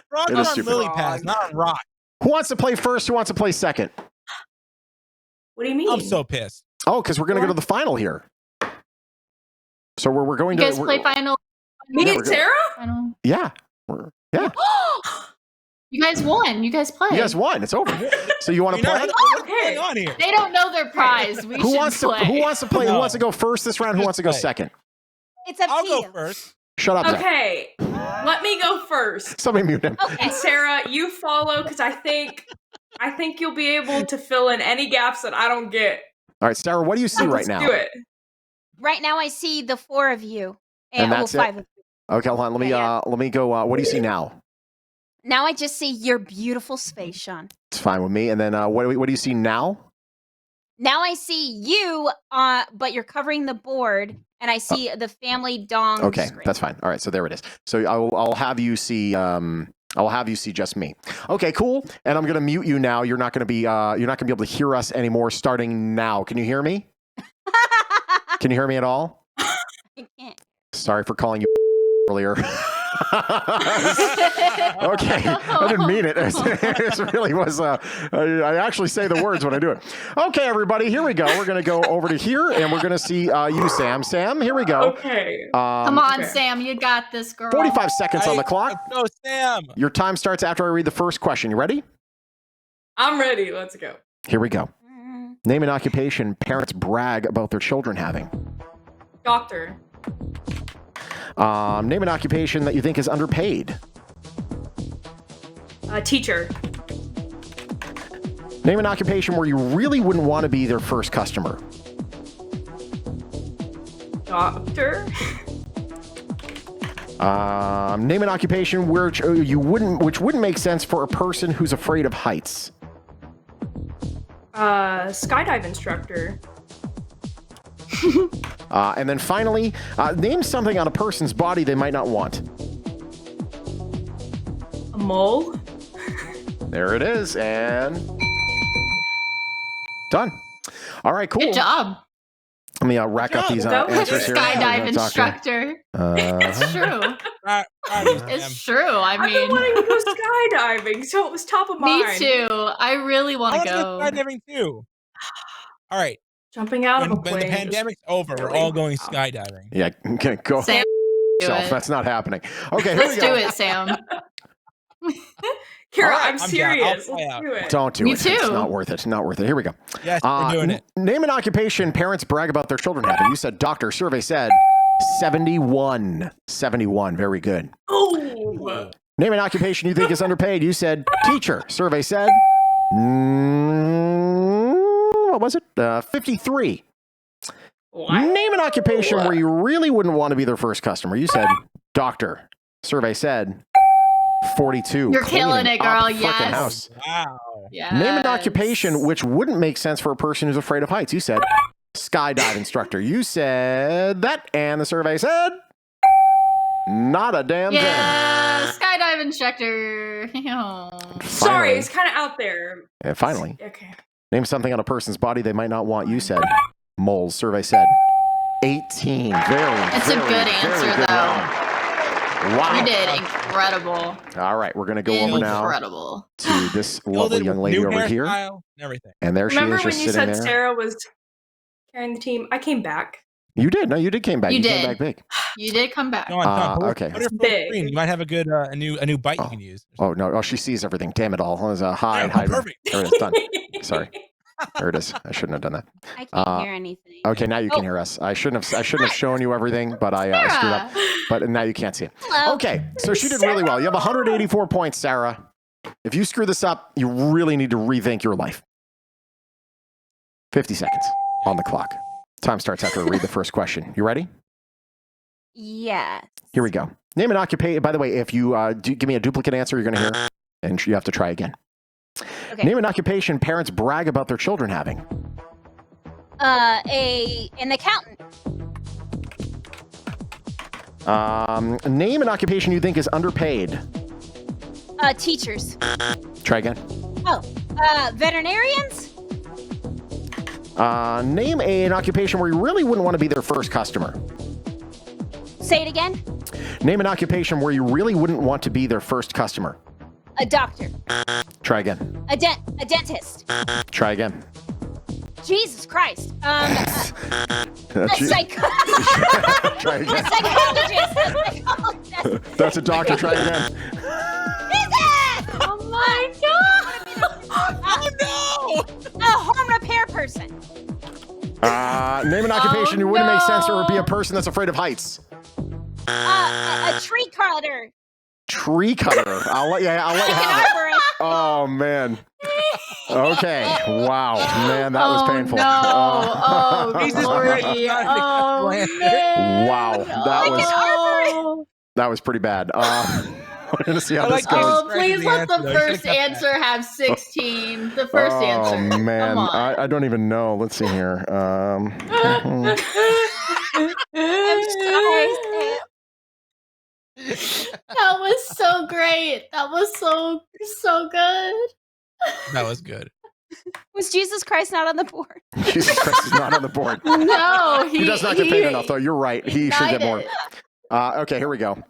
Frog is on lily pads, not on rock. Who wants to play first? Who wants to play second? What do you mean? I'm so pissed. Oh, because we're going to go to the final here. So we're going to. You guys play final. Me and Sarah? Yeah. Yeah. You guys won. You guys played. You guys won. It's over. So you want to play? What's going on here? They don't know their prize. Who wants to play? Who wants to go first this round? Who wants to go second? It's up to you. I'll go first. Shut up. Okay. Let me go first. Somebody mute him. Okay. And Sarah, you follow because I think you'll be able to fill in any gaps that I don't get. All right, Sarah, what do you see right now? Let's do it. Right now, I see the 4 of you, and that's 5 of you. Okay, hold on. Let me go. What do you see now? Now I just see your beautiful face, Shawn. It's fine with me. And then what do you see now? Now I see you, but you're covering the board, and I see the family dong. Okay, screen. that's fine. All right, so there it is. So I'll have you see. I'll have you see just me. Okay, cool. And I'm gonna mute you now. You're not gonna be able to hear us anymore. Starting now. Can you hear me? Can you hear me at all? I can't. Sorry for calling you earlier. Okay, I didn't mean it. It really was. I actually say the words when I do it. Okay, everybody, here we go. We're going to go over to here, and we're going to see you, Sam. Sam, here we go. Okay. Come on, Sam. You got this, girl. 45 seconds on the clock. Let's go, Sam. Your time starts after I read the first question. You ready? I'm ready. Let's go. Here we go. Name an occupation parents brag about their children having. Doctor. Name an occupation that you think is underpaid. Teacher. Name an occupation where you really wouldn't want to be their first customer. Doctor. Name an occupation which wouldn't make sense for a person who's afraid of heights. Skydive instructor. And then finally, name something on a person's body they might not want. A mole. There it is, and done. All right, cool. Good job. Let me rack up these answers here. Skydive instructor. It's true. It's true. I I've mean, been wanting to go skydiving, so it was top of mind. me too. I really want to go. Skydiving too. All right. Jumping out of a plane. When the pandemic's over, we're all going skydiving. Yeah, okay, go. Sam, do Self. it. That's not happening. Okay, here Let's we go. do it, Sam. Kira, All right, I'm I'm serious. down. I'll Let's do it. Don't do Me it. too. It's not worth it. Not worth it. Here we go. Yes, we're doing it. Name an occupation parents brag about their children having. You said doctor. Survey said 71. 71. Very good. Oh. Name an occupation you think is underpaid. You said teacher. Survey said what was it? 53. What? Name an occupation where you really wouldn't want to be their first customer. You said doctor. Survey said 42. You're killing Cleaning it, girl. up the frickin' Yes. house. Wow. Yes. Name an occupation which wouldn't make sense for a person who's afraid of heights. You said skydive instructor. You said that, and the survey said not a damn Yeah, skydive instructor. Sorry, it's kind of out there. And finally, Okay. name something on a person's body they might not want. You said moles. Survey said 18. It's a good answer, though. Round. Wow. You did incredible. All right, we're going to go over now Incredible. to this lovely young lady New over here. hairstyle and everything. And there Remember she is, when just you sitting said there. Sarah was carrying the team? I came back. You did. No, you did came back. You came did. back big. You did come back. Go on, Tom. Okay. Put her full Big. screen. You might have a good a new bite you can use. Oh, no. Oh, she sees everything. Damn it all. It was a hide. Yeah, perfect. There it is. Done. Sorry. There it is. I shouldn't have done that. I can't hear anything. Okay, now you can hear us. I shouldn't have shown you everything, but I screwed up. But now you can't see it. Hello. Okay, so she did really well. You have 184 points, Sarah. If you screw this up, you really need to rethink your life. 50 seconds on the clock. Time starts after I read the first question. You ready? Yes. Here we go. Name an occupation. By the way, if you give me a duplicate answer, you're going to hear, and you have to try again. Okay. Name an occupation parents brag about their children having. An accountant. Name an occupation you think is underpaid. Teachers. Try again. Veterinarians. Name an occupation where you really wouldn't want to be their first customer. Say it again. Name an occupation where you really wouldn't want to be their first customer. A doctor. Try again. A dentist. Try again. Jesus Christ. A Try again. psychologist. That's a doctor. Try again. Jesus! Oh my God! Oh no! A home repair person. Name an occupation you wouldn't make sense or be a person that's afraid of heights. A tree cutter. Tree cutter. I'll let you have it. Oh man. Okay. Wow. Man, that was painful. No. Glory. Oh, man. Wow. That was pretty bad. wanted to see how this like goes. Oh, please the let answer, the though. You should've first kept that. answer have 16. The first answer. Oh man, Come on. I don't even know. Let's see here. I'm sorry, Sam. That was so great. That was so good. That was good. Was Jesus Christ not on the board? Jesus Christ is not on the board. No, He does not get paid enough, though. You're right. He should get more. denied Okay, here we go.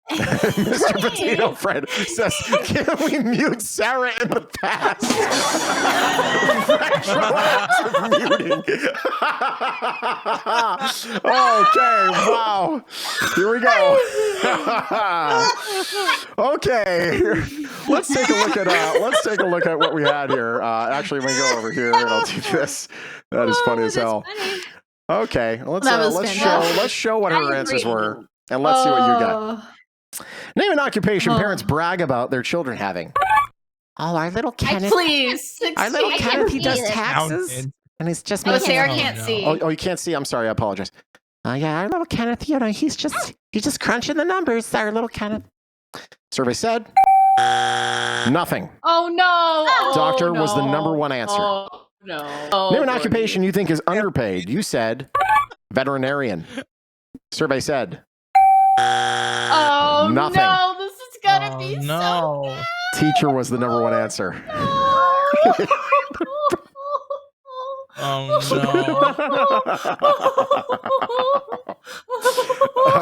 Mr. Potato Fred says, "Can we mute Sarah in the past?" Retroactive muting. Okay, wow. Here we go. Okay, let's take a look at what we had here. Actually, let me go over here and I'll do this. That is funny as hell. Funny. Okay, let's fantastic. show what her answers were, and let's see what you got. Name an occupation parents brag about their children having. Oh, our little Kenneth. Please. Our little 16. Kenneth, he does I can't taxes. And he's just Oh, making. Sarah can't see. Oh, you can't see. I'm sorry. I apologize. Yeah, our little Kenneth, he's just crunching the numbers. Our little Kenneth. Survey said nothing. Oh no. Doctor no. was the number one answer. Oh no. Oh, Name an Lordy. occupation you think is underpaid. You said veterinarian. Survey said Oh nothing. no, this is gonna be no. so Teacher was the number one answer. Oh no.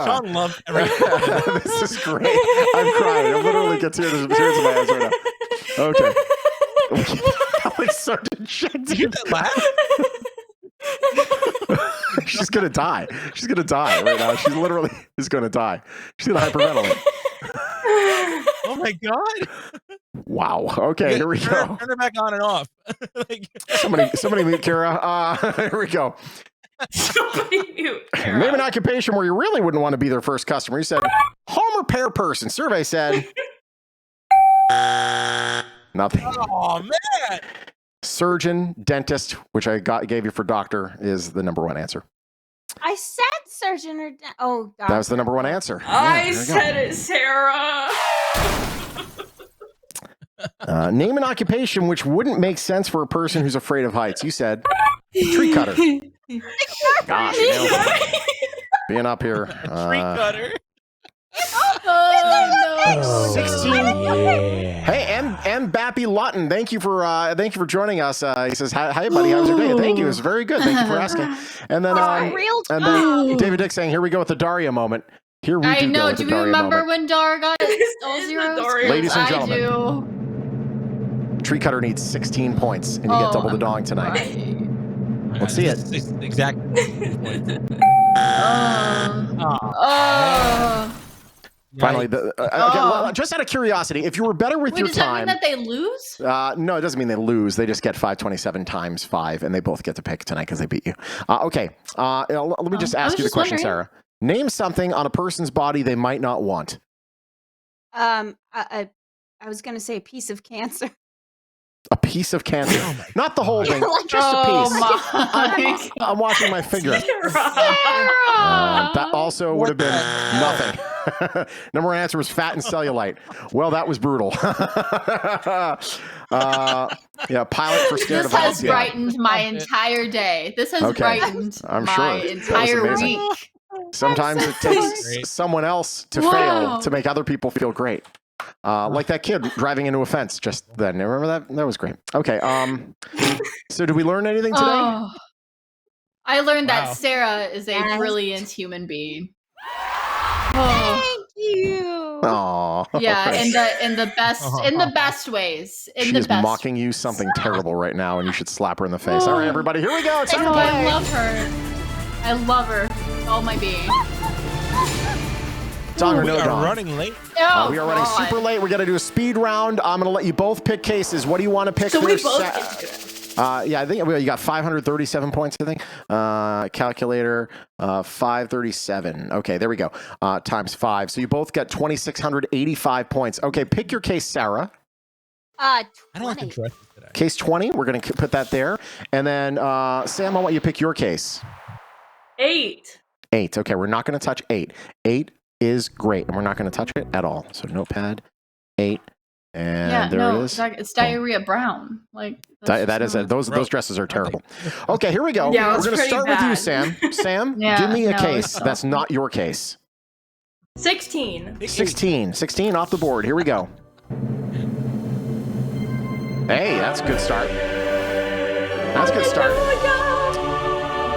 Shawn loved everything. This is great. I'm crying. I'm literally getting tears in my eyes right now. Okay. That was so dejected. Did you hear that laugh? She's gonna die. She's gonna die right now. She literally is gonna die. She's gonna hyperventilate. Oh my god. Wow. Okay, here we go. Turn her back on and off. Like, Somebody mute Kira. Here we go. Somebody mute. Name an occupation where you really wouldn't want to be their first customer. You said home repair person. Survey said nothing. oh man. Surgeon, dentist, which I gave you for doctor, is the number one answer. I said surgeon or oh god. That was the number one answer. I said it, Sarah. Name an occupation which wouldn't make sense for a person who's afraid of heights. You said tree cutter. Gosh, being up here. Tree cutter. Oh no. 16. Hey, M. Bappy Lutton, thank you for joining us. He says, "Hi, buddy. How was your day?" Thank you. It was very good. Thank you for asking. And then, David Dick saying, "Here we go with the Daria moment." Here we I do go know. with Do the we Daria remember moment. when Dar got all zeros? Ladies and I gentlemen. do. Tree cutter needs 16 points, and you get double the dong tonight. Let's see it. Exactly. Finally, okay, just out of curiosity, if you were better with your does that time, mean that they lose? no, it doesn't mean they lose. They just get 527 times 5, and they both get to pick tonight because they beat you. Okay, let me just ask you the question, Sarah. Name something on a person's body they might not want. I was gonna say a piece of cancer. A piece of cancer, not the whole thing, just a piece. I'm watching my finger. That also would have been nothing. Number one answer was fat and cellulite. Well, that was brutal. Yeah, pilot for scared of heights. This has brightened my entire day. This has brightened my entire week. Sometimes it takes someone else to fail to make other people feel great. Like that kid driving into a fence just then. Remember that? That was great. Okay. So did we learn anything today? Oh, I learned that Sarah is a brilliant human being. Thank you. Aww. Yeah, in the best ways. She is mocking you something terrible right now, and you should slap her in the face. All right, everybody, here we go. It's time to play. I love her. I love her. All my being. Dong or no we are dong? running late. We are running super late. We're going to do a speed round. I'm going to let you both pick cases. What do you want to pick? So we both get to do it. Yeah, I think you got 537 points, I think. Calculator, 537. Okay, there we go. Times 5. So you both get 2,685 points. Okay, pick your case, Sarah. 20. I don't like the dresses today. Case 20. We're going to put that there. And then, Sam, I want you to pick your case. 8. 8. Okay, we're not going to touch 8. 8. is great, and we're not going to touch it at all. So notepad 8, and there it is. It's diarrhea brown. Like That is those dresses are terrible. Okay, here we go. Yeah, we're going to start with you, Sam. Sam, give me a case that's not your case. 16. 16 off the board. Here we go. Hey, that's a good start. That's a good start.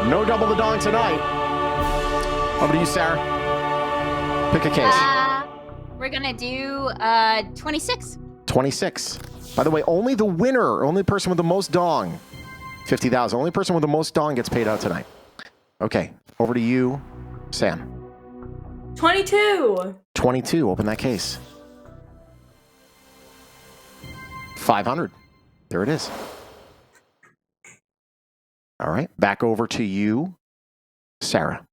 No double the dong tonight. Over to you, Sarah. Pick a case. We're gonna do 26. 26. By the way, only the winner, only person with the most dong, 50,000. Only person with the most dong gets paid out tonight. Okay, over to you, Sam. 22. 22. Open that case. 500. There it is. All right, back over to you, Sarah.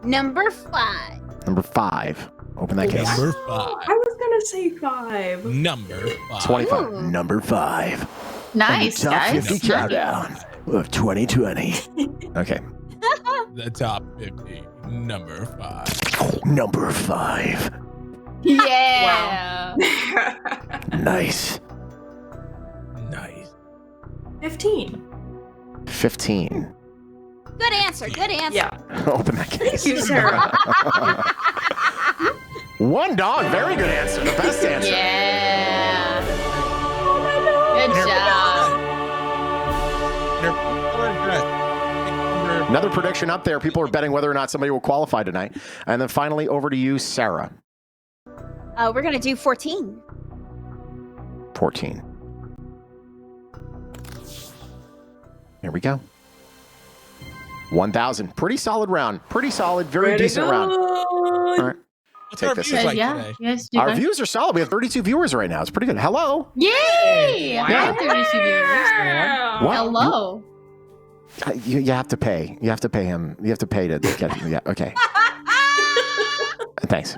Number 5. Number 5. Open that case. Number 5. I was going to say 5. Number 5. 25. Ooh. Number 5. Nice, Top guys. 50 countdown of 2020. Okay. The top 50. Number 5. Number 5. Yeah. Nice. Nice. 15. 15. Good answer. Good answer. Yeah. Open that case. Thank you, Sarah. 1 dog. Very good answer. The best answer. Yeah. Good job. Another prediction up there. People are betting whether or not somebody will qualify tonight. And then finally, over to you, Sarah. We're gonna do 14. 14. Here we go. 1,000. Pretty solid round. Pretty solid. Very decent round. All right. What's Take our this. views like Yeah. today? Yes, do Our that. views are solid. We have 32 viewers right now. It's pretty good. Hello. Yay! Yeah. Hi, 32 viewers. What? Hello. You have to pay. You have to pay him. You have to pay to get him. Yeah. Okay. Thanks.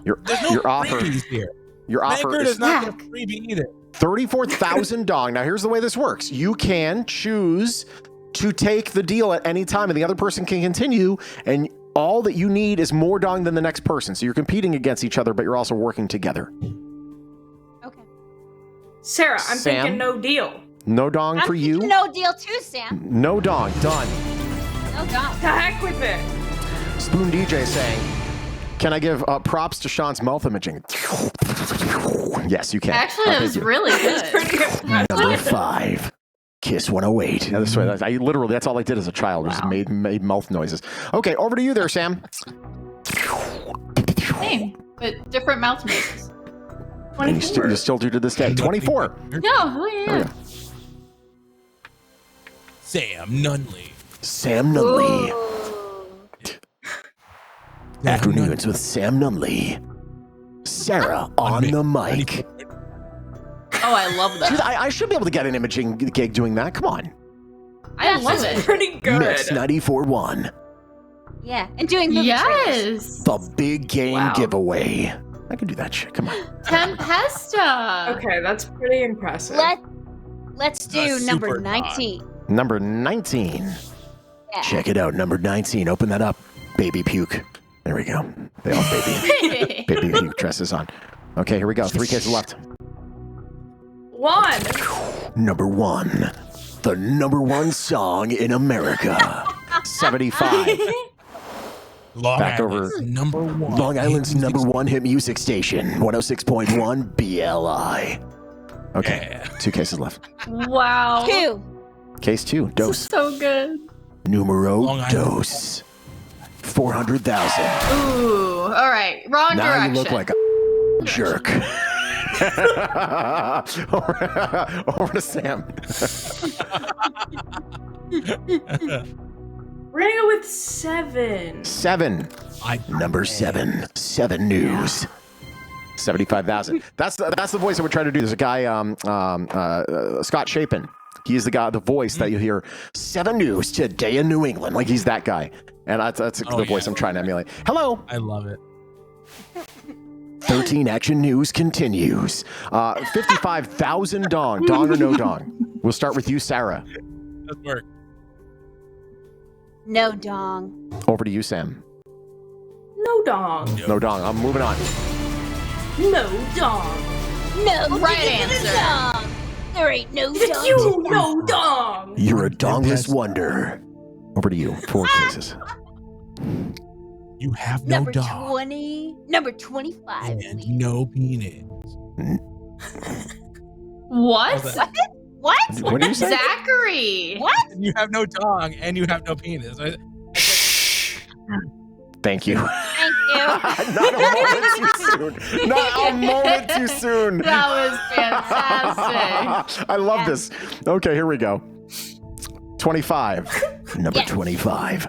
Your offer. Freebies here. Your offer Banker is does not get a freebie either. 34,000 dong. Now here's the way this works. You can choose to take the deal at any time, and the other person can continue. And all that you need is more dong than the next person. So you're competing against each other, but you're also working together. Okay. Sarah, I'm Sam? thinking no deal. No dong I'm for you. thinking no deal too, Sam. No dong. Done. No dog. To heck with it. Spoon DJ saying, can I give props to Shawn's mouth imaging? Yes, you can. Actually, that was really good. Pretty impressive. Number 5. Kiss 108. Yeah, that's right. I literally, that's all I did as a child. Was made mouth noises. Okay, over to you there, Sam. Same, but different mouth noises. And you still do to this day. 24. No, oh yeah. Sam Nunley. Sam Nunley. Afternoons with Sam Nunley. Sarah on the mic. Oh, I love that. Dude, I should be able to get an imaging gig doing that. Come on. I love That's it. pretty good. Mix 94.1. Yeah, and doing movie trailers. Yes. The big game Wow. giveaway. I can do that shit. Come on. Tempesta. Okay, that's pretty impressive. Let's do The number super 19. Number 19. Yeah. Check it out. Number 19. Open that up. Baby puke. There we go. They all have baby puke dresses on. Okay, here we go. 3 cases left. 1. Number 1. The number 1 song in America. 75. Long Back Island's over number 1. Long Island's number 1 hit music station. 106.1 BLI. Okay, Yeah. 2 cases left. Wow. 2. Case 2. This Dose. is so good. Numero Long Island. dos. 400,000. Ooh. All right. Wrong Now direction. you look like a jerk. over to Sam. We're gonna go with 7. 7. Number 7. 7 News. 75,000. That's the voice that we're trying to do. There's a guy, Scott Chapin. He's the guy, the voice that you hear. 7 News today in New England. Like he's that guy. And that's the voice I'm trying to emulate. Hello. I love it. 13 Action News continues. 55,000 dong. Dong or no dong? We'll start with you, Sarah. Does work. No dong. Over to you, Sam. No dong. No dong. I'm moving on. No dong. No, Right answer. There ain't no It's dong. you, no dong. You're a dongless wonder. Over to you. 4 cases. You have no Number dog 20. Number 25. and please. no penis. What? What? What did you say? Zachary. What? You have no dong and you have no penis. Thank you. Thank you. Not a moment too soon. Not a moment too soon. That was fantastic. I love this. Okay, here we go. 25. Number Yes. 25.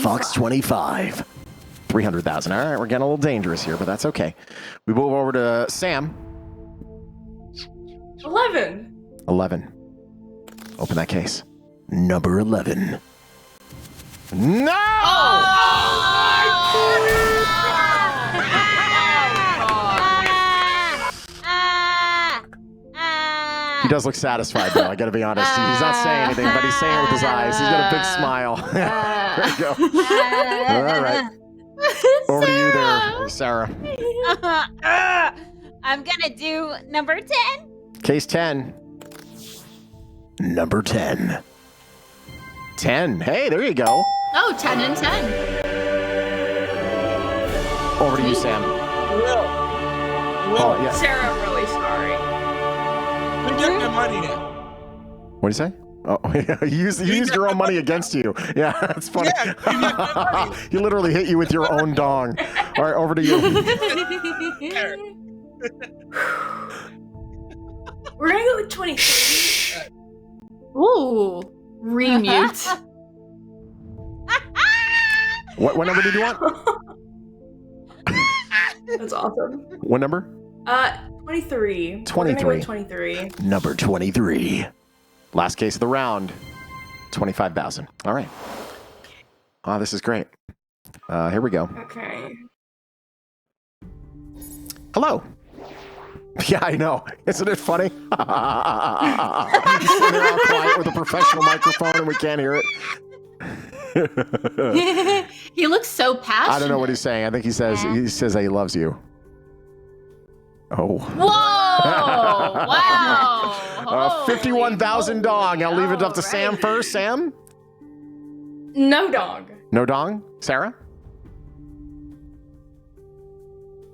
Fox 25. 300,000. All right, we're getting a little dangerous here, but that's okay. We move over to Sam. 11. 11. Open that case. Number 11. No! He does look satisfied, though. I got to be honest. He's not saying anything, but he's saying it with his eyes. He's got a big smile. There you go. All right. Over to you there, Sarah. I'm gonna do number 10. Case 10. Number 10. 10. Hey, there you go. Oh, 10 and 10. Over to you, Sam. Oh, yeah. Sarah, I'm really sorry. You get your money now. What do you say? Oh, yeah. You used your own money against you. Yeah, that's funny. Yeah, you get my money. He literally hit you with your own dong. All right, over to you. We're gonna go with 23. Ooh. Remute. What number did you want? That's awesome. What number? 23. 23. We're gonna go with 23. Number 23. Last case of the round. 25,000. All right. Oh, this is great. Here we go. Okay. Hello. Yeah, I know. Isn't it funny? He's sitting there all quiet with a professional microphone and we can't hear it. He looks so passionate. I don't know what he's saying. I think he says that he loves you. Oh. Whoa! Wow! 51,000 dong. I'll leave it up to Sam first. Sam? No dog. No dong? Sarah?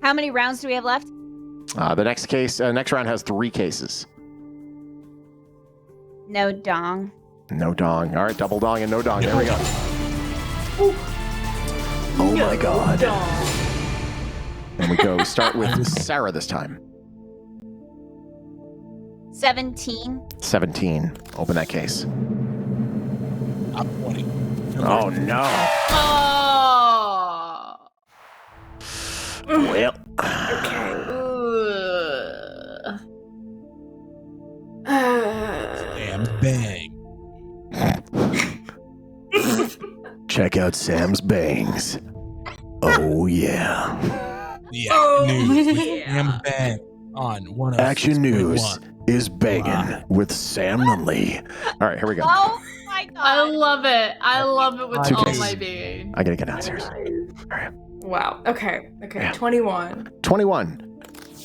How many rounds do we have left? The next round has 3 cases. No dong. No dong. All right, double dong and no dong. There we go. Oh my God. And we go start with Sarah this time. 17. 17. Open that case. I'm 20. Oh no. Oh. Well. Sam's bang. Check out Sam's bangs. Oh yeah. The Action News with Sam's bang on 106.1. Action News is banging with Sam Nunley. All right, here we go. Oh my God. I love it. I love it with 2 all cases. my being. I gotta get downstairs. All right. Wow. Okay. Okay. Yeah. 21. 21.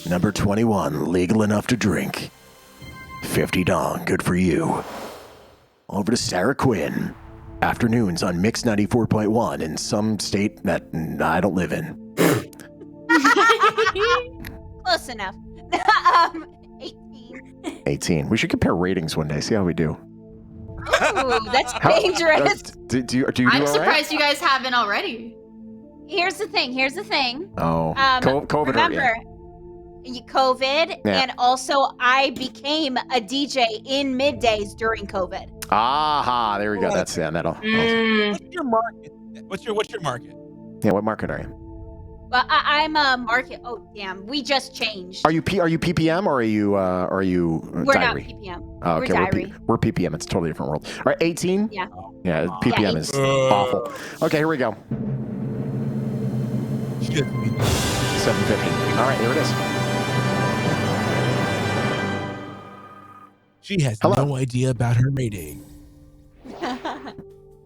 Number 21, legal enough to drink. 50 dong, good for you. Over to Sarah Quinn. Afternoons on Mix 94.1 in some state that I don't live in. Close enough. 18. 18. We should compare ratings one day, see how we do. Ooh, that's dangerous. Do you do I'm all right? surprised you guys haven't already. Here's the thing. Oh, COVID. Remember, COVID, Yeah. and also I became a DJ in middays during COVID. Aha, there we go. That's that'll. What's your market? What's your market? Yeah, what market are you? Well, I'm a market. Oh, damn. We just changed. Are you PPM or are you We're not diary? PPM. Oh, okay, We're diary. we're PPM. It's a totally different world. All right, 18. Yeah. Yeah, PPM is awful. Okay, here we go. 750. All right, here it is. She has no idea about her rating.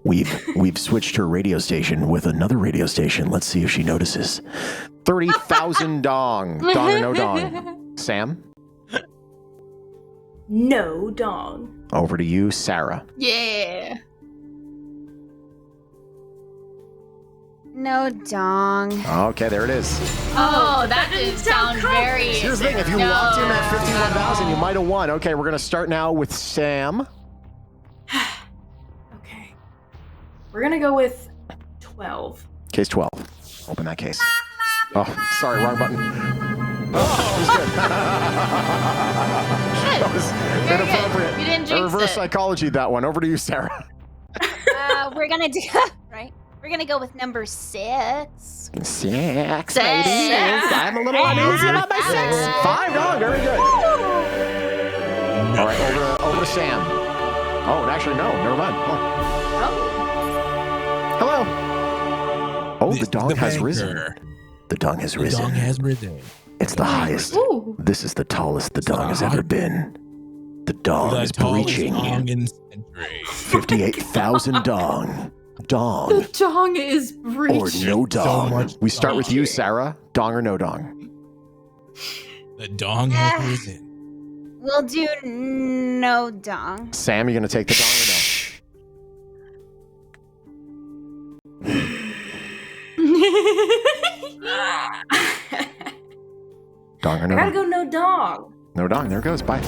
We've switched her radio station with another radio station. Let's see if she notices. 30,000 dong. Dong or no dong? Sam? No dong. Over to you, Sarah. Yeah. No dong. Okay, there it is. Oh, that didn't sound very. Here's the thing, if you locked in at 51,000, you might have won. Okay, we're going to start now with Sam. Okay. We're going to go with 12. Case 12. Open that case. Oh, sorry, wrong button. Oh, that was inappropriate. You didn't jinx Reverse it. psychology, that one. Over to you, Sarah. We're gonna do right. We're gonna go with number 6. 6, ladies. I'm a little uneasy about my 6. 5 dong, very good. All right, over to Sam. Oh, actually, no, never mind. Hello. Oh, the dong has risen. The dong has risen. The dong has risen. It's the highest. Ooh. This is the tallest the dong has ever been. The dong is breaching. 58,000 dong. Dong. The dong is breaching. Or no dong. We start with you, Sarah. Dong or no dong? The dong has risen. We'll do no dong. Sam, you going to take the dong or no? Dong or no? I gotta go no dong. No dong. There it goes. Bye.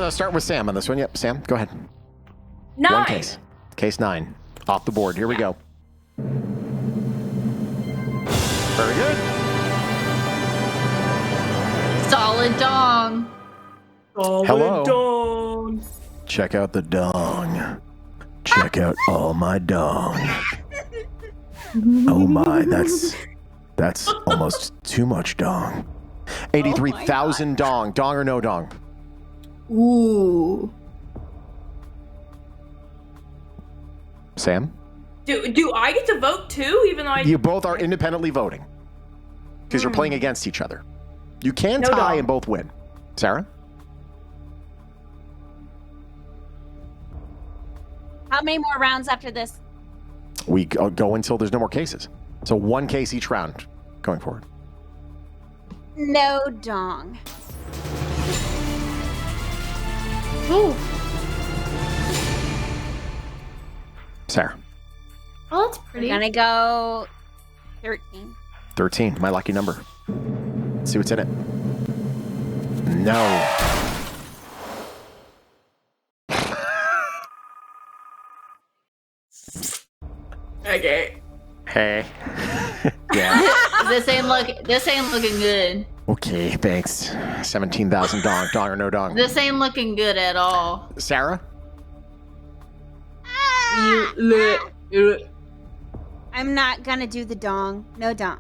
Start with Sam on this one. Yep, Sam, go ahead. 9. One case. Case 9. Off the board. Here we go. Very good. Solid dong. Hello. Dong. Check out the dong. Check out all my dong. Oh my, that's almost too much dong. 83,000 dong. Dong or no dong? Ooh. Sam? Do I get to vote too, even though You both are independently voting. Because you're playing against each other. You can No tie dong. and both win. Sarah? How many more rounds after this? We go until there's no more cases. So one case each round going forward. No dong. Ooh. Sarah? Oh, that's We're pretty. gonna go 13. 13, my lucky number. Let's see what's in it. No. Okay. Hey. Yeah. This ain't looking good. Okay, thanks. 17,000 dong. Dong or no dong? This ain't looking good at all. Sarah? I'm not gonna do the dong. No dong.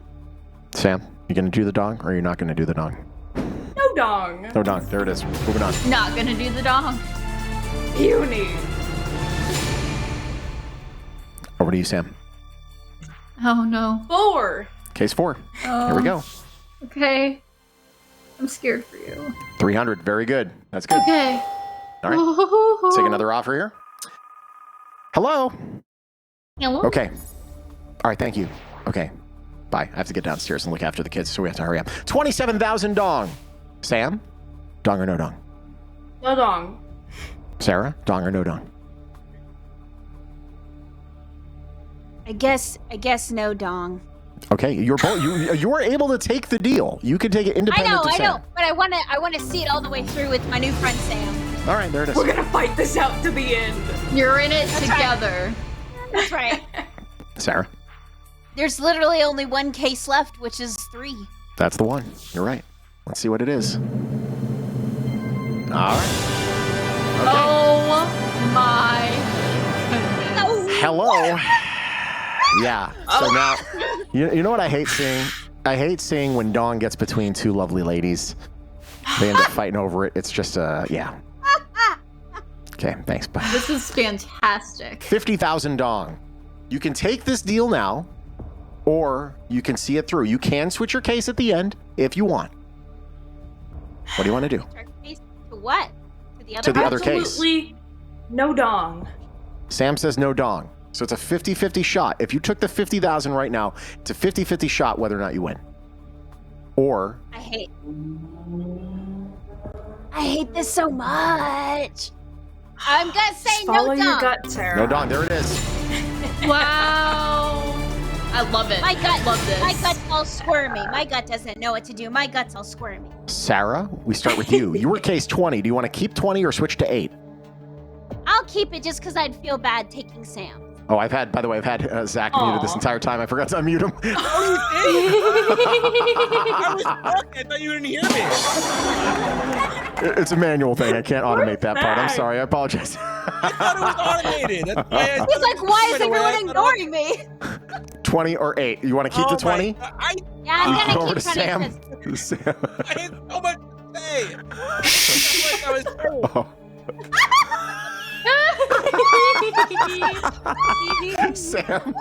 Sam, you gonna do the dong or you're not gonna do the dong? No dong. No dong. There it is. Moving on. Not gonna do the dong. Puny. Over to you, Sam. Oh no. 4. Case 4. Oh. Here we go. Okay. I'm scared for you. 300. Very good. That's good. Okay. All right. Take another offer here. Hello. Hello? Okay. All right. Thank you. Okay. Bye. I have to get downstairs and look after the kids, so we have to hurry up. 27,000 dong. Sam? Dong or no dong? No dong. Sarah? Dong or no dong? I guess no dong. Okay. You're both. You were able to take the deal. You could take it I independent know, of Sam. but I wanna see it all the way through with my new friend Sam. All right. There it is. We're gonna fight this out to the end. You're in it together. That's right. Sarah? There's literally only one case left, which is 3. That's the one. You're right. Let's see what it is. All right. Oh my goodness. Hello. Yeah. So now, you know what I hate seeing? I hate seeing when Dawn gets between two lovely ladies. They end up fighting over it. It's just, yeah. Okay, thanks. Bye. This is fantastic. 50,000 dong. You can take this deal now, or you can see it through. You can switch your case at the end if you want. What do you want to do? To what? to the other case? Absolutely no dong. Sam says no dong. So it's a 50-50 shot. If you took the 50,000 right now, it's a 50-50 shot whether or not you win. Or I hate this so much. I'm gonna say no Follow your dong. gut, Sarah. no dong. There it is. Wow. I love it. My gut, love this. my gut's all squirmy. My gut doesn't know what to do. My gut's all squirmy. Sarah, we start with you. You were case 20. Do you want to keep 20 or switch to 8? I'll keep it just because I'd feel bad taking Sam. Oh, I've had Zach muted this entire time. I forgot to unmute him. I was talking. I thought you didn't hear me. It's a manual thing. I can't automate that part. I'm sorry. I apologize. I thought it was automated. That's why I He's like, why is everyone ignoring me? 20 or 8? You want to keep the 20? Yeah, I'm gonna Over keep to 20. Sam. 'cause- I had so much to say. That's what I was saying. Oh. Sam,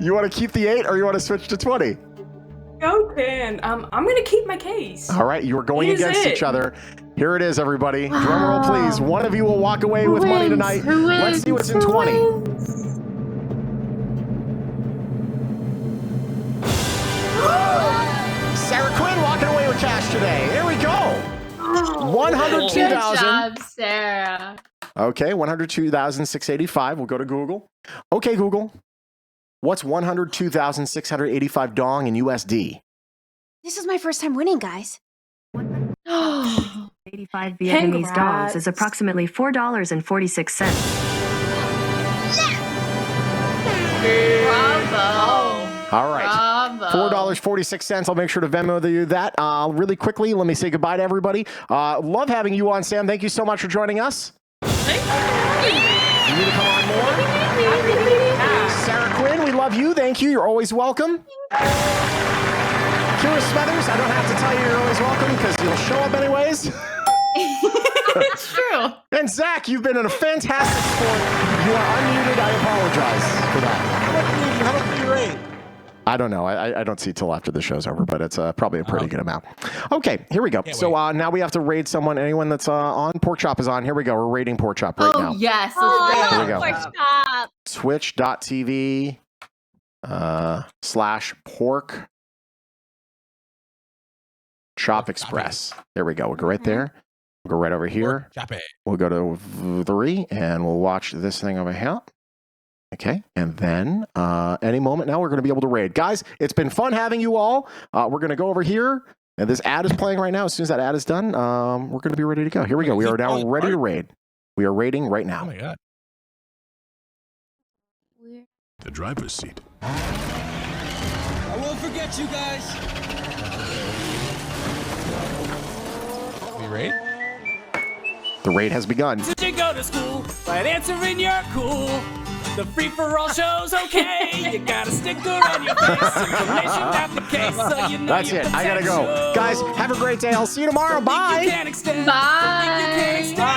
you want to keep the 8 or you want to switch to 20? Go, Quinn. I'm gonna keep my case. All right, you are going Use against it. each other. Here it is, everybody. Drum roll, please. One of you will walk away with money tonight. Let's see what's in 20. Sarah Quinn walking away with cash today. There we go. Good 102,000. job, Sarah. Okay, 102,685. We'll go to Google. Okay, Google. What's 102,685 dong in USD? This is my first time winning, guys. 85 Vietnamese Congrats. dongs is approximately $4.46. Bravo. All right. Bravo. $4.46. I'll make sure to Venmo you that. Really quickly, let me say goodbye to everybody. Love having you on, Sam. Thank you so much for joining us. You need to come on more. Sarah Quinn, we love you. Thank you. You're always welcome. Kira Smothers, I don't have to tell you you're always welcome because you'll show up anyways. It's true. And Zach, you've been a fantastic sport. You are unmuted. I apologize for that. How much do you rate? I don't know. I don't see till after the show's over, but it's probably a pretty good amount. Okay, here we go. Can't So now we have to raid someone. Anyone that's on Pork Chop is on. Here we go. We're raiding Pork Chop right now. Oh, yes. Oh, I Let's Here love we go. pork chop. Twitch.tv /Pork Chop Express. There we go. We'll go right there. We'll go right over here. Chop it. We'll go to 3 and we'll watch this thing over here. Okay, and then any moment now we're going to be able to raid. Guys, it's been fun having you all. We're going to go over here, and this ad is playing right now. As soon as that ad is done, we're going to be ready to go. Here we go. We are now ready to raid. We are raiding right Oh now. my god. The driver's seat. I won't forget you guys. We rate? The raid has begun. Did you go to school? Right answering you're cool. The free-for-all show's okay. You got a sticker on your face. Information not the case, so you know That's your it. I got to go. potential. Guys, have a great day. I'll see you tomorrow. Don't think you Bye. can't extend. Bye. Don't think you can't extend.